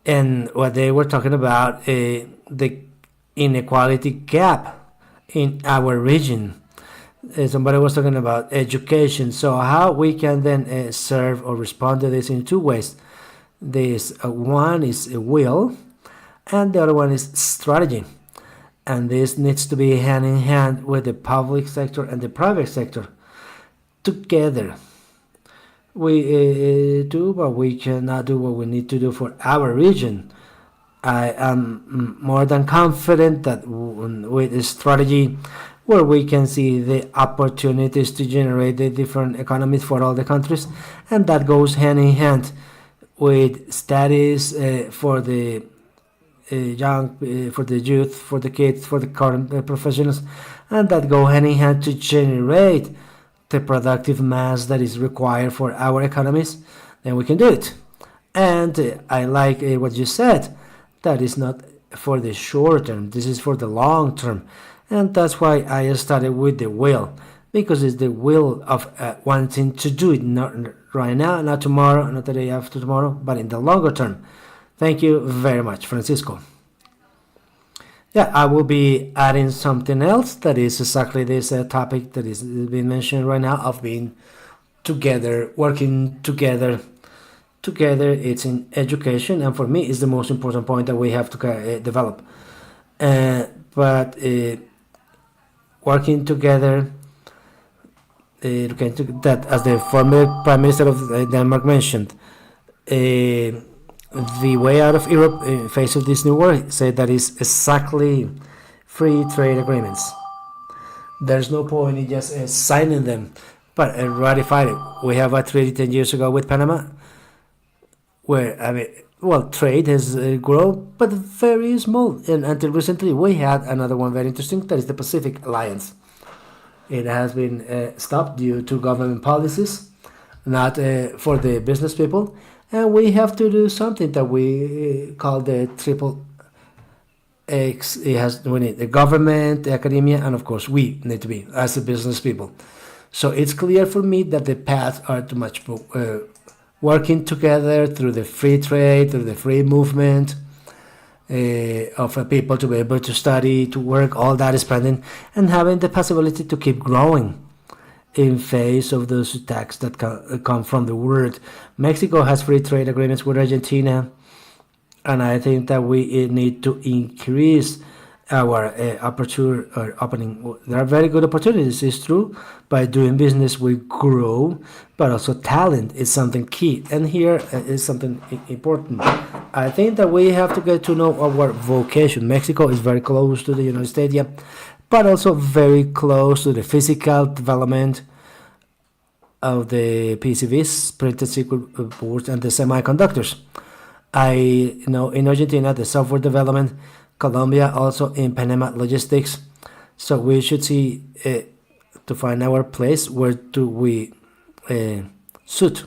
and what they were talking about the inequality gap in our region. Somebody was talking about education. So how we can then serve or respond to this in two ways. This one is a will, and the other one is strategy. And this needs to be hand in hand with the public sector and the private sector together. We do, but we cannot do what we need to do for our region. I am more than confident that with a strategy where we can see the opportunities to generate the different economies for all the countries, and that goes hand in hand with studies for the young, for the youth, for the kids, for the current professionals, and that go hand in hand to generate the productive mass that is required for our economies, then we can do it. And I like what you said, that is not for the short term, this is for the long term. And that's why I started with the will, because it's the will of wanting to do it, not right now, not tomorrow, not the day after tomorrow, but in the longer term. Thank you very much, Francisco. Yeah, I will be adding something else that is exactly this topic that is being mentioned right now of being together, working together. Together, it's in education, and for me, it's the most important point that we have to develop. But working together, that as the former Prime Minister of Denmark mentioned, the way out of Europe in face of this new war said that is exactly free trade agreements. There's no point in just signing them, but ratifying it. We have a treaty 10 years ago with Panama, where, trade has grown, but very small. And until recently, we had another one very interesting, that is the Pacific Alliance. It has been stopped due to government policies, not for the business people. And we have to do something that we call the triple X. We need the government, the academia, and of course we need to be as the business people. So it's clear for me that the paths are too much working together through the free trade, through the free movement of people to be able to study, to work, all that is pending, and having the possibility to keep growing in face of those attacks that come from the world. Mexico has free trade agreements with Argentina, and I think that we need to increase our aperture or opening. There are very good opportunities, it's true. By doing business, we grow, but also talent is something key. And here is something important. I think that we have to get to know our vocation. Mexico is very close to the United States, yeah, but also very close to the physical development of the PCBs, printed circuit boards, and the semiconductors. I know in Argentina the software development, Colombia also in Panama logistics. So we should see to find our place where do we suit.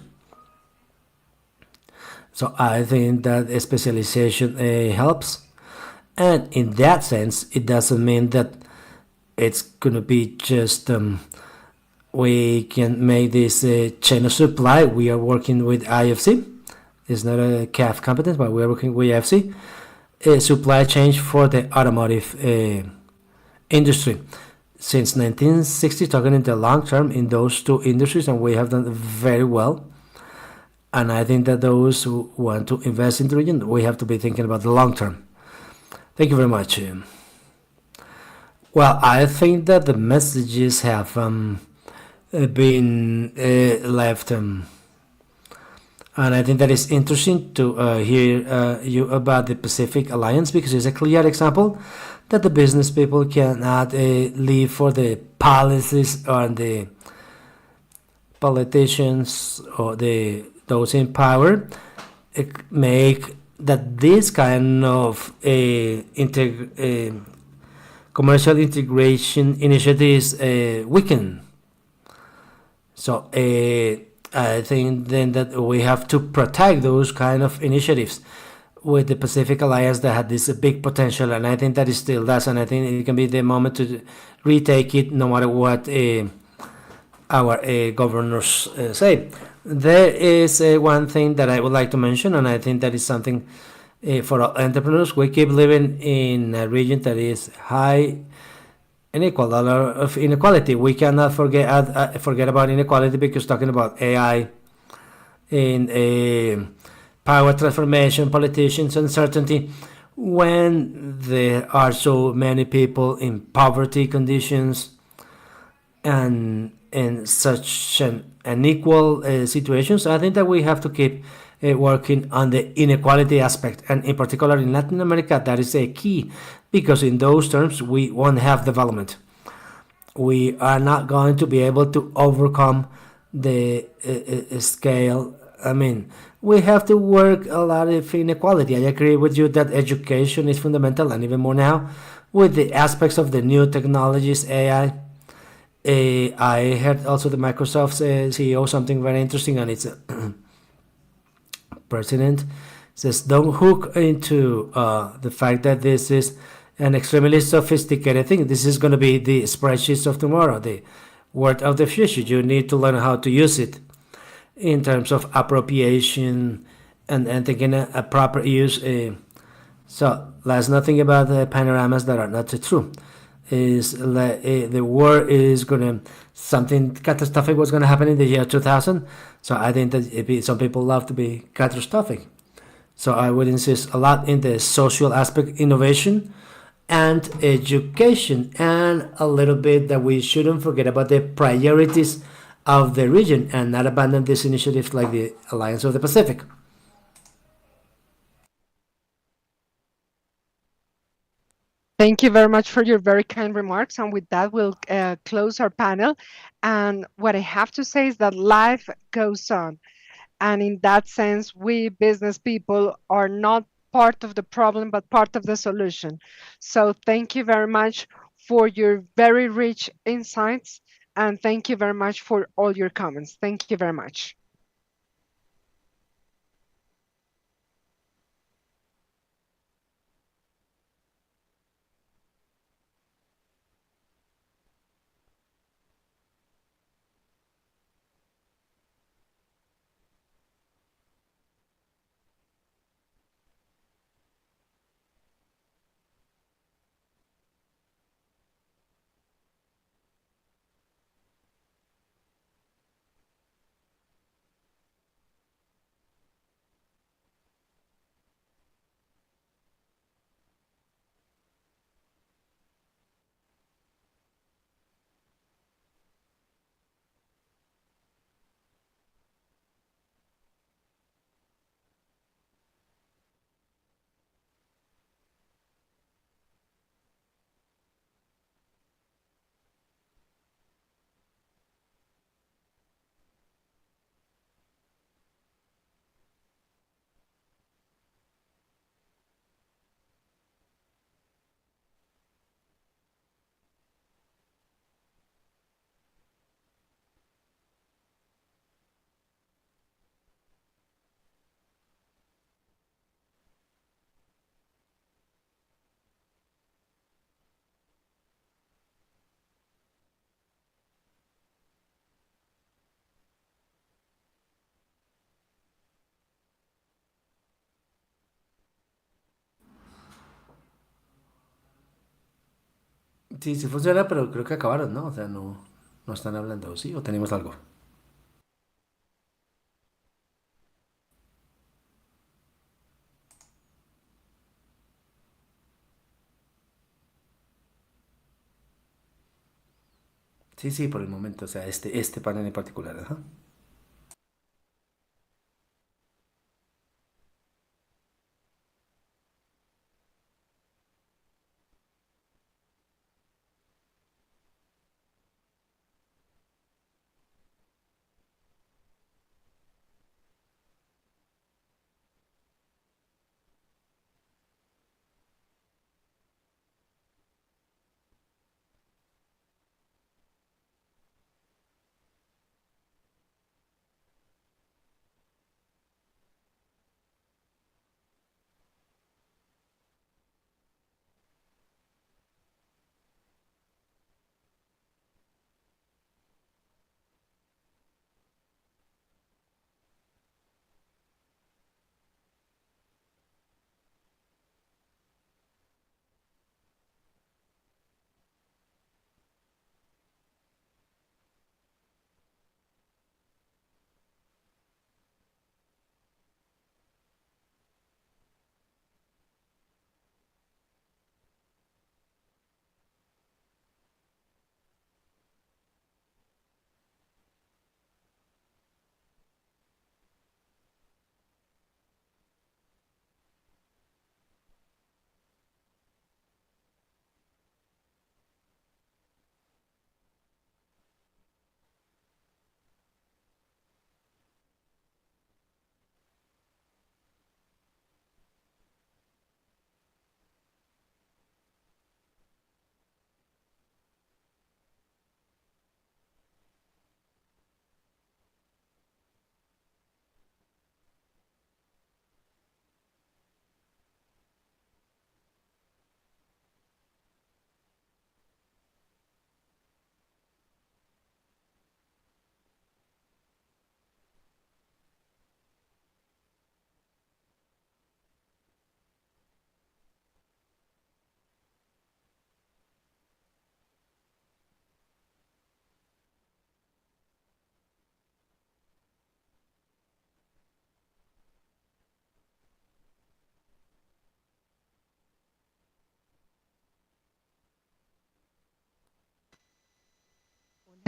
So I think that specialization helps, and in that sense, it doesn't mean that it's gonna be just we can make this chain of supply. We are working with IFC. It's not a CAF competence, but we are working with IFC. Supply chain for the automotive industry. Since 1960, talking in the long term in those two industries, and we have done very well. And I think that those who want to invest in the region, we have to be thinking about the long term. Thank you very much. Well, I think that the messages have been left, and I think that is interesting to hear you about the Pacific Alliance, because it's a clear example that the business people cannot leave for the policies or the politicians or those in power make that this kind of commercial integration initiatives weaken. So I think then that we have to protect those kind of initiatives. with the Pacific Alliance that had this big potential, and I think that it still does, and I think it can be the moment to retake it, no matter what our governors say. There is one thing that I would like to mention, and I think that is something for entrepreneurs. We keep living in a region that is high inequal, a lot of inequality. We cannot forget about inequality, because talking about AI in power transformation, politicians, uncertainty, when there are so many people in poverty conditions and in such an unequal situations, I think that we have to keep working on the inequality aspect, and in particular in Latin America, that is a key, because in those terms we won't have development. We are not going to be able to overcome the scale. I mean, we have to work a lot of inequality. I agree with you that education is fundamental, and even more now with the aspects of the new technologies, AI. I heard also the Microsoft CEO something very interesting, and it's president says don't hook into the fact that this is an extremely sophisticated thing. This is going to be the spreadsheets of tomorrow, the word of the future. You need to learn how to use it in terms of appropriation and thinking a proper use. So let's not think about the panoramas that are not true. Is the war is gonna something catastrophic was gonna happen in the year 2000? So I think that some people love to be catastrophic. So I would insist a lot in the social aspect, innovation, and education, and a little bit that we shouldn't forget about the priorities of the region and not abandon these initiatives like the Alliance of the Pacific. Thank you very much for your very kind remarks. And with that, we'll close our panel. And what I have to say is that life goes on. And in that sense, we business people are not part of the problem, but part of the solution. So thank you very much for your very rich insights. And thank you very much for all your comments. Thank you very much. Sí, sí funciona, pero creo que acabaron, ¿no? O sea, no están hablando, ¿sí? ¿O tenemos algo? Sí, sí, por el momento, o sea, este panel en particular, ajá.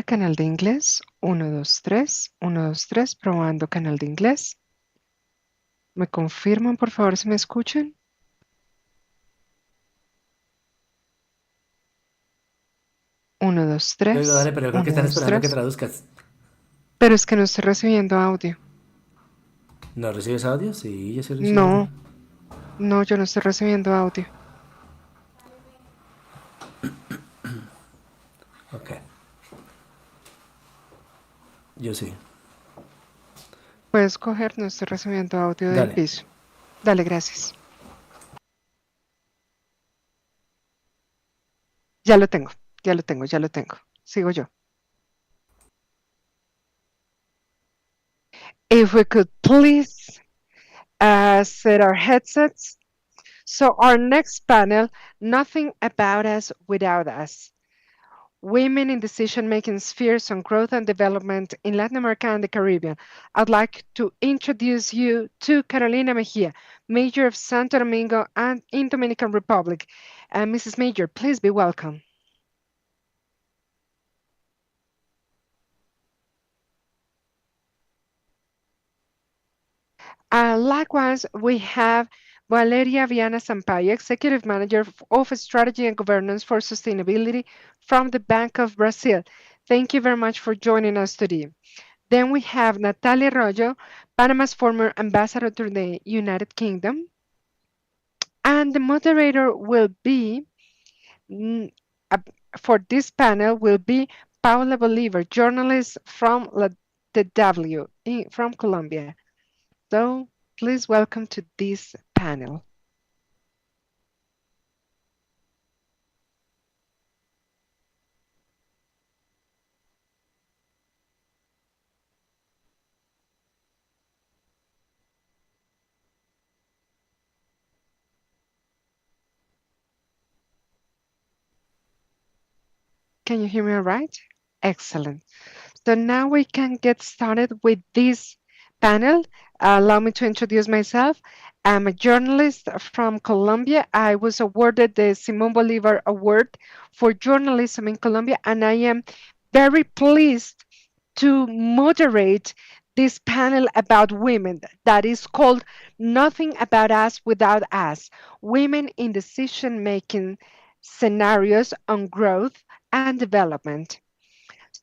Canal de inglés. 1, 2, 3. 1, 2, 3. Probando canal de inglés. ¿Me confirman, por favor, si me escuchan? 1, 2, Yo digo, 3. dale, pero yo creo que 1, están 2, esperando que 3. traduzcas. Pero es que no estoy recibiendo audio. ¿No recibes audio? Sí, yo sí recibo audio. No, no, yo no estoy recibiendo audio. Ok, yo sí. Puedes coger, no estoy recibiendo audio del Dale. piso. Dale, gracias. Ya lo tengo, ya lo tengo, ya lo tengo. Sigo yo. If we could please set our headsets. So our next panel, Nothing About Us Without Us. Women in decision-making spheres on growth and development in Latin America and the Caribbean. I'd like to introduce you to Carolina Mejia, Mayor of Santo Domingo and in Dominican Republic. Mrs. Major, please be welcome. Likewise, we have Valeria Viana Sampaio, Executive Manager of Strategy and Governance for Sustainability from the Bank of Brazil. Thank you very much for joining us today. Then we have Natalia Arroyo, Panama's former ambassador to the United Kingdom. And the moderator will be, mm, uh, for this panel, will be Paula Bolivar, journalist from the W from Colombia. So please welcome to this panel. Can you hear me all right? Excellent. So now we can get started with this panel. Allow me to introduce myself. I'm a journalist from Colombia. I was awarded the Simón Bolívar Award for Journalism in Colombia, and I am very pleased to moderate this panel about women that is called Nothing About Us Without Us, Women in Decision-Making Scenarios on Growth and Development.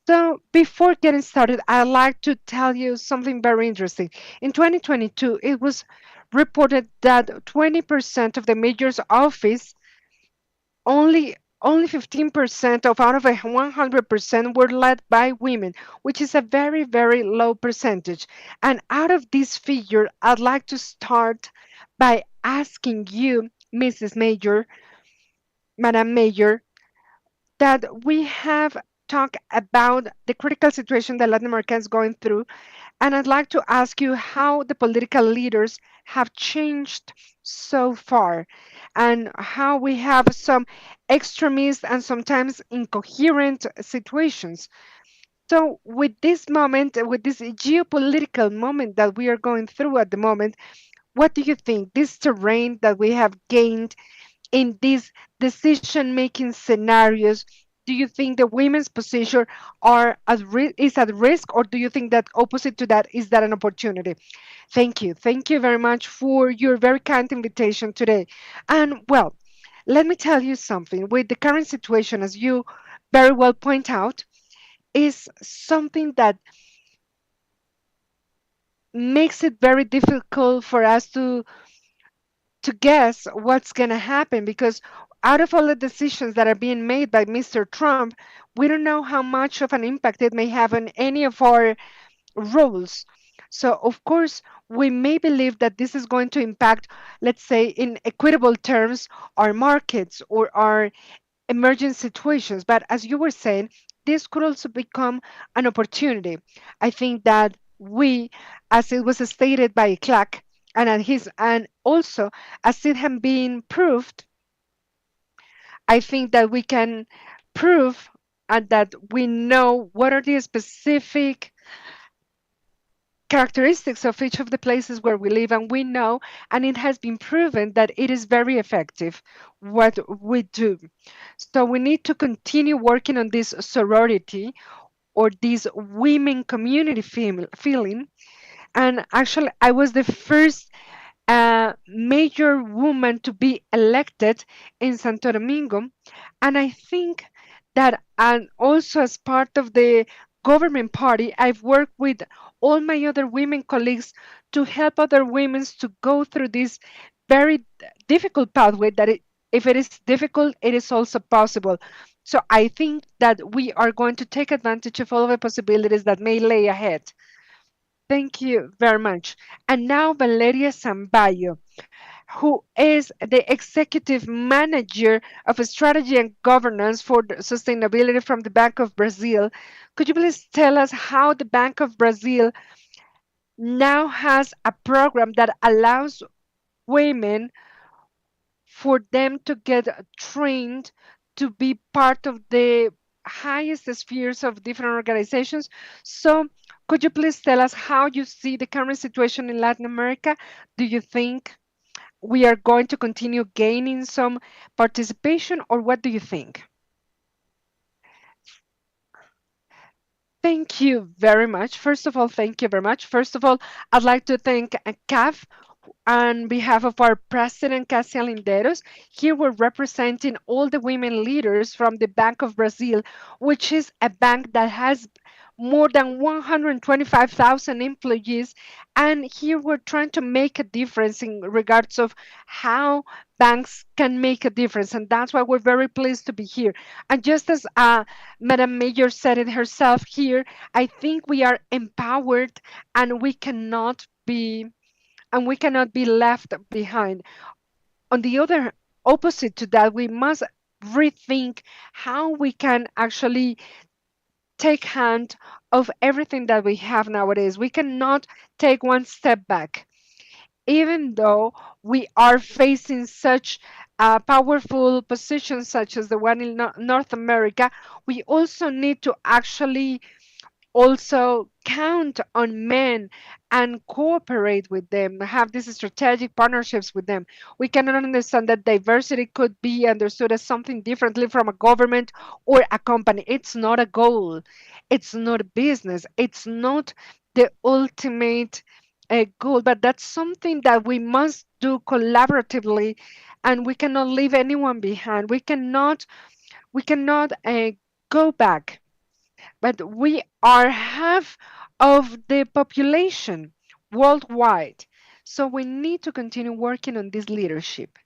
So before getting started, I'd like to tell you something very interesting. In 2022, it was reported that 20% of the mayor's office, only 15% of out of 100% were led by women, which is a very, very low percentage. And out of this figure, I'd like to start by asking you, Mrs. Major, Madam Mayor, that we have talked about the critical situation that Latin America is going through. And I'd like to ask you how the political leaders have changed so far and how we have some extremist and sometimes incoherent situations. So, with this moment, with this geopolitical moment that we are going through at the moment, what do you think? This terrain that we have gained in these decision making scenarios, do you think the women's position is at risk, or do you think that opposite to that is that an opportunity? Thank you very much for your very kind invitation today. And well, let me tell you something. With the current situation, as you very well point out, is something that makes it very difficult for us to guess what's going to happen, because out of all the decisions that are being made by Mr. Trump, we don't know how much of an impact it may have on any of our roles. So, of course, we may believe that this is going to impact, let's say, in equitable terms, our markets or our emergent situations. But as you were saying, this could also become an opportunity. I think that we, as it was stated by Clark, and also as it has been proved, I think that we can prove and that we know what are the specific characteristics of each of the places where we live, and we know, and it has been proven that it is very effective what we do. So we need to continue working on this sorority, or this women community feeling. And actually, I was the first major woman to be elected in Santo Domingo. And I think that, and also as part of the government party, I've worked with all my other women colleagues to help other women to go through this very difficult pathway that if it is difficult, it is also possible. So I think that we are going to take advantage of all of the possibilities that may lay ahead. Thank you very much. And now Valeria Zambayo, who is the executive manager of strategy and governance for sustainability from the Bank of Brazil. Could you please tell us how the Bank of Brazil now has a program that allows women for them to get trained to be part of the highest spheres of different organizations? So could you please tell us how you see the current situation in Latin America? Do you think we are going to continue gaining some participation, or what do you think? Thank you very much. First of all, thank you very much. First of all, I'd like to thank CAF on behalf of our president, Cassia Linderos. Here we're representing all the women leaders from the Bank of Brazil, which is a bank that has more than 125,000 employees. And here we're trying to make a difference in regards of how banks can make a difference. And that's why we're very pleased to be here. And just as Madam Mayor said it herself here, I think we are empowered and we cannot be left behind. On the other opposite to that, we must rethink how we can actually take hand of everything that we have nowadays. We cannot take one step back. Even though we are facing such powerful positions such as the one in North America, we also need to actually also count on men and cooperate with them, have these strategic partnerships with them. We cannot understand that diversity could be understood as something differently from a government or a company. It's not a goal, it's not a business, it's not the ultimate goal, but that's something that we must do collaboratively, and we cannot leave anyone behind. We cannot go back, but we are half of the population worldwide. So we need to continue working on this leadership.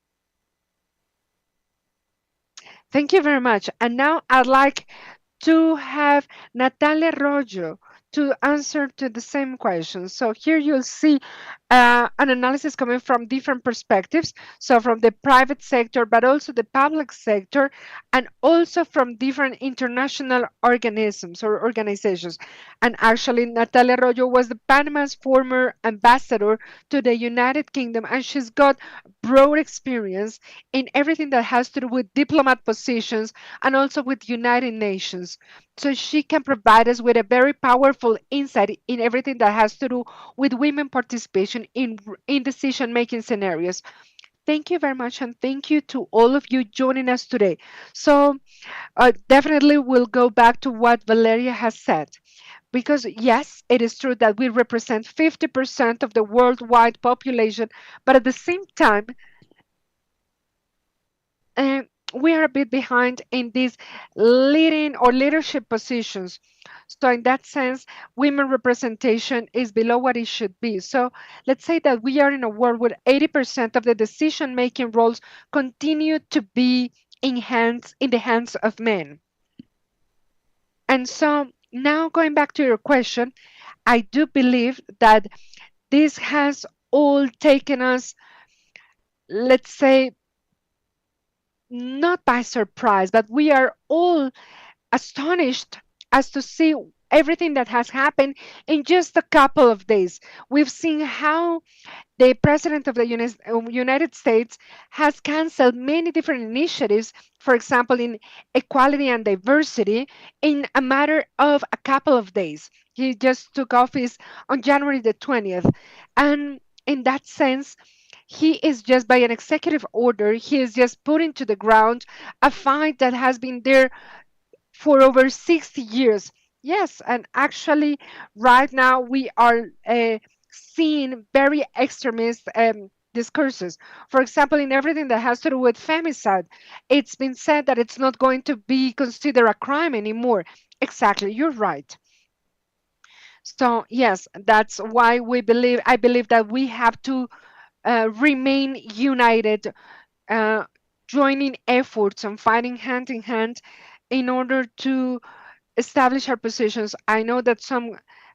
Thank you very much. And now I'd like to have Natalia Rojo to answer to the same question. So here you'll see an analysis coming from different perspectives. So from the private sector, but also the public sector, and also from different international organisms or organizations. And actually, Natalia Rojo was the Panama's former ambassador to the United Kingdom, and she's got broad experience in everything that has to do with diplomat positions and also with United Nations. So she can provide us with a very powerful insight in everything that has to do with women participation in decision-making scenarios. Thank you very much, and thank you to all of you joining us today. So definitely we'll go back to what Valeria has said. Because yes, it is true that we represent 50% of the worldwide population, but at the same time, and we are a bit behind in these leading or leadership positions. So in that sense, women representation is below what it should be. So let's say that we are in a world where 80% of the decision-making roles continue to be in the hands of men. And so now going back to your question, I do believe that this has all taken us, let's say, not by surprise, but we are all astonished as to see everything that has happened in just a couple of days. We've seen how the president of the United States has canceled many different initiatives, for example, in equality and diversity, in a matter of a couple of days. He just took office on January the 20th. And in that sense, he is just by an executive order, he is just putting to the ground a fight that has been there for over 60 years. Yes, and actually, right now we are seeing very extremist discourses. For example, in everything that has to do with femicide, it's been said that it's not going to be considered a crime anymore. Exactly, you're right. So yes, that's why I believe that we have to remain united, uh, joining efforts and fighting hand in hand in order to establish our positions. I know that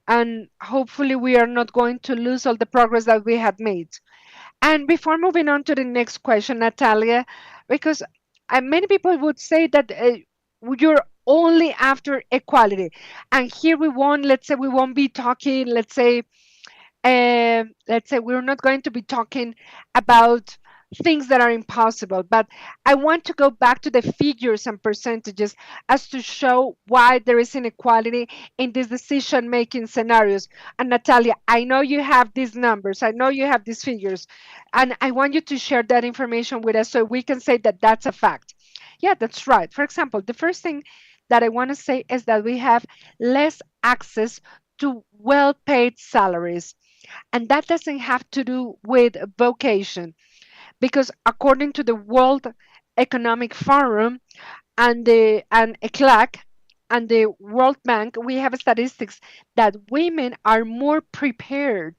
and hopefully we are not going to lose all the progress that we had made. And before moving on to the next question, Natalia, because many people would say that you're only after equality. And here we won't, let's say, we won't be talking, let's say we're not going to be talking about things that are impossible, but I want to go back to the figures and percentages as to show why there is inequality in these decision making scenarios. And Natalia, I know you have these numbers, I know you have these figures, and I want you to share that information with us so we can say that that's a fact. Yeah, that's right. For example, the first thing that I want to say is that we have less access to well paid salaries, and that doesn't have to do with vocation, because according to the World Economic Forum and ECLAC and the World Bank, we have statistics that women are more prepared.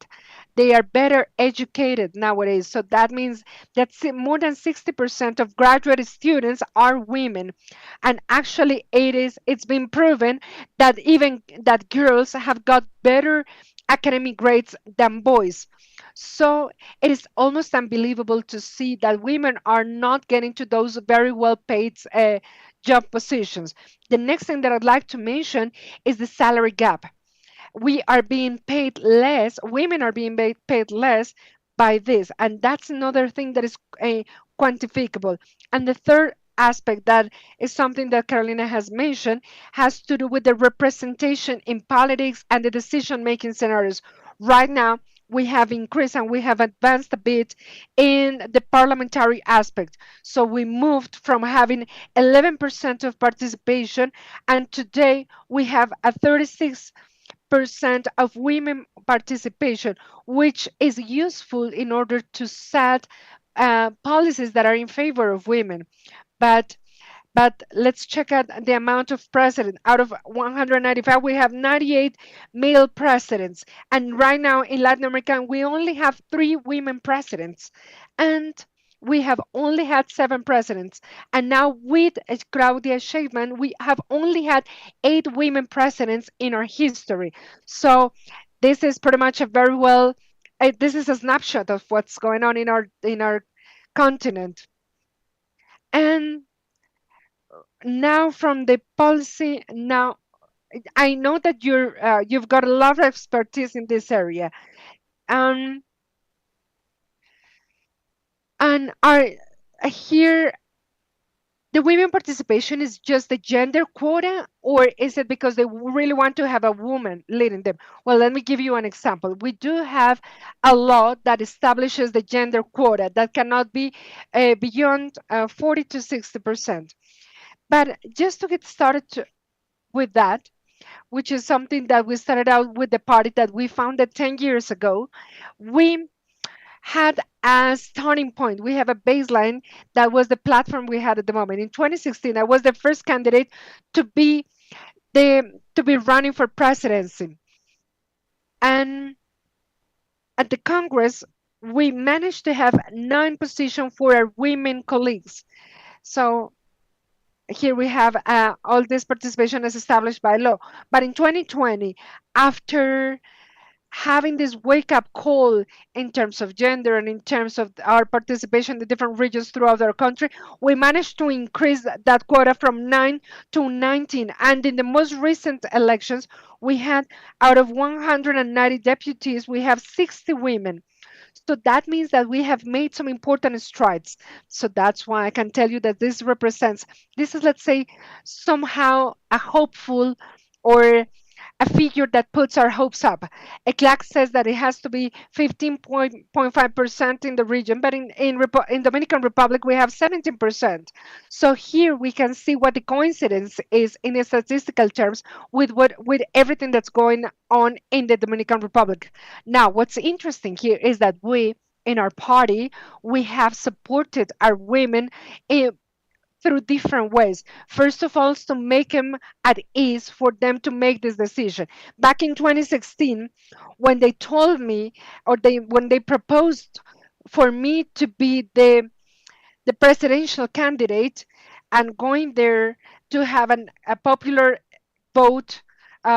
They are better educated nowadays. So that means that more than 60% of graduate students are women. And actually it's been proven that even that girls have got better academic grades than boys. So it is almost unbelievable to see that women are not getting to those very well paid job positions. The next thing that I'd like to mention is the salary gap. We are being paid less, women are being paid less by this, and that's another thing that is quantifiable. And the third aspect that is something that Carolina has mentioned has to do with the representation in politics and the decision making scenarios. Right now we have increased and we have advanced a bit in the parliamentary aspect. So we moved from having 11% of participation, and today we have a 36% of women participation, which is useful in order to set policies that are in favor of women. But let's check out the amount of presidents. Out of 195, we have 98 male presidents. And right now in Latin America, we only have 3 women presidents. And we have only had 7 presidents. And now with Claudia Sheinbaum, we have only had 8 women presidents in our history. So this is pretty much a very well, this is a snapshot of what's going on in our continent. And now from the policy, now I know that you've got a lot of expertise in this area. um and are here the women participation is just the gender quota, or is it because they really want to have a woman leading them? Well, let me give you an example. We do have a law that establishes the gender quota that cannot be beyond 40 to 60%. But just to get started with that, which is something that we started out with the party that we founded 10 years ago, we had a starting point. We have a baseline that was the platform we had at the moment. In 2016, I was the first candidate to be to be running for presidency. And at the Congress, we managed to have 9 positions for our women colleagues. So here we have all this participation is established by law. But in 2020, after having this wake up call in terms of gender and in terms of our participation in the different regions throughout our country, we managed to increase that quota from 9 to 19. And in the most recent elections, we had out of 190 deputies, we have 60 women. So that means that we have made some important strides. So that's why I can tell you that this is, let's say, somehow a hopeful or a figure that puts our hopes up. ECLAC says that it has to be 15.5% in the region, but in Dominican Republic we have 17%. So here we can see what the coincidence is in the statistical terms with everything that's going on in the Dominican Republic. Now, what's interesting here is that we in our party we have supported our women in, through different ways. First of all, to make them at ease for them to make this decision. Back in 2016, when they told me, or when they proposed for me to be the presidential candidate and going there to have a popular vote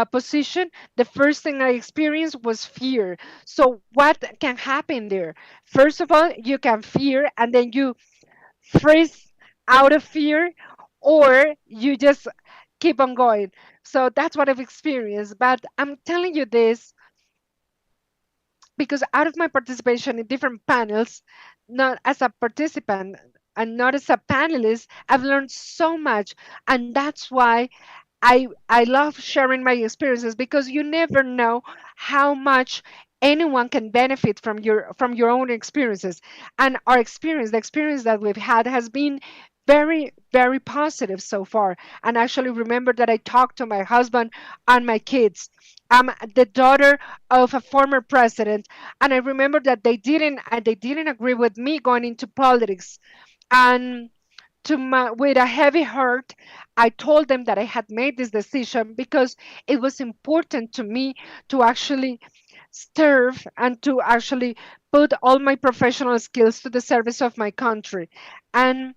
position, the first thing I experienced was fear. So, what can happen there? First of all, you can fear and then you freeze out of fear, or you just keep on going. So that's what I've experienced. But I'm telling you this because out of my participation in different panels, not as a participant and not as a panelist, I've learned so much. And that's why I love sharing my experiences, because you never know how much anyone can benefit from your own experiences. And our experience, the experience that we've had, has been very positive so far. And actually remember that I talked to my husband and my kids. I'm the daughter of a former president, and I remember that they didn't agree with me going into politics. And with a heavy heart, I told them that I had made this decision because it was important to me to actually serve and to actually put all my professional skills to the service of my country. And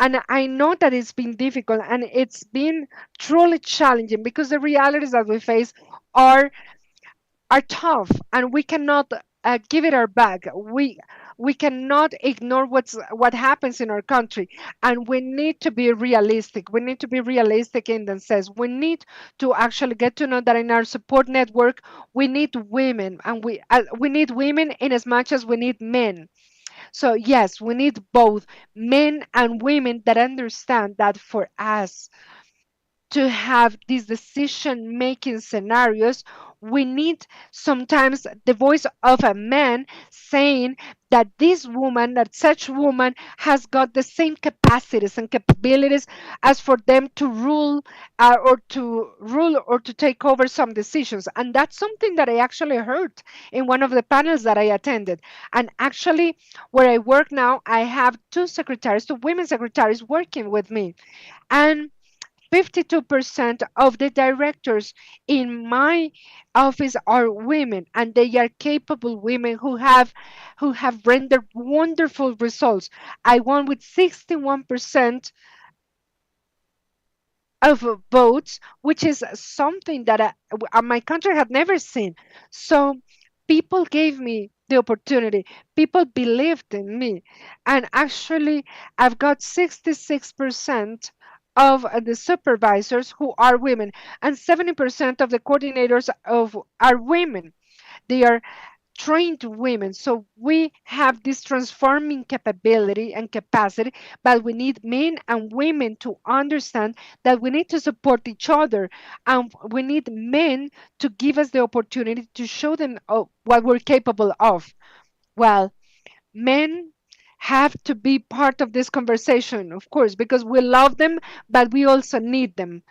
and I know that it's been difficult and it's been truly challenging, because the realities that we face are are tough, and we cannot give it our back. We cannot ignore what happens in our country, and we need to be realistic. We need to be realistic in the sense we need to actually get to know that in our support network we need women, and we need women in as much as we need men. So yes, we need both men and women that understand that for us to have these decision making scenarios, we need sometimes the voice of a man saying that this woman, that such woman, has got the same capacities and capabilities as for them to rule or to take over some decisions. And that's something that I actually heard in one of the panels that I attended. And actually, where I work now, I have two women secretaries working with me. And 52% of the directors in my office are women, and they are capable women who have rendered wonderful results. I won with 61% of votes, which is something that my country had never seen. So people gave me the opportunity. People believed in me. And actually, I've got 66% of the supervisors who are women, and 70% of the coordinators of are women. They are trained women. So we have this transforming capability and capacity, but we need men and women to understand that we need to support each other, and we need men to give us the opportunity to show them what we're capable of. Well, men have to be part of this conversation, of course, because we love them, but we also need them.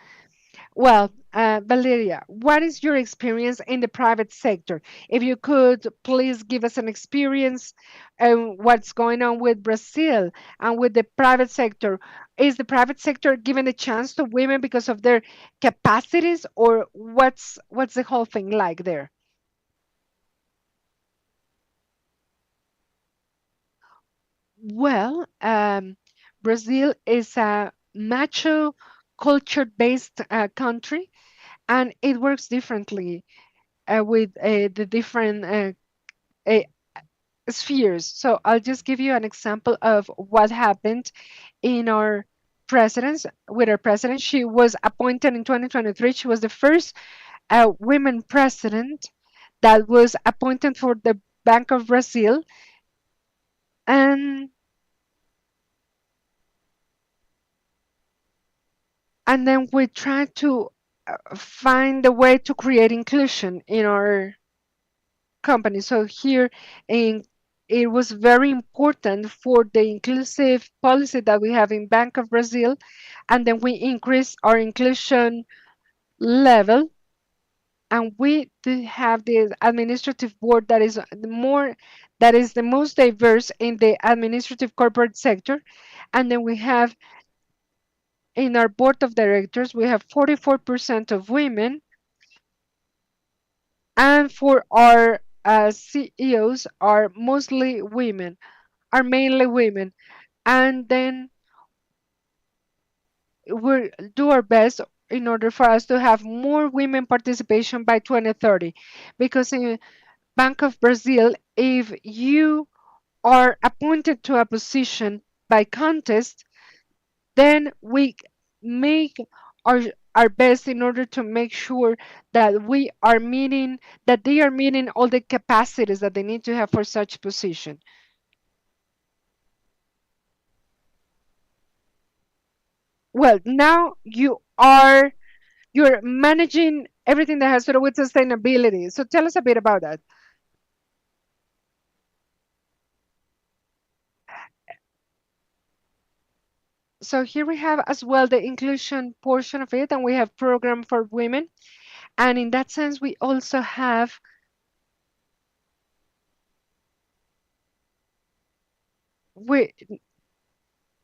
Well, Valeria, what is your experience in the private sector? If you could please give us an experience and what's going on with Brazil and with the private sector. Is the private sector given a chance to women because of their capacities, or what's the whole thing like there? Well, Brazil is a macho culture-based country, and it works differently with the different uh, spheres. So I'll just give you an example of what happened in our presidents with our president. She was appointed in 2023. She was the first women president that was appointed for the Bank of Brazil. And and then we tried to find a way to create inclusion in our company. So here in it was very important for the inclusive policy that we have in Bank of Brazil, and then we increase our inclusion level, and we do have the administrative board that is the most diverse in the administrative corporate sector, and then we have in our board of directors we have 44% of women, and for our CEOs are mostly women, are mainly women, and then we do our best in order for us to have more women participation by 2030, because in Bank of Brazil, if you are appointed to a position by contest, then we make our our best in order to make sure that we are meeting that they are meeting all the capacities that they need to have for such position. Well, now you're managing everything that has to do with sustainability. So tell us a bit about that. So here we have as well the inclusion portion of it, and we have program for women. And in that sense, we also have we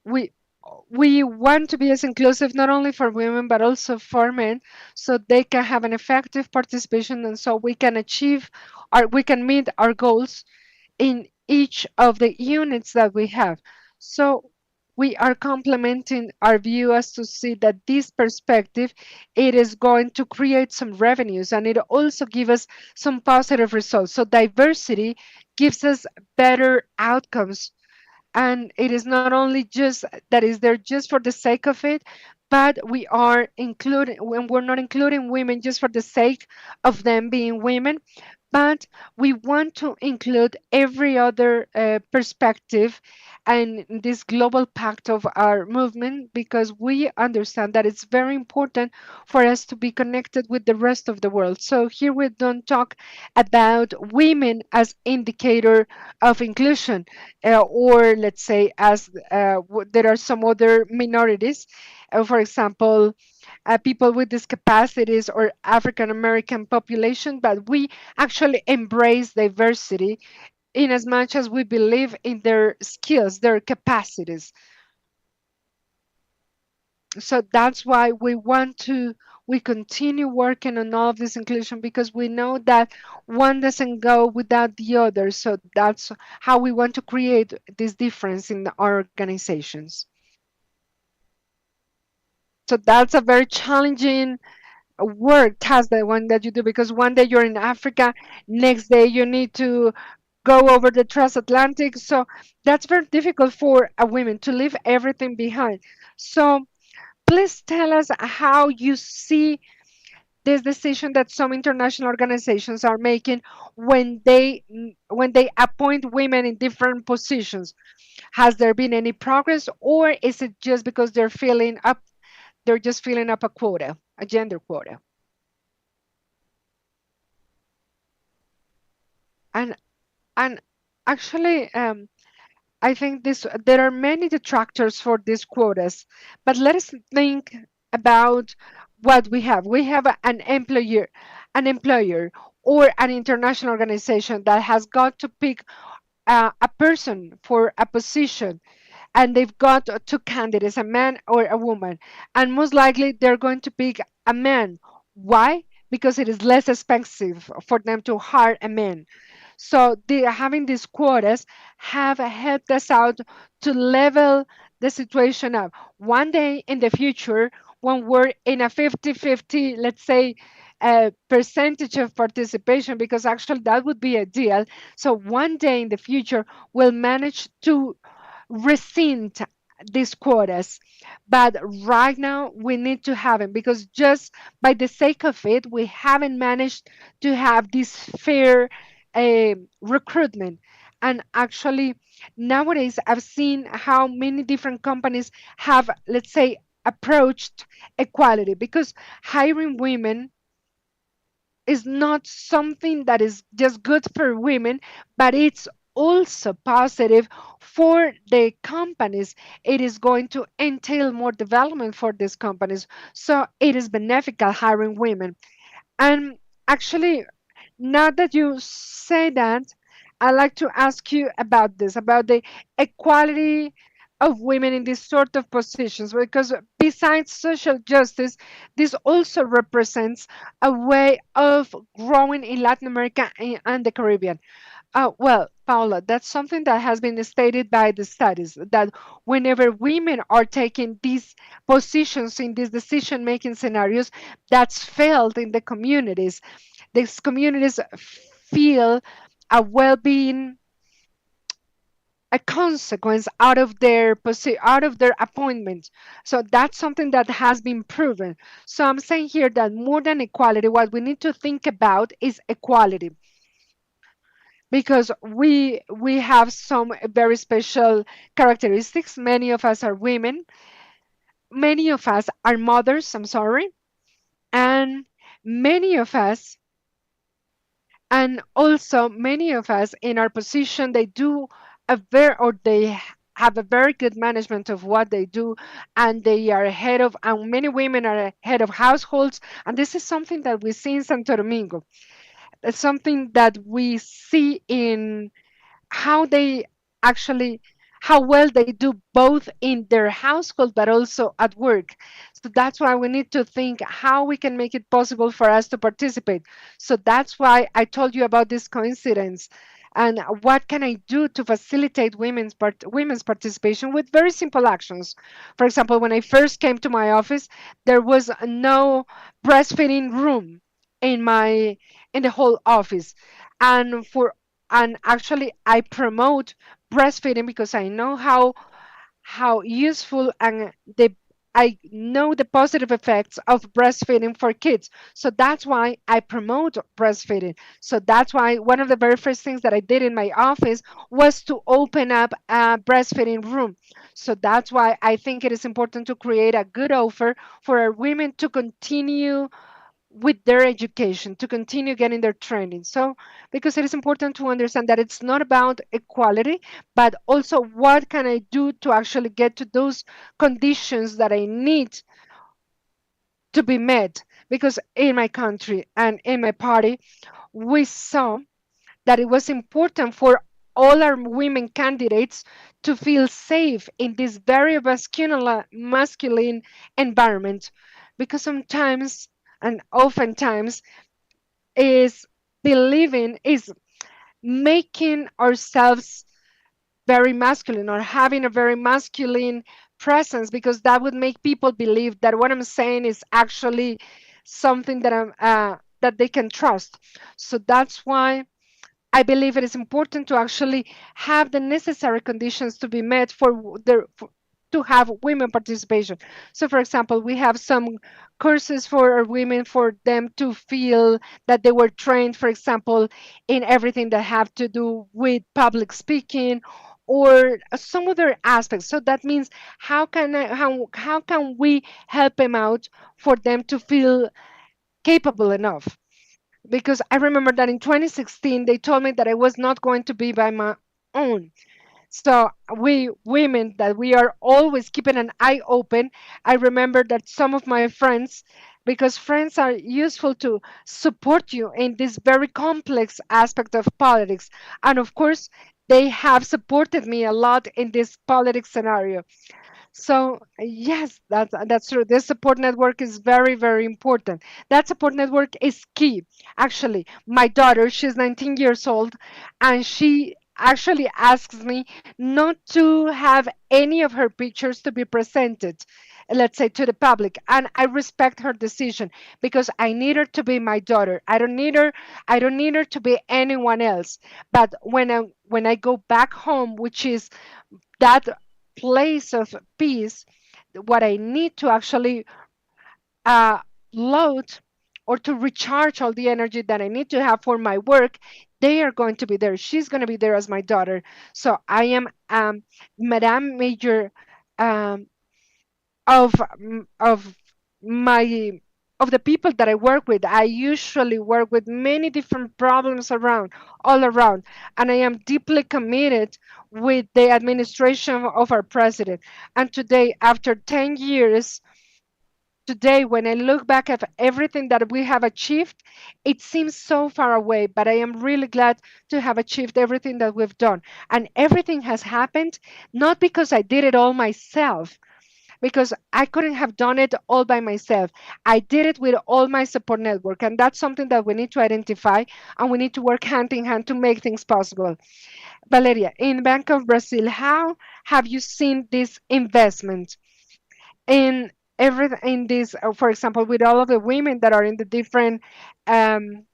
we we want to be as inclusive not only for women but also for men, so they can have an effective participation, and so we can meet our goals in each of the units that we have. So we are complementing our view as to see that this perspective, it is going to create some revenues, and it also gives us some positive results. So diversity gives us better outcomes, and it is not only just that is there just for the sake of it, but we are including when we're not including women just for the sake of them being women, but we want to include every other perspective and this global pact of our movement, because we understand that it's very important for us to be connected with the rest of the world. So here we don't talk about women as indicator of inclusion, or let's say as there are some other minorities, for example, people with discapacities or African American population, but we actually embrace diversity in as much as we believe in their skills, their capacities. So that's why we continue working on all of this inclusion, because we know that one doesn't go without the other. So that's how we want to create this difference in our organizations. So that's a very challenging work task, the one that you do, because one day you're in Africa, next day you need to go over the transatlantic. So that's very difficult for a woman to leave everything behind. So please tell us how you see this decision that some international organizations are making when they appoint women in different positions. Has there been any progress, or is it just because they're just filling up a quota, a gender quota? And and actually, I think there are many detractors for these quotas, but let us think about what we have. We have an employer or an international organization that has got to pick a person for a position, and they've got two candidates, a man or a woman, and most likely they're going to pick a man. Why? Because it is less expensive for them to hire a man. So having these quotas have helped us out to level the situation up. One day in the future, when we're in a 50-50, let's say, percentage of participation, because actually that would be ideal. So one day in the future, we'll manage to rescind these quotas. But right now, we need to have them, because just by the sake of it, we haven't managed to have this fair recruitment. And actually, nowadays, I've seen how many different companies have, let's say, approached equality, because hiring women is not something that is just good for women, but it's also positive for the companies. It is going to entail more development for these companies. So it is beneficial hiring women. And actually, now that you say that, I'd like to ask you about this, about the equality of women in these sort of positions, because besides social justice, this also represents a way of growing in Latin America and the Caribbean. Well, Paula, that's something that has been stated by the studies, that whenever women are taking these positions in these decision-making scenarios, that's felt in the communities. These communities feel a well-being, a consequence out of their appointment. So that's something that has been proven. So I'm saying here that more than equality, what we need to think about is equality, because we have some very special characteristics. Many of us are women, many of us are mothers, I'm sorry, and many of us, and also many of us in our position, they do a very, or they have a very good management of what they do, and they are head of, and many women are head of households, and this is something that we see in Santo Domingo. It's something that we see in how they actually, how well they do both in their household but also at work. So that's why we need to think how we can make it possible for us to participate. So that's why I told you about this coincidence, and what can I do to facilitate women's participation with very simple actions. For example, when I first came to my office, there was no breastfeeding room in my in the whole office, and for and actually I promote breastfeeding because I know how useful, and the I know the positive effects of breastfeeding for kids. So that's why I promote breastfeeding. So that's why one of the very first things that I did in my office was to open up a breastfeeding room. So that's why I think it is important to create a good offer for our women to continue with their education, to continue getting their training. So, because it is important to understand that it's not about equality, but also what can I do to actually get to those conditions that I need to be met. Because in my country and in my party, we saw that it was important for all our women candidates to feel safe in this very masculine environment, because sometimes and oftentimes is believing, is making ourselves very masculine or having a very masculine presence, because that would make people believe that what I'm saying is actually something that I'm that they can trust. So that's why I believe it is important to actually have the necessary conditions to be met to have women participation. So, for example, we have some courses for our women for them to feel that they were trained, for example, in everything that have to do with public speaking or some other aspects. So that means how can we help them out for them to feel capable enough? Because I remember that in 2016 they told me that I was not going to be by my own. So we women that we are always keeping an eye open. I remember that some of my friends, because friends are useful to support you in this very complex aspect of politics, and of course they have supported me a lot in this politics scenario. So yes, that's true. This support network is very, very important. That support network is key. Actually, my daughter, she's 19 years old, and she actually asks me not to have any of her pictures to be presented, let's say, to the public. And I respect her decision, because I need her to be my daughter. I don't need her to be anyone else. But when I go back home, which is that place of peace, what I need to actually uh, load or to recharge all the energy that I need to have for my work, they are going to be there. She's going to be there as my daughter. So I am Madame Major um, of of my of the people that I work with. I usually work with many different problems around, all around, and I am deeply committed with the administration of our president. And today, after 10 years, today, when I look back at everything that we have achieved, it seems so far away, but I am really glad to have achieved everything that we've done. And everything has happened not because I did it all myself, because I couldn't have done it all by myself. I did it with all my support network, and that's something that we need to identify, and we need to work hand in hand to make things possible. Valeria, in Bank of Brazil, how have you seen this investment in everything in this, for example, with all of the women that are in the different um,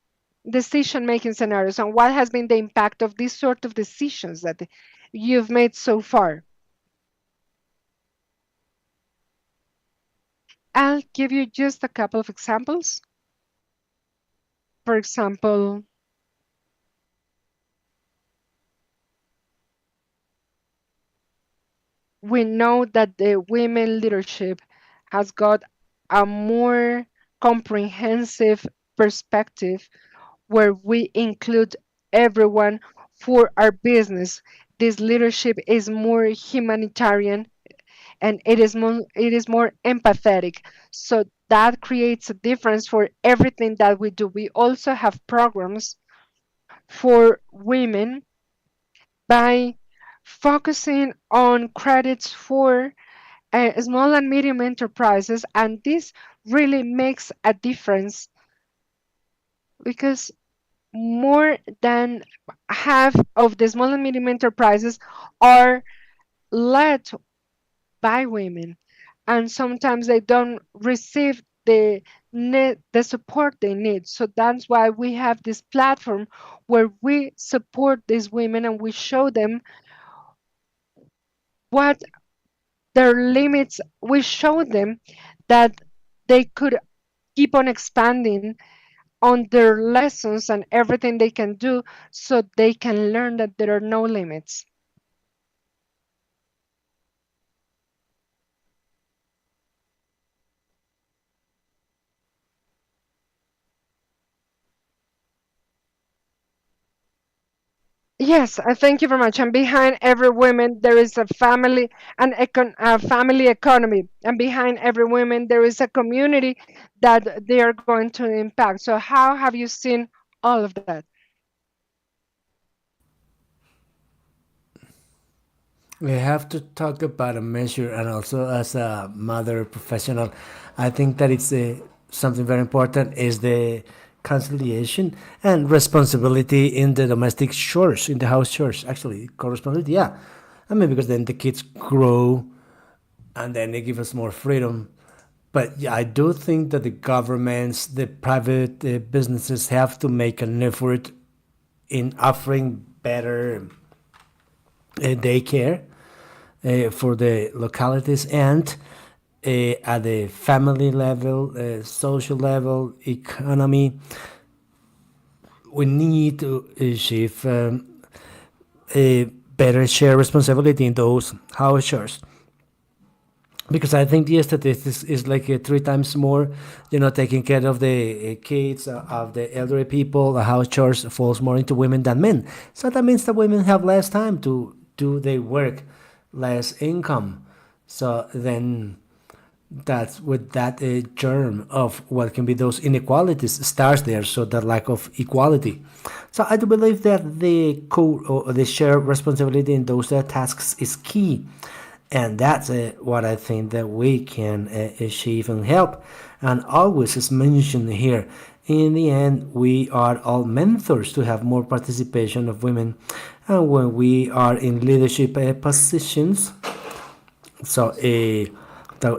decision making scenarios, and what has been the impact of these sort of decisions that you've made so far? I'll give you just a couple of examples. For example, we know that the women leadership has got a more comprehensive perspective where we include everyone for our business. This leadership is more humanitarian, and it is more empathetic. So that creates a difference for everything that we do. We also have programs for women by focusing on credits for small and medium enterprises, and this really makes a difference because more than half of the small and medium enterprises are led by women, and sometimes they don't receive the support they need. So that's why we have this platform where we support these women and we show them what their limits. We show them that they could keep on expanding on their lessons and everything they can do, so they can learn that there are no limits. Yes, I thank you very much. And behind every woman, there is a family, a family economy. And behind every woman, there is a community that they are going to impact. So how have you seen all of that? We have to talk about a measure, and also as a mother professional, I think that it's something very important is the conciliation and responsibility in the domestic chores, in the house chores. Actually, co-responsibility, yeah. I mean, because then the kids grow, and then they give us more freedom. But yeah, I do think that the governments, the private businesses have to make an effort in offering better daycare for the localities, and at the family level, social level, economy, we need to achieve a better share responsibility in those house chores. Because I think the statistics is like three times more, taking care of the kids, of the elderly people. The house chores falls more into women than men. So that means that women have less time to do their work, less income. So then that's with that germ of what can be those inequalities starts there. So the lack of equality. So I do believe that the or the shared responsibility in those tasks is key, and that's what I think that we can achieve and help. And always, as mentioned here, in the end, we are all mentors to have more participation of women, and when we are in leadership positions, so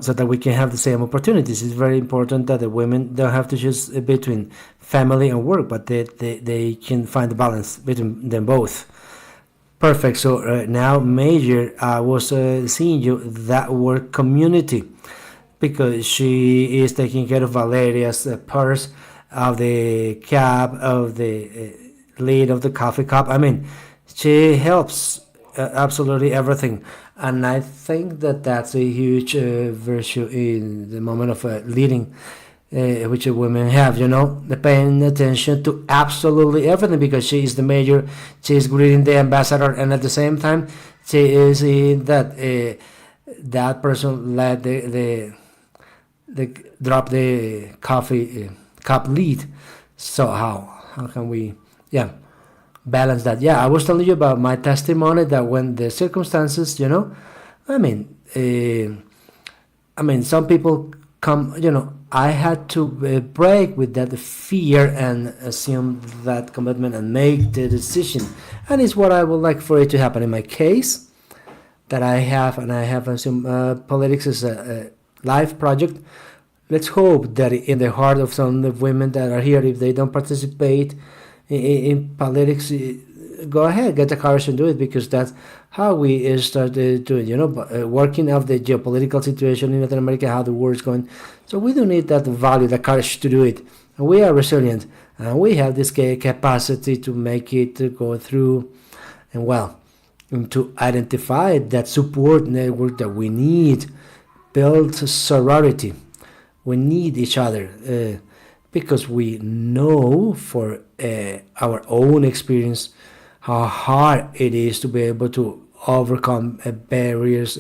so that we can have the same opportunities. It's very important that the women don't have to choose between family and work, but they can find the balance between them both. Perfect. So now, Major, I was seeing you that work community, because she is taking care of Valeria's purse, of the cab, of the lid of the coffee cup. I mean, she helps absolutely everything. And I think that that's a huge virtue in the moment of leading, which women have, the paying attention to absolutely everything, because she is the mayor, she is greeting the ambassador, and at the same time, she is in that that person let the drop the coffee cup lead. So how can we, yeah, balance that? Yeah, I was telling you about my testimony that when the circumstances, I mean, some people come, I had to break with that fear and assume that commitment and make the decision. And it's what I would like for it to happen in my case, that I have, and I have assumed politics is a life project. Let's hope that in the heart of some of the women that are here, if they don't participate in politics, go ahead, get the courage and do it, because that's how we started doing, working of the geopolitical situation in Latin America, how the war is going. So we do need that value, the courage to do it. And we are resilient, and we have this capacity to make it to go through, and well, and to identify that support network that we need, build sorority. We need each other, because we know for our own experience how hard it is to be able to overcome barriers,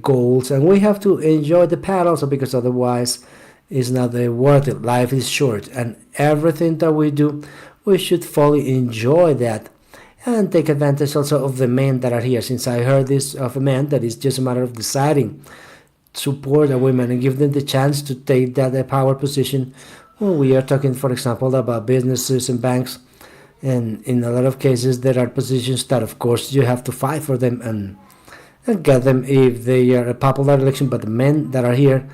goals, and we have to enjoy the path also, because otherwise it's not worth it. Life is short, and everything that we do, we should fully enjoy that and take advantage also of the men that are here. Since I heard this of a man, that it's just a matter of deciding support the women and give them the chance to take that power position. Well, we are talking, for example, about businesses and banks, and in a lot of cases there are positions that of course you have to fight for them and get them if they are a popular election. But the men that are here,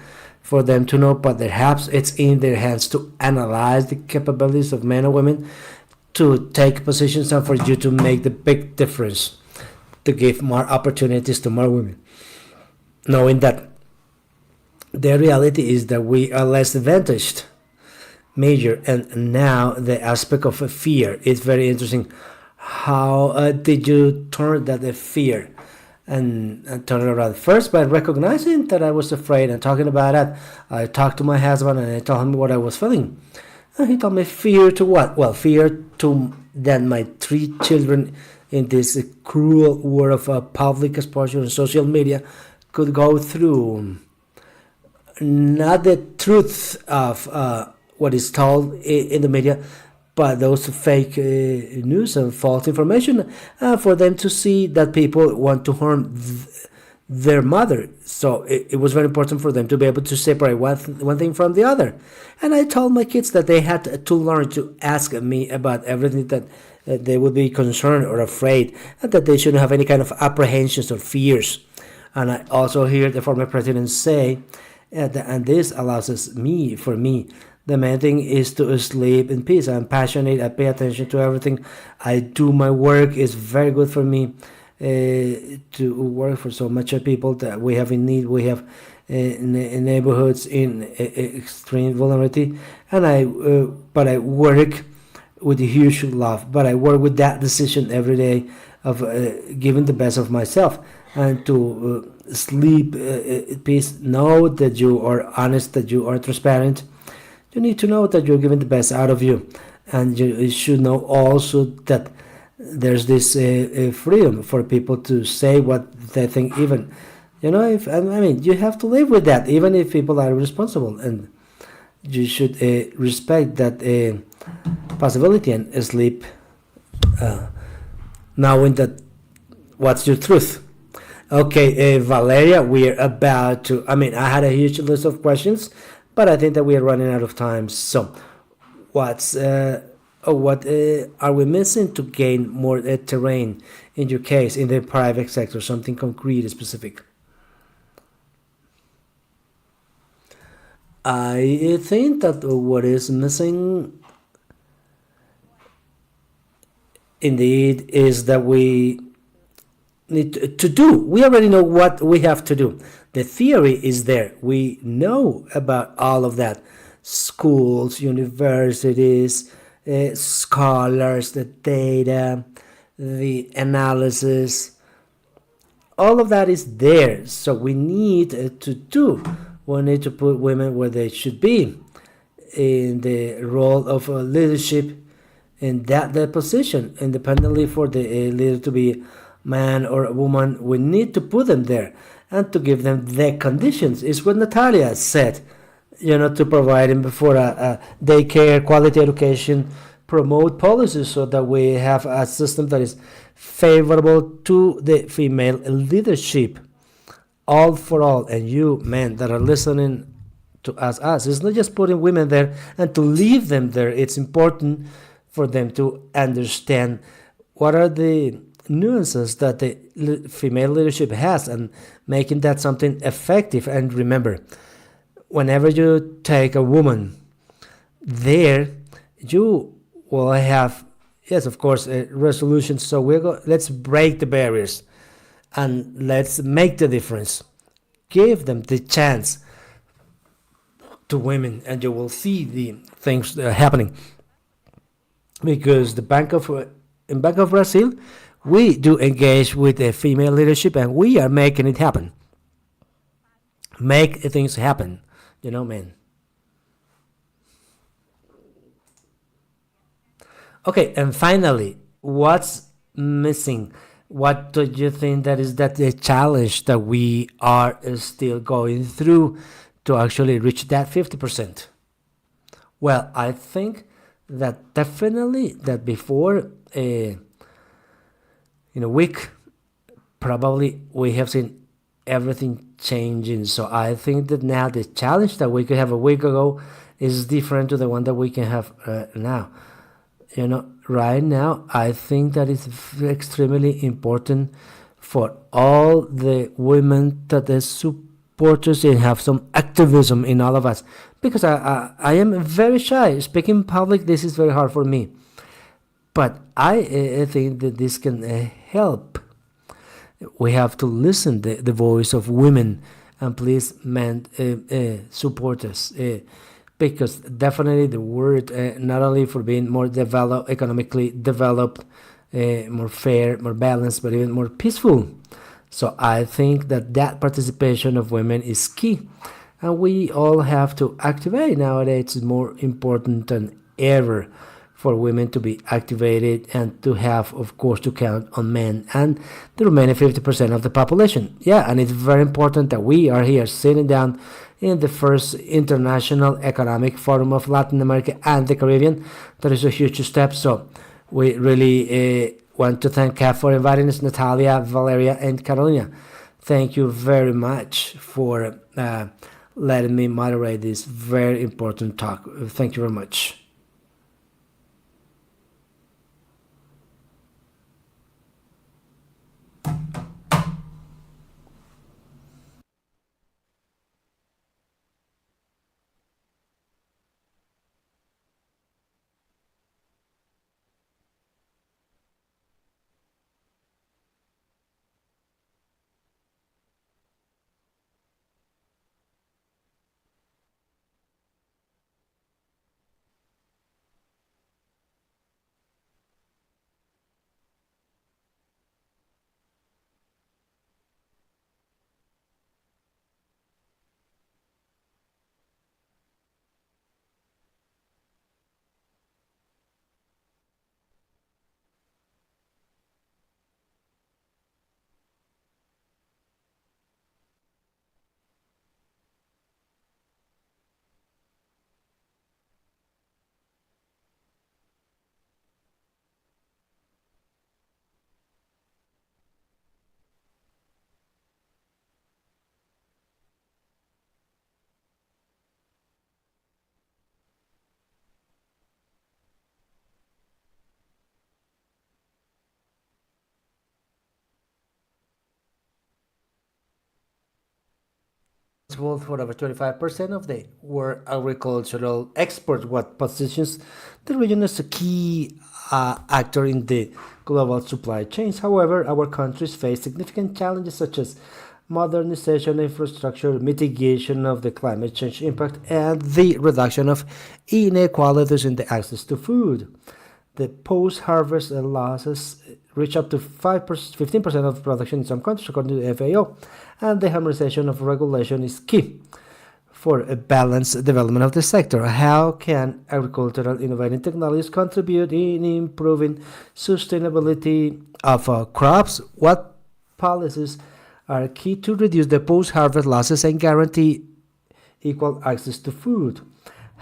for them to know, but perhaps it's in their hands to analyze the capabilities of men or women to take positions and for you to make the big difference, to give more opportunities to more women, knowing that the reality is that we are less advantaged, major. And now the aspect of fear is very interesting. How did you turn that fear and turn it around? First, by recognizing that I was afraid and talking about that. I talked to my husband and I told him what I was feeling. And he told me, fear to what? Well, fear to that my 3 children in this cruel world of public exposure and social media could go through not the truth of what is told in the media, but those fake news and false information, for them to see that people want to harm their mother. So it was very important for them to be able to separate one thing from the other. And I told my kids that they had to learn to ask me about everything that they would be concerned or afraid, and that they shouldn't have any kind of apprehensions or fears. And I also hear the former president say, and this allows for me, the main thing is to sleep in peace. I'm passionate, I pay attention to everything, I do my work. It's very good for me to work for so much people that we have in need. We have neighborhoods in extreme vulnerability, and but I work with a huge love, but I work with that decision every day of giving the best of myself, and to sleep at peace. Know that you are honest, that you are transparent. You need to know that you're giving the best out of you, and you should know also that there's this freedom for people to say what they think. Even, if you have to live with that, even if people are responsible, and you should respect that possibility and sleep, knowing that what's your truth. Okay, Valeria, we're about to. I had a huge list of questions, but I think that we are running out of time. So, what are we missing to gain more terrain in your case in the private sector? Something concrete, specific. I think that what is missing, indeed, is that we need to do. We already know what we have to do. The theory is there. We know about all of that. Schools, universities, scholars, the data, the analysis, all of that is there. So we need to do. We need to put women where they should be in the role of leadership in that position, independently for the leader to be man or a woman. We need to put them there and to give them the conditions. Is what Natalia said, to provide them for a daycare, quality education, promote policies so that we have a system that is favorable to the female leadership, all for all. And you men that are listening to us, it's not just putting women there and to leave them there. It's important for them to understand what are the nuances that the female leadership has and making that something effective. And remember, whenever you take a woman there, you will have, yes, of course, resolutions. So let's break the barriers and let's make the difference. Give them the chance to women, and you will see the things happening. Because in Bank of Brazil, we do engage with the female leadership, and we are making it happen. Make things happen, men. Okay, and finally, what's missing? What do you think that is the challenge that we are still going through to actually reach that 50%? Well, I think that definitely that before a week, probably we have seen everything changing. So I think that now the challenge that we could have a week ago is different to the one that we can have now. Right now, I think that it's extremely important for all the women that are supporters and have some activism in all of us. Because I am very shy. Speaking in public, this is very hard for me. But I think that this can help. We have to listen to the voice of women, and please, men, support us. Because definitely the word, not only for being more developed, economically developed, more fair, more balanced, but even more peaceful. So I think that participation of women is key. And we all have to activate. Nowadays, it's more important than ever for women to be activated and to have, of course, to count on men and the remaining 50% of the population. Yeah, and it's very important that we are here sitting down in the first International Economic Forum of Latin America and the Caribbean. That is a huge step. So we really want to thank CAF for inviting us, Natalia, Valeria, and Carolina. Thank you very much for letting me moderate this very important talk. Thank you very much. Responsible for over 25% of the world agricultural export, what positions the region as a key actor in the global supply chains. However, our countries face significant challenges such as modernization, infrastructure, mitigation of the climate change impact, and the reduction of inequalities in the access to food. The post-harvest losses reach up to 15% of production in some countries, according to the FAO, and the harmonization of regulation is key for a balanced development of the sector. How can agricultural innovative technologies contribute in improving sustainability of crops? What policies are key to reduce the post-harvest losses and guarantee equal access to food?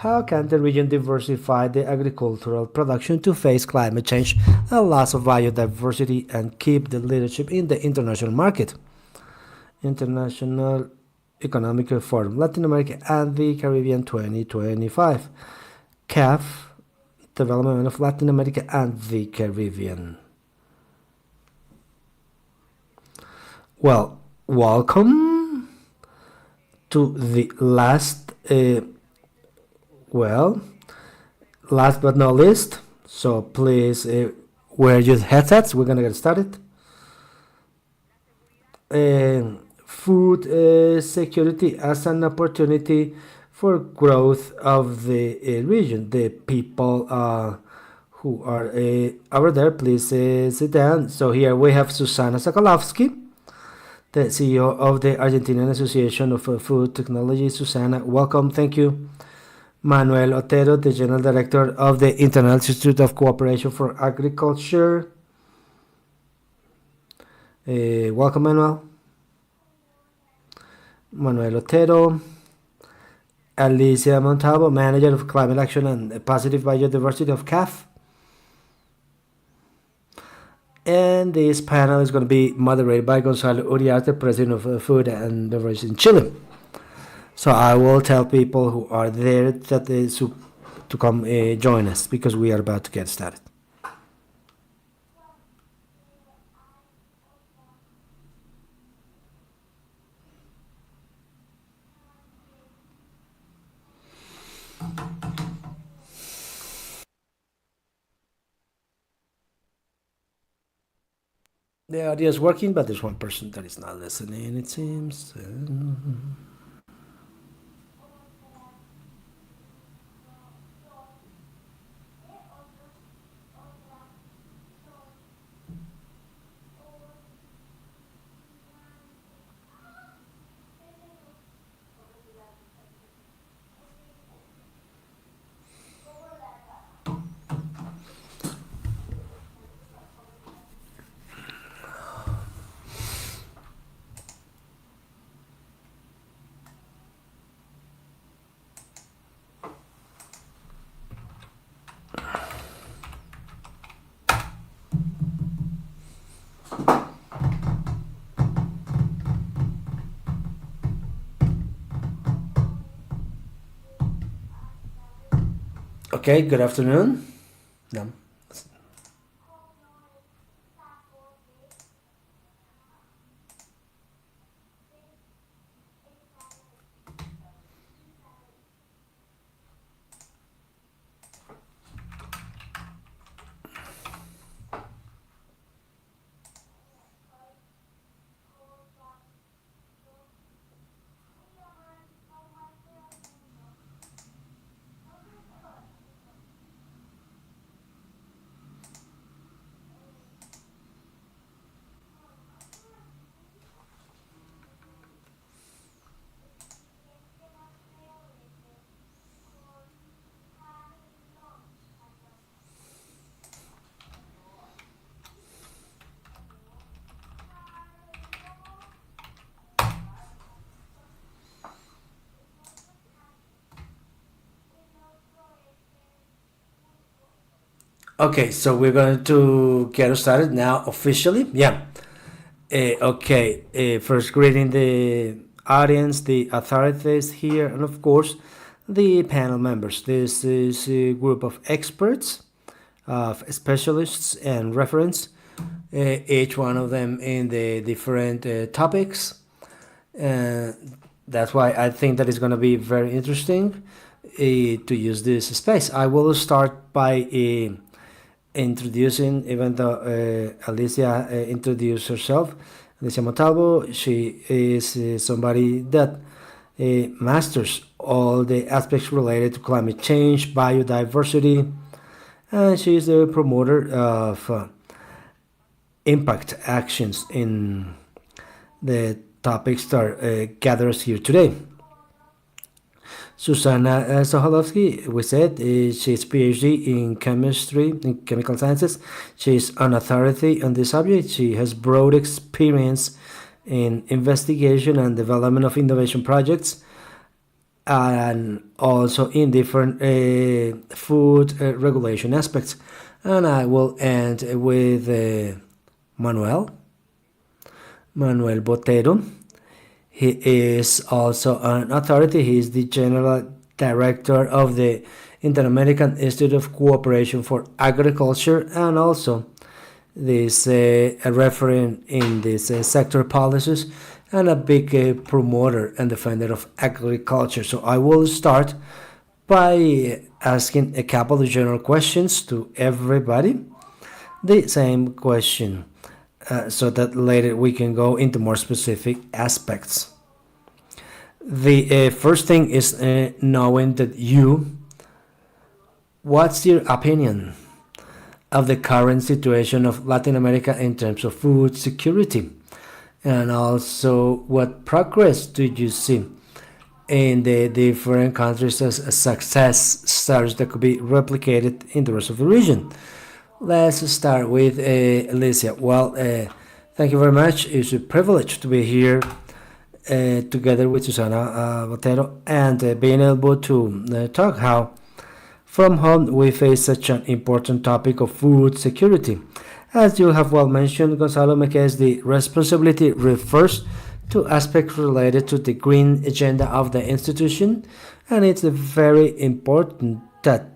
How can the region diversify the agricultural production to face climate change and loss of biodiversity and keep the leadership in the international market? International Economic Forum, Latin America and the Caribbean 2025. CAF, Development of Latin America and the Caribbean. Well, welcome to the last last but not least, so please wear your headsets. We're gonna get started. Food security as an opportunity for growth of the region. The people who are over there, please sit down. So here we have Susana Sokolovsky, the CEO of the Argentinian Association of Food Technology. Susana, welcome. Thank you. Manuel Otero, the General Director of the International Institute of Cooperation for Agriculture. Welcome, Manuel. Manuel Otero. Alicia Montalvo, Manager of Climate Action and Positive Biodiversity of CAF. And this panel is going to be moderated by Gonzalo Uriarte, President of Food and Beverage in Chile. So I will tell people who are there that to come join us, because we are about to get started. The audio is working, but there's one person that is not listening, it seems. Okay, good afternoon. No. Okay, so we're going to get started now officially. Yeah. First greeting the audience, the authorities here, and of course the panel members. This is a group of experts, of specialists and referents, each one of them in the different topics. That's why I think that it's going to be very interesting to use this space. I will start by introducing, even though Alicia introduced herself. Alicia Montalvo, she is somebody that masters all the aspects related to climate change, biodiversity, and she is the promoter of impact actions in the topics that gather us here today. Susanna Soholowski, we said, she's PhD in chemistry, in chemical sciences. She's an authority on this subject. She has broad experience in investigation and development of innovation projects, and also in different food regulation aspects. And I will end with Manuel Botero. He is also an authority. He is the General Director of the Inter-American Institute of Cooperation for Agriculture, and also this a referent in this sector policies, and a big promoter and defender of agriculture. So I will start by asking a couple of general questions to everybody. The same question, so that later we can go into more specific aspects. The first thing is knowing that what's your opinion of the current situation of Latin America in terms of food security? And also, what progress do you see in the different countries as success stories that could be replicated in the rest of the region? Let's start with Alicia. Well, thank you very much. It's a privilege to be here together with Susana Botero, and being able to talk how from home we face such an important topic of food security. As you have well mentioned, Gonzalo Mequez, the responsibility refers to aspects related to the green agenda of the institution, and it's very important that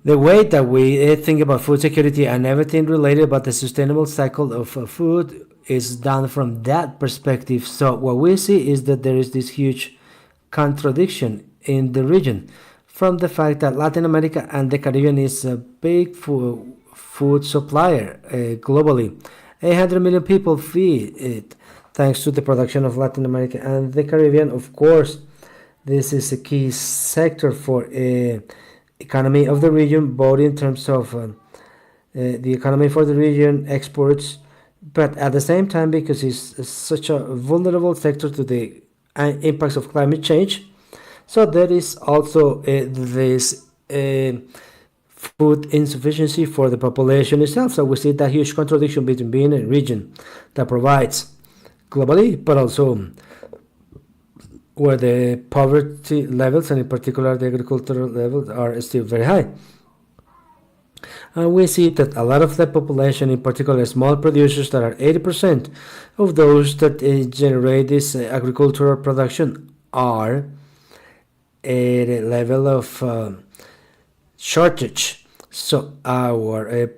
the way that we think about food security and everything related about the sustainable cycle of food is done from that perspective. So what we see is that there is this huge contradiction in the region, from the fact that Latin America and the Caribbean is a big food supplier globally. 800 million people feed it thanks to the production of Latin America and the Caribbean. Of course, this is a key sector for economy of the region, both in terms of the economy for the region, exports, but at the same time, because it's such a vulnerable sector to the impacts of climate change. So there is also this food insufficiency for the population itself. So we see that huge contradiction between being a region that provides globally, but also where the poverty levels, and in particular the agricultural levels, are still very high. And we see that a lot of the population, in particular small producers that are 80% of those that generate this agricultural production, are at a level of shortage. So our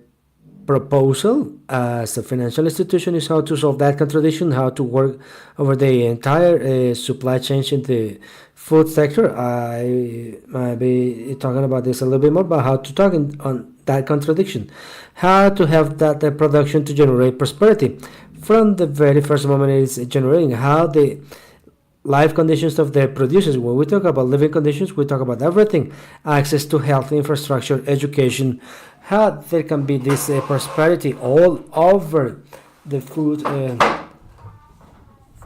proposal as a financial institution is how to solve that contradiction, how to work over the entire supply chain in the food sector. I might be talking about this a little bit more, but how to talk on that contradiction, how to have that production to generate prosperity from the very first moment it is generating, how the life conditions of the producers. When we talk about living conditions, we talk about everything: access to health, infrastructure, education, how there can be this prosperity all over the food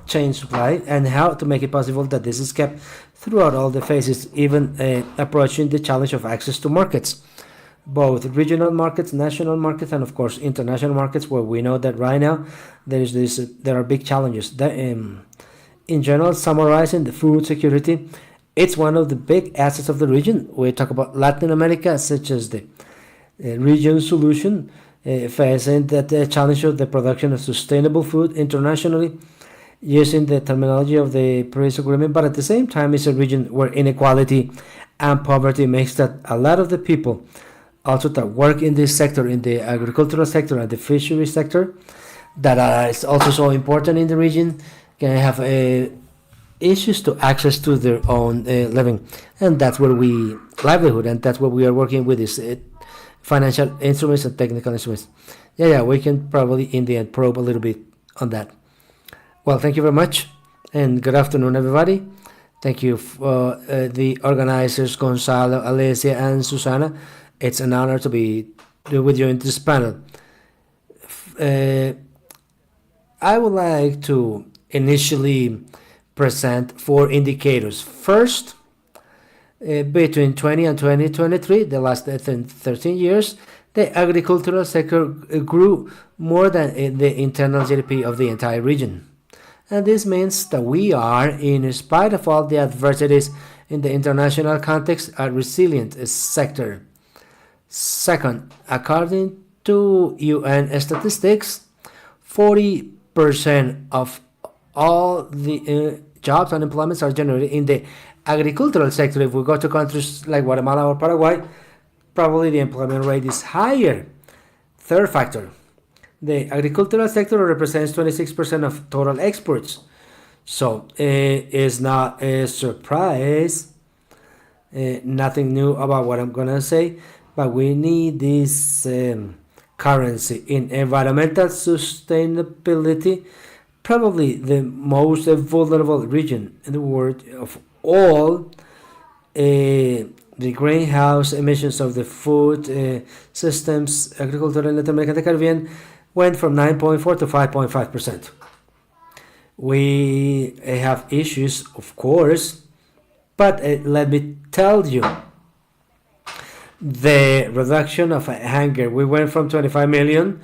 chain supply, and how to make it possible that this is kept throughout all the phases, even approaching the challenge of access to markets, both regional markets, national markets, and of course international markets, where we know that right now there are big challenges. In general, summarizing the food security, it's one of the big assets of the region. We talk about Latin America, such as the region solution, facing that challenge of the production of sustainable food internationally, using the terminology of the Paris Agreement, but at the same time, it's a region where inequality and poverty makes that a lot of the people also that work in this sector, in the agricultural sector and the fishery sector, that is also so important in the region, can have issues to access to their own living, and that's where we livelihood, and that's what we are working with is financial instruments and technical instruments. We can probably in the end probe a little bit on that. Well, thank you very much, and good afternoon, everybody. Thank you for the organizers, Gonzalo, Alicia, and Susana. It's an honor to be with you in this panel. I would like to initially present 4 indicators. First, between 20 and 2023, the last 13 years, the agricultural sector grew more than the internal GDP of the entire region. And this means that we are, in spite of all the adversities in the international context, a resilient sector. Second, according to UN statistics, 40% of all the jobs and employments are generated in the agricultural sector. If we go to countries like Guatemala or Paraguay, probably the employment rate is higher. Third factor, the agricultural sector represents 26% of total exports. So it's not a surprise, nothing new about what I'm gonna say, but we need this currency in environmental sustainability, probably the most vulnerable region in the world of all. The greenhouse emissions of the food systems, agriculture in Latin America and the Caribbean went from 9.4 to 5.5%. We have issues, of course, but let me tell you, the reduction of hunger, we went from 25 million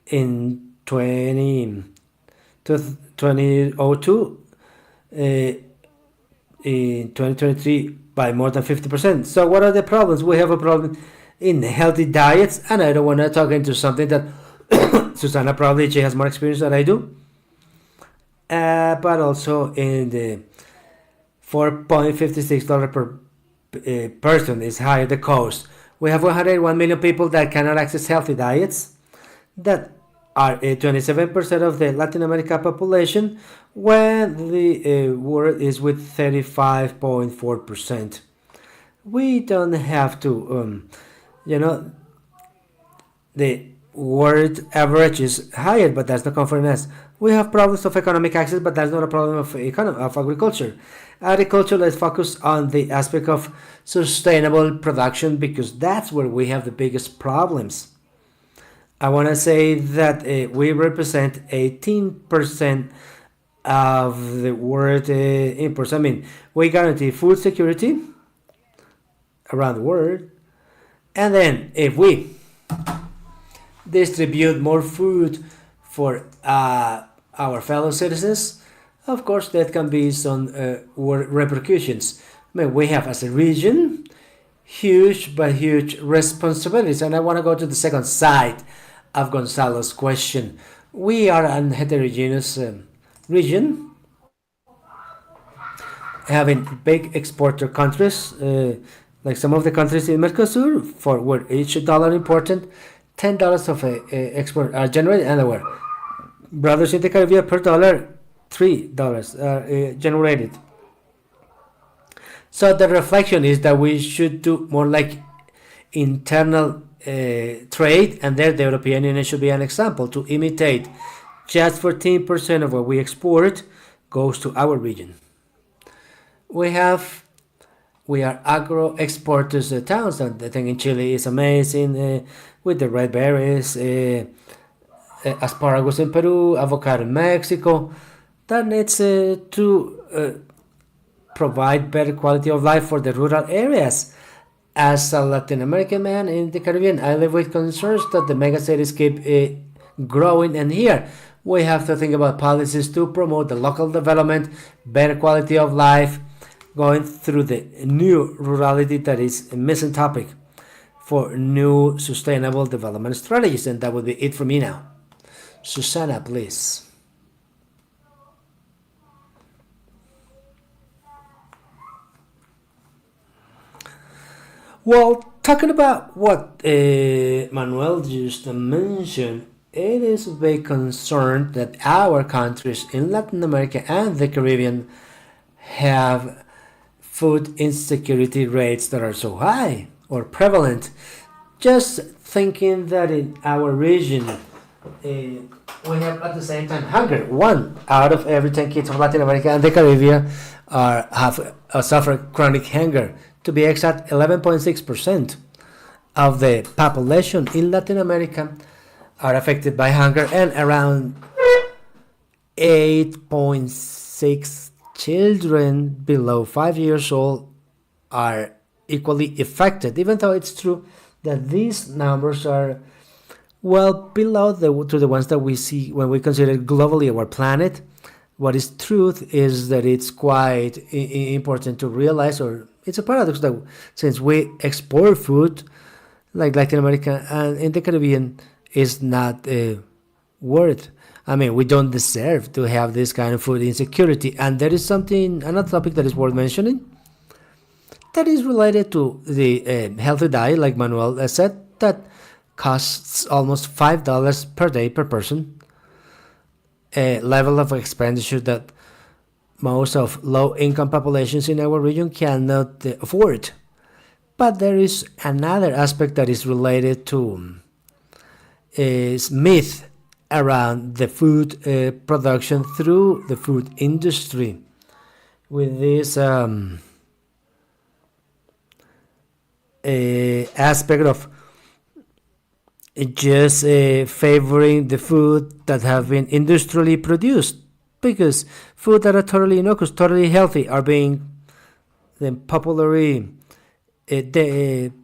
in 2002 in 2023 by more than 50%. So what are the problems? We have a problem in healthy diets, and I don't want to talk into something that Susana probably, she has more experience than I do, but also in the $4.56 per person is higher the cost. We have 101 million people that cannot access healthy diets, that are 27% of the Latin America population, when the world is with 35.4%. We don't have to, the world average is higher, but that's not comforting us. We have problems of economic access, but that's not a problem of agriculture. Agriculture, let's focus on the aspect of sustainable production, because that's where we have the biggest problems. I want to say that we represent 18% of the world imports. I mean, we guarantee food security around the world, and then if we distribute more food for our fellow citizens, of course that can be some repercussions. I mean, we have as a region huge responsibilities, and I want to go to the second side of Gonzalo's question. We are a heterogeneous region, having big exporter countries, like some of the countries in Mercosur, for where each dollar important, $10 of export are generated, and our brothers in the Caribbean, per dollar, $3 are generated. So the reflection is that we should do more like internal trade, and there the European Union should be an example to imitate. Just 14% of what we export goes to our region. We are agro exporters towns, and the thing in Chile is amazing, with the red berries, asparagus in Peru, avocado in Mexico. That needs to provide better quality of life for the rural areas. As a Latin American man in the Caribbean, I live with concerns that the megacities keep growing, and here we have to think about policies to promote the local development, better quality of life, going through the new rurality that is a missing topic for new sustainable development strategies. And that would be it for me now. Susana, please. Well, talking about what Manuel just mentioned, it is a big concern that our countries in Latin America and the Caribbean have food insecurity rates that are so high or prevalent. Just thinking that in our region, we have at the same time hunger. 1 out of every 10 kids of Latin America and the Caribbean suffer chronic hunger. To be exact, 11.6%. of the population in Latin America are affected by hunger, and around 8.6 children below 5 years old are equally affected, even though it's true that these numbers are well below the ones that we see when we consider globally our planet. What is truth is that it's quite important to realize, or it's a paradox, that since we export food like Latin America and in the Caribbean is not worth. I mean, we don't deserve to have this kind of food insecurity. And there is another topic that is worth mentioning, that is related to the healthy diet, like Manuel said, that costs almost $5 per day per person, a level of expenditure that most of low-income populations in our region cannot afford. But there is another aspect that is related to myth around the food production through the food industry, with this aspect of just favoring the food that have been industrially produced, because food that are totally innocuous, totally healthy, are being then popularly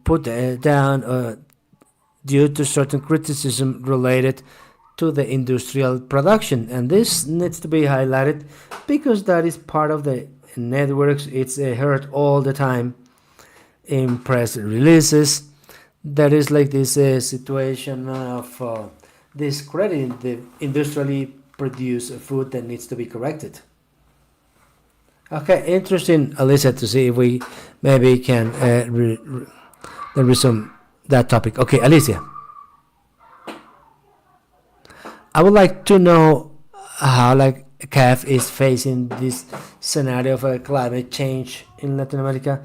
put down due to certain criticism related to the industrial production. And this needs to be highlighted because that is part of the networks. It's heard all the time in press releases. There is like this situation of discrediting the industrially produced food that needs to be corrected. Okay, interesting, Alicia, to see if we maybe can resume that topic. Okay, Alicia, I would like to know how like CAF is facing this scenario of climate change in Latin America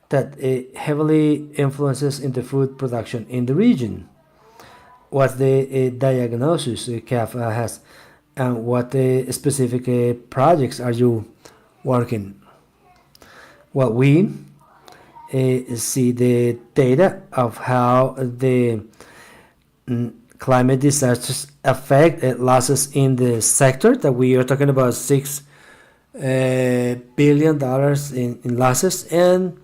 that heavily influences in the food production in the region. What's the diagnosis CAF has, and what specific projects are you working? Well, we see the data of how the climate disasters affect losses in the sector, that we are talking about $6 billion in losses, and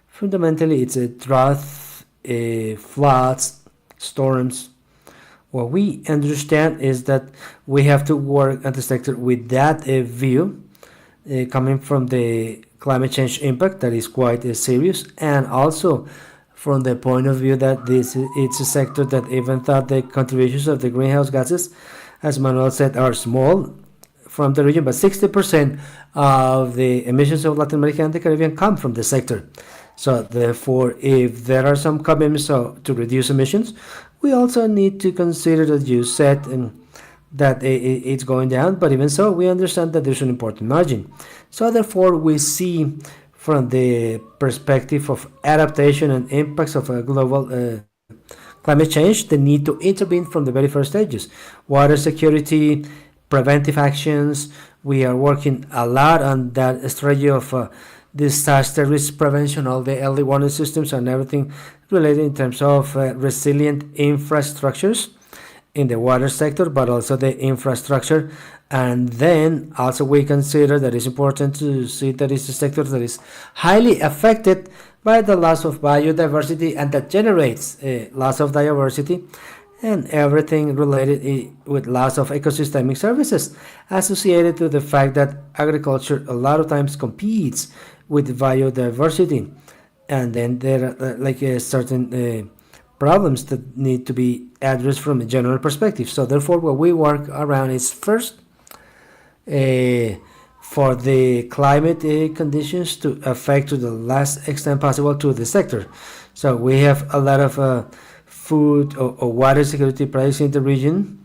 fundamentally it's a drought, floods, storms. What we understand is that we have to work at the sector with that view, coming from the climate change impact that is quite serious, and also from the point of view that it's a sector that, even though the contributions of the greenhouse gases, as Manuel said, are small from the region, but 60% of the emissions of Latin America and the Caribbean come from the sector. So therefore, if there are some commitments to reduce emissions, we also need to consider, that you said, that it's going down, but even so, we understand that there's an important margin. So therefore, we see from the perspective of adaptation and impacts of a global climate change, the need to intervene from the very first stages. Water security, preventive actions. We are working a lot on that strategy of disaster risk prevention, all the early warning systems and everything related in terms of resilient infrastructures in the water sector, but also the infrastructure. And then also we consider that it's important to see that it's a sector that is highly affected by the loss of biodiversity, and that generates a loss of diversity and everything related with loss of ecosystemic services, associated to the fact that agriculture a lot of times competes with biodiversity. And then there are certain problems that need to be addressed from a general perspective. So therefore, what we work around is first for the climate conditions to affect to the last extent possible to the sector. So we have a lot of food or water security projects in the region.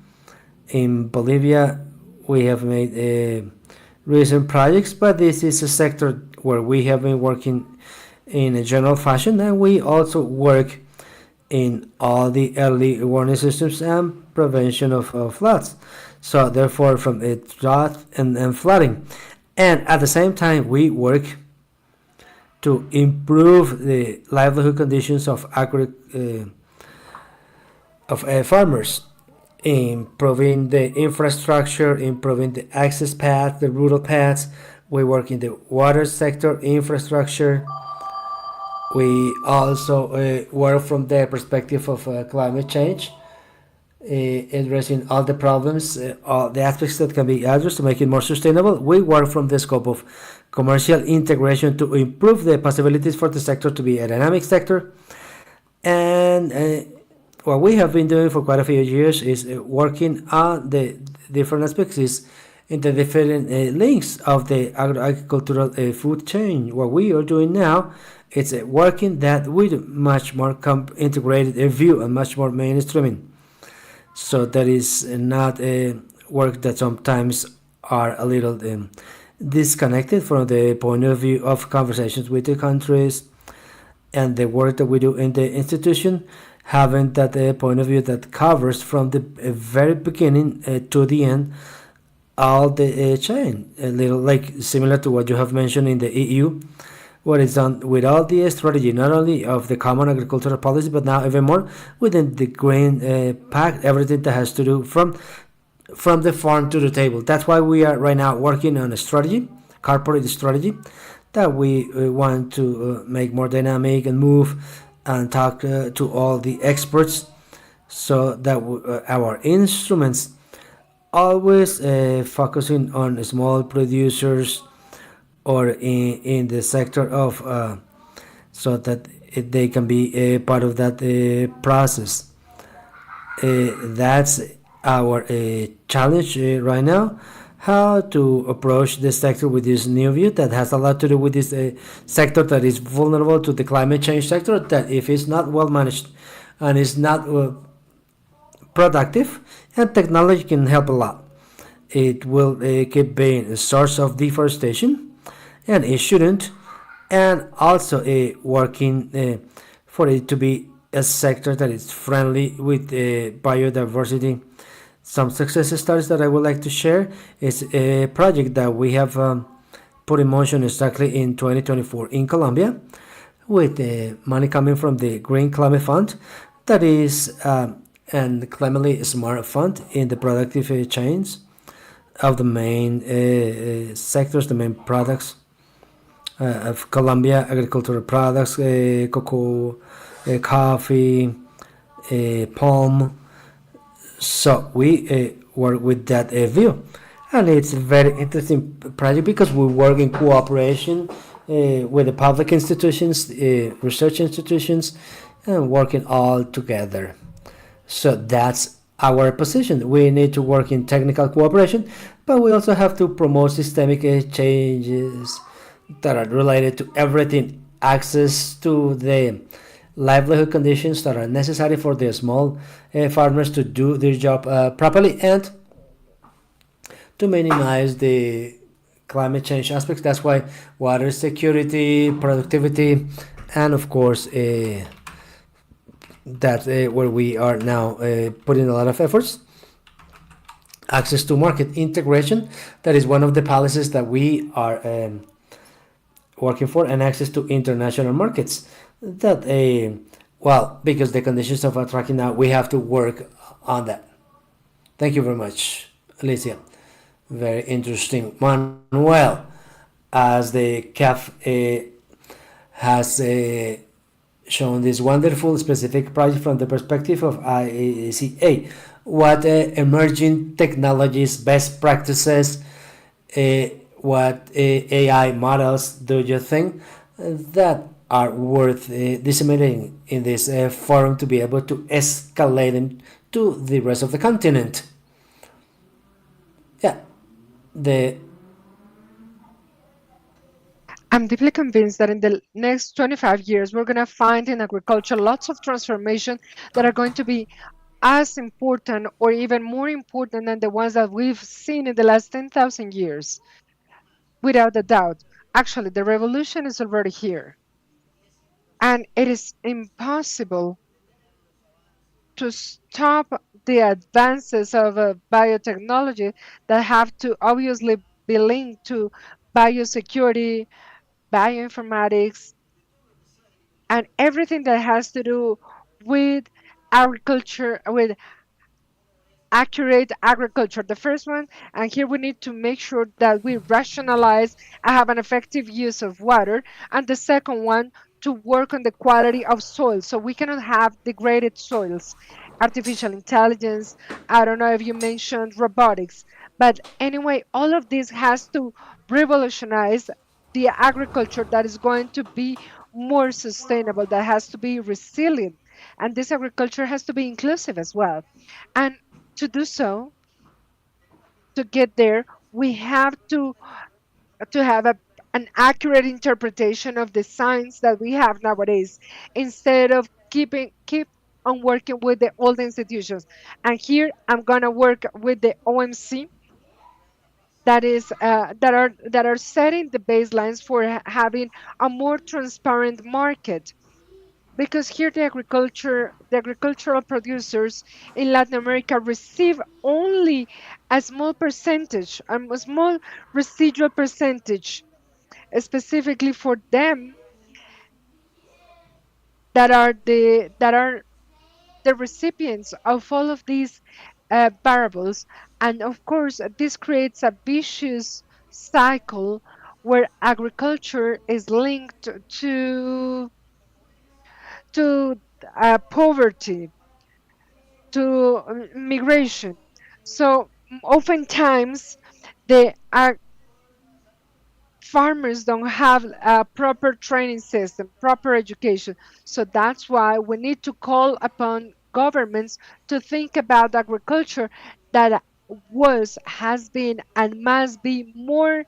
In Bolivia, we have made recent projects, but this is a sector where we have been working in a general fashion, and we also work in all the early warning systems and prevention of floods. So therefore, from a drought and flooding, and at the same time, we work to improve the livelihood conditions of of farmers, improving the infrastructure, improving the access path, the rural paths. We work in the water sector, infrastructure. We also work from the perspective of climate change, addressing all the problems, all the aspects that can be addressed to make it more sustainable. We work from the scope of commercial integration to improve the possibilities for the sector to be a dynamic sector. And what we have been doing for quite a few years is working on the different aspects, is in the different links of the agricultural food chain. What we are doing now is working that with much more integrated view and much more mainstreaming. So that is not a work that sometimes are a little disconnected from the point of view of conversations with the countries and the work that we do in the institution, having that point of view that covers from the very beginning to the end all the chain, a little like similar to what you have mentioned in the EU, what is done with all the strategy, not only of the common agricultural policy, but now even more within the grain pact, everything that has to do from the farm to the table. That's why we are right now working on a strategy, corporate strategy, that we want to make more dynamic and move and talk to all the experts, so that our instruments always focusing on small producers or in the sector of so that they can be a part of that process. That's our challenge right now, how to approach the sector with this new view that has a lot to do with this sector that is vulnerable to the climate change sector, that if it's not well managed and is not productive, and technology can help a lot. It will keep being a source of deforestation, and it shouldn't, and also working for it to be a sector that is friendly with biodiversity. Some success stories that I would like to share is a project that we have put in motion exactly in 2024 in Colombia, with money coming from the Green Climate Fund, that is and Climate Smart Fund in the productive chains of the main sectors, the main products of Colombia, agricultural products, cocoa, coffee, palm. So we work with that view, and it's a very interesting project because we work in cooperation with the public institutions, research institutions, and working all together. So that's our position. We need to work in technical cooperation, but we also have to promote systemic changes that are related to everything, access to the livelihood conditions that are necessary for the small farmers to do their job properly, and to minimize the climate change aspects. That's why water security, productivity, and of course that's where we are now putting a lot of efforts. Access to market integration, that is one of the policies that we are working for, and access to international markets. That well, because the conditions of attracting now, we have to work on that. Thank you very much, Alicia. Very interesting. Manuel, as the CAF has shown this wonderful specific project from the perspective of ICA. What emerging technologies, best practices, what AI models do you think that are worth disseminating in this forum to be able to escalate them to the rest of the continent? Yeah, the I'm deeply convinced that in the next 25 years, we're going to find in agriculture lots of transformation that are going to be as important or even more important than the ones that we've seen in the last 10,000 years, without a doubt. Actually, the revolution is already here, and it is impossible to stop the advances of biotechnology that have to obviously be linked to biosecurity, bioinformatics, and everything that has to do with agriculture, with accurate agriculture. The first one, and here we need to make sure that we rationalize and have an effective use of water. And the second one, to work on the quality of soil. So we cannot have degraded soils. Artificial intelligence, I don't know if you mentioned robotics, but anyway, all of this has to revolutionize the agriculture that is going to be more sustainable, that has to be resilient. And this agriculture has to be inclusive as well. And to do so, to get there, we have to have an accurate interpretation of the science that we have nowadays, instead of keep on working with the old institutions. And here I'm gonna work with the OMC, that are setting the baselines for having a more transparent market, because here the agricultural producers in Latin America receive only a small percentage, a small residual percentage, specifically for them, that are the recipients of all of these variables. And of course, this creates a vicious cycle where agriculture is linked to poverty, to migration. So oftentimes the farmers don't have a proper training system, proper education. So that's why we need to call upon governments to think about agriculture that has been, and must be more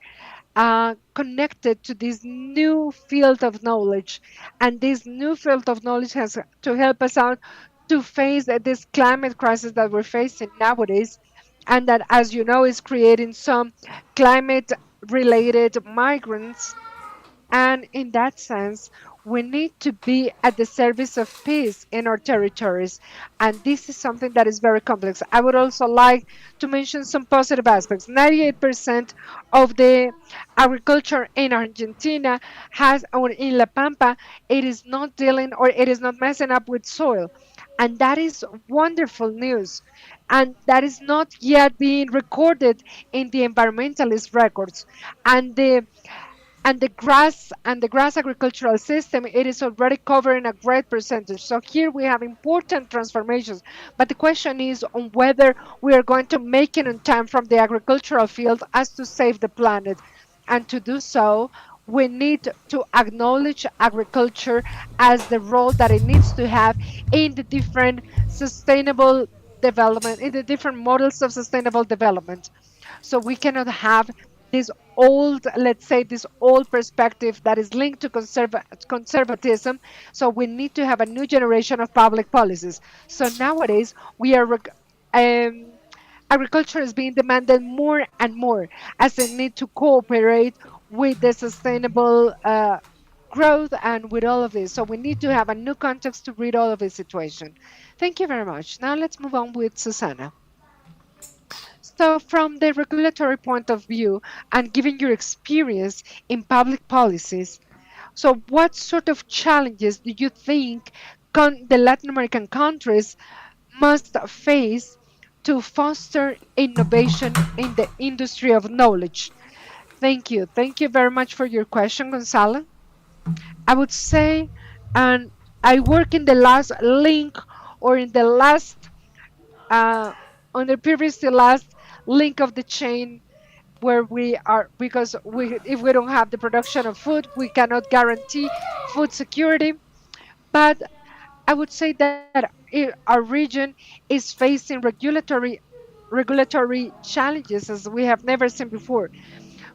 connected to this new field of knowledge. And this new field of knowledge has to help us out to face this climate crisis that we're facing nowadays, and that, as you know, is creating some climate related migrants. And in that sense, we need to be at the service of peace in our territories. And this is something that is very complex. I would also like to mention some positive aspects. 98% of the agriculture in Argentina or in La Pampa, it is not dealing, or it is not messing up with soil. And that is wonderful news. And that is not yet being recorded in the environmentalist records. And the grass agricultural system, it is already covering a great percentage. So here we have important transformations, but the question is on whether we are going to make it on time from the agricultural field as to save the planet. And to do so, we need to acknowledge agriculture as the role that it needs to have in the different sustainable development, in the different models of sustainable development. So we cannot have this let's say, this old perspective that is linked to conservatism. So we need to have a new generation of public policies. So nowadays, um, agriculture is being demanded more and more, as it need to cooperate with the sustainable growth and with all of this. So we need to have a new context to read all of this situation. Thank you very much. Now let's move on with Susanna. So, from the regulatory point of view, and given your experience in public policies, so what sort of challenges do you think the Latin American countries must face to foster innovation in the industry of knowledge? Thank you. Thank you very much for your question, Gonzalo. I would say, and I work in the last link, or in the last, uh, on the previous to last link of the chain, where we are, because if we don't have the production of food, we cannot guarantee food security. But I would say that our region is facing regulatory challenges as we have never seen before.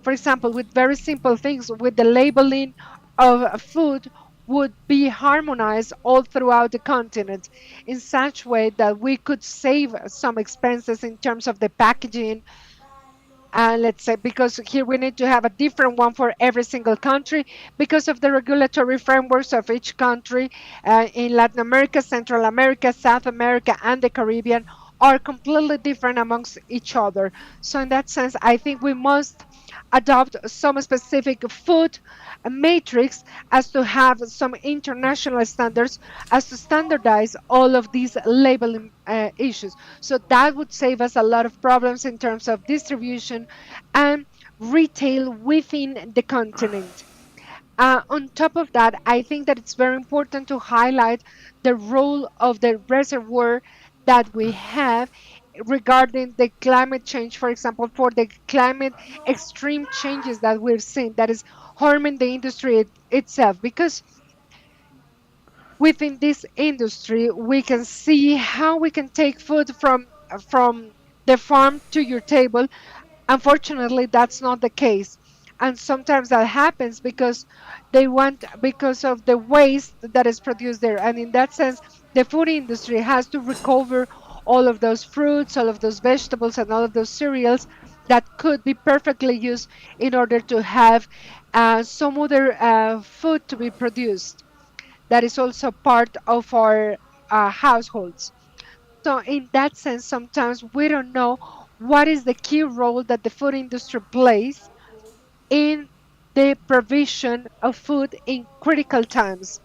For example, with very simple things, with the labeling of food would be harmonized all throughout the continent in such way that we could save some expenses in terms of the packaging. Let's say, because here we need to have a different one for every single country, because of the regulatory frameworks of each country, in Latin America, Central America, South America, and the Caribbean are completely different amongst each other. So in that sense, I think we must adopt some specific food matrix, as to have some international standards, as to standardize all of these labeling issues. So that would save us a lot of problems in terms of distribution and retail within the continent. On top of that, I think that it's very important to highlight the role of the reservoir that we have regarding the climate change, for example, for the climate extreme changes that we've seen that is harming the industry itself. Because within this industry, we can see how we can take food from the farm to your table. Unfortunately, that's not the case. And sometimes that happens because because of the waste that is produced there. And in that sense, the food industry has to recover all of those fruits, all of those vegetables, and all of those cereals that could be perfectly used in order to have some other food to be produced. That is also part of our households. So, in that sense, sometimes we don't know what is the key role that the food industry plays in the provision of food in critical times.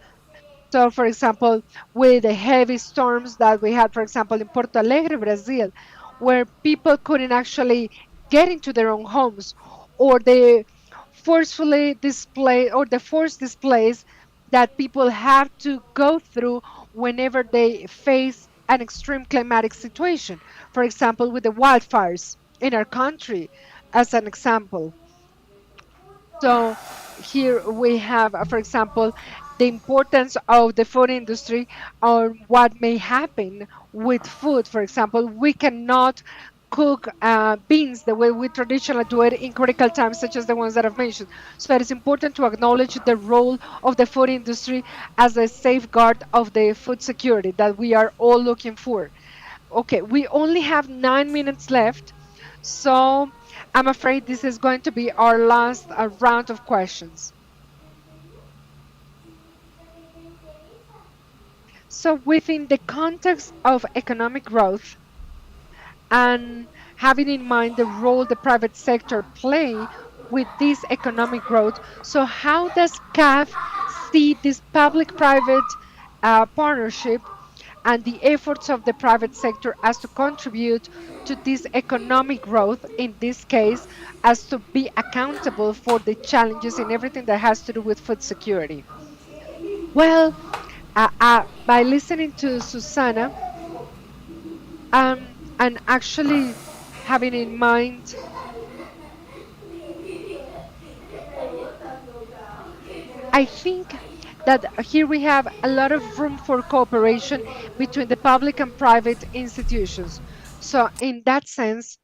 So, for example, with the heavy storms that we had, for example, in Porto Alegre, Brazil, where people couldn't actually get into their own homes, or the forcefully display or the forced displays that people have to go through whenever they face an extreme climatic situation. For example, with the wildfires in our country, as an example. So here we have, for example, the importance of the food industry or what may happen with food. For example, we cannot cook beans the way we traditionally do it in critical times, such as the ones that I've mentioned. So it is important to acknowledge the role of the food industry as a safeguard of the food security that we are all looking for. Okay, we only have 9 minutes left. So I'm afraid this is going to be our last round of questions. So, within the context of economic growth and having in mind the role the private sector play with this economic growth, so how does CAF see this public-private partnership and the efforts of the private sector as to contribute to this economic growth, in this case, as to be accountable for the challenges in everything that has to do with food security? Well, by listening to Susanna, and actually having in mind, I think that here we have a lot of room for cooperation between the public and private institutions. So, in that sense,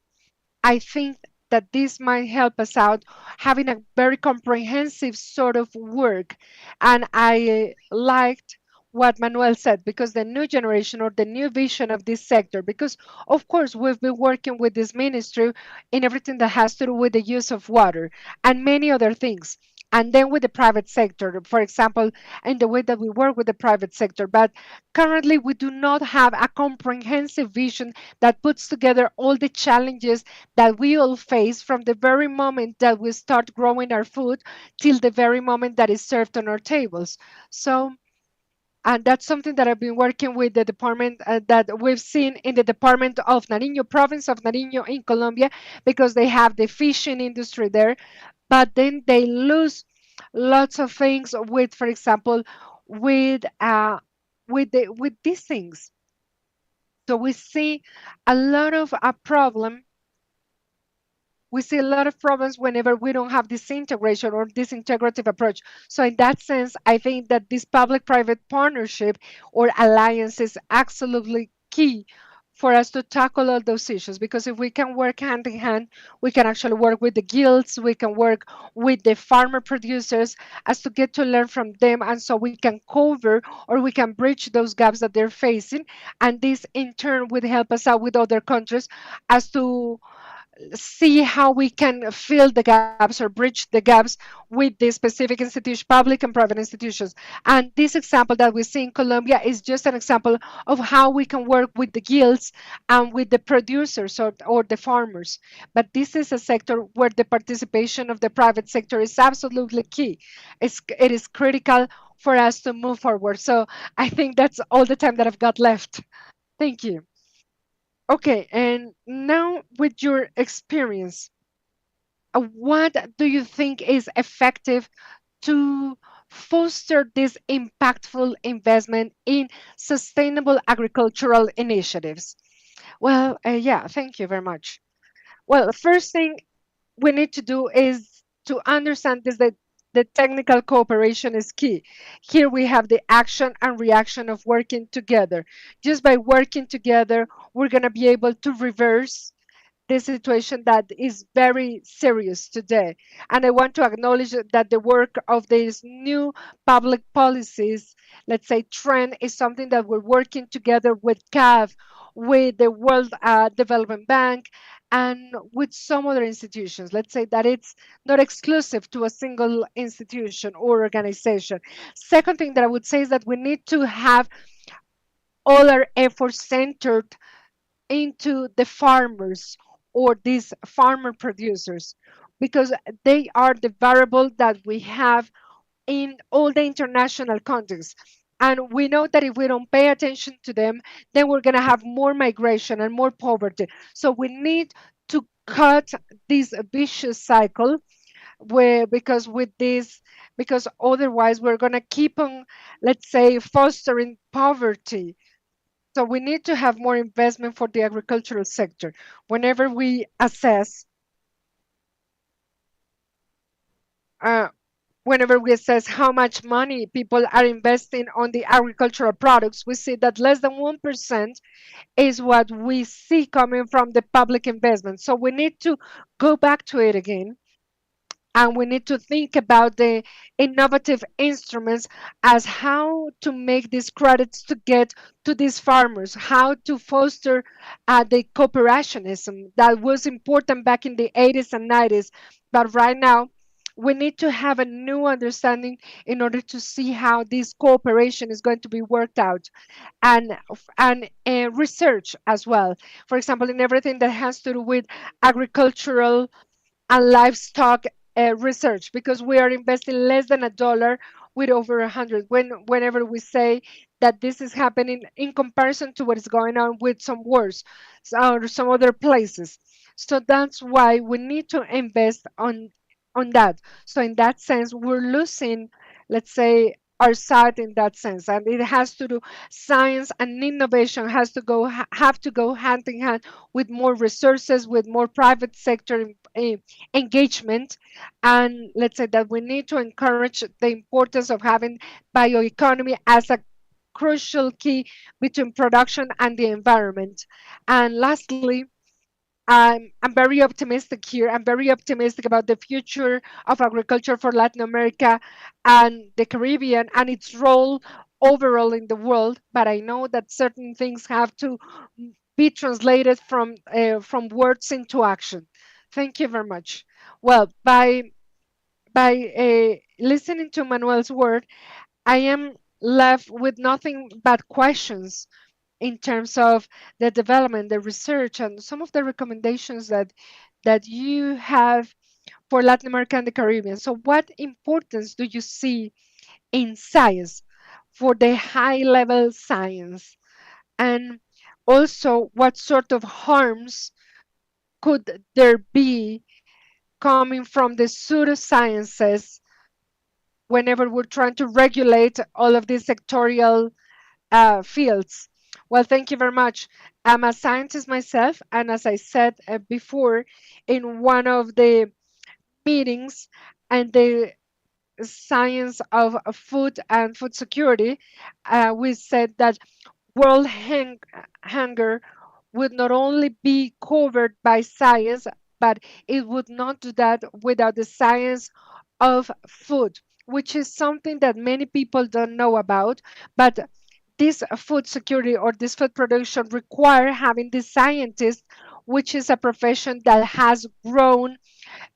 I think that this might help us out having a very comprehensive sort of work. And I liked what Manuel said, because the new generation or the new vision of this sector, because of course we've been working with this ministry in everything that has to do with the use of water and many other things. And then with the private sector, for example, in the way that we work with the private sector. But currently, we do not have a comprehensive vision that puts together all the challenges that we all face from the very moment that we start growing our food till the very moment that is served on our tables. So, and that's something that I've been working with the department that we've seen in the department of Nariño, province of Nariño in Colombia, because they have the fishing industry there, but then they lose lots of things with, for example, with with these things. So we see a lot of a problem we see a lot of problems whenever we don't have this integration or this integrative approach. So, in that sense, I think that this public private partnership or alliance is absolutely key for us to tackle all those issues, because if we can work hand in hand, we can actually work with the guilds, we can work with the farmer producers as to get to learn from them, and so we can cover or we can bridge those gaps that they're facing, and this in turn would help us out with other countries as to see how we can fill the gaps or bridge the gaps with the specific institution, public and private institutions. And this example that we see in Colombia is just an example of how we can work with the guilds and with the producers or the farmers. But this is a sector where the participation of the private sector is absolutely key. It is critical for us to move forward. So I think that's all the time that I've got left. Thank you. Okay, and now with your experience, what do you think is effective to foster this impactful investment in sustainable agricultural initiatives? Well, yeah, thank you very much. Well, the first thing we need to do is to understand this that the technical cooperation is key. Here we have the action and reaction of working together. Just by working together, we're going to be able to reverse the situation that is very serious today. And I want to acknowledge that the work of these new public policies, let's say, trend is something that we're working together with CAF, with the World Development Bank, and with some other institutions. Let's say that it's not exclusive to a single institution or organization. Second thing that I would say is that we need to have all our efforts centered into the farmers or these farmer producers because they are the variable that we have in all the international contexts. And we know that if we don't pay attention to them, then we're going to have more migration and more poverty. So we need to cut this vicious cycle where because otherwise we're going to keep on, let's say, fostering poverty. So we need to have more investment for the agricultural sector. Whenever we assess, uh, whenever we assess how much money people are investing on the agricultural products, we see that less than 1% is what we see coming from the public investment. So we need to go back to it again and we need to think about the innovative instruments as how to make these credits to get to these farmers, how to foster the cooperationism that was important back in the 80s and 90s. But right now, we need to have a new understanding in order to see how this cooperation is going to be worked out and research as well. For example, in everything that has to do with agricultural and livestock research because we are investing less than $1 with over 100 whenever we say that this is happening in comparison to what is going on with some wars or some other places. So that's why we need to invest on that. So in that sense we're losing, let's say, our side in that sense, and it has to do science and innovation has to have to go hand in hand with more resources, with more private sector engagement. And let's say that we need to encourage the importance of having bioeconomy as a crucial key between production and the environment. And lastly, I'm very optimistic here. I'm very optimistic about the future of agriculture for Latin America and the Caribbean and its role overall in the world. But I know that certain things have to be translated from words into action. Thank you very much. Well, by listening to Manuel's word, I am left with nothing but questions in terms of the development, the research, and some of the recommendations that you have for Latin America and the Caribbean. So, what importance do you see in science for the high level science? And also, what sort of harms could there be coming from the pseudosciences whenever we're trying to regulate all of these sectorial fields? Well, thank you very much. I'm a scientist myself, and as I said before in one of the meetings and the science of food and food security, we said that world hunger would not only be covered by science, but it would not do that without the science of food, which is something that many people don't know about. But this food security or this food production require having the scientists which is a profession that has grown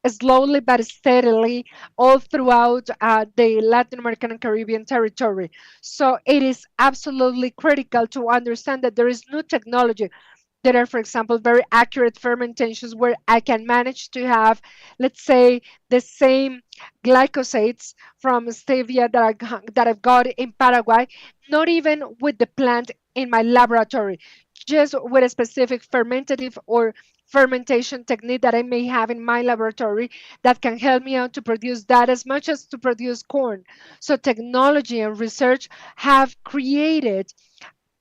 slowly but steadily all throughout the Latin American and Caribbean territory. So it is absolutely critical to understand that there is new technology. There are, for example, very accurate fermentations where I can manage to have, let's say, the same glycosides from stevia that I've got in Paraguay, not even with the plant in my laboratory, just with a specific fermentative or fermentation technique that I may have in my laboratory that can help me out to produce that as much as to produce corn. So technology and research have created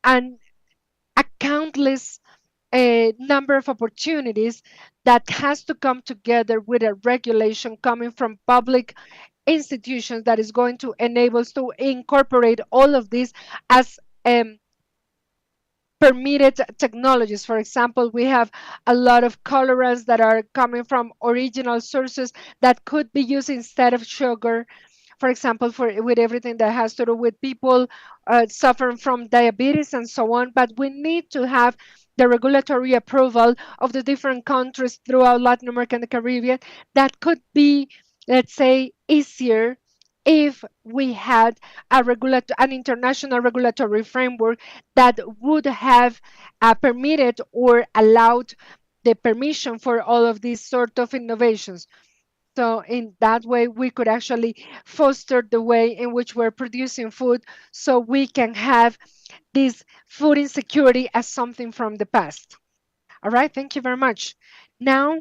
an a countless number of opportunities that has to come together with a regulation coming from public institutions that is going to enable us to incorporate all of this as permitted technologies. For example, we have a lot of colorants that are coming from original sources that could be used instead of sugar, for example, for with everything that has to do with people suffering from diabetes and so on. But we need to have the regulatory approval of the different countries throughout Latin America and the Caribbean. That could be, let's say, easier if we had an international regulatory framework that would have permitted or allowed the permission for all of these sort of innovations. So in that way, we could actually foster the way in which we're producing food so we can have this food insecurity as something from the past. All right, thank you very much. Now,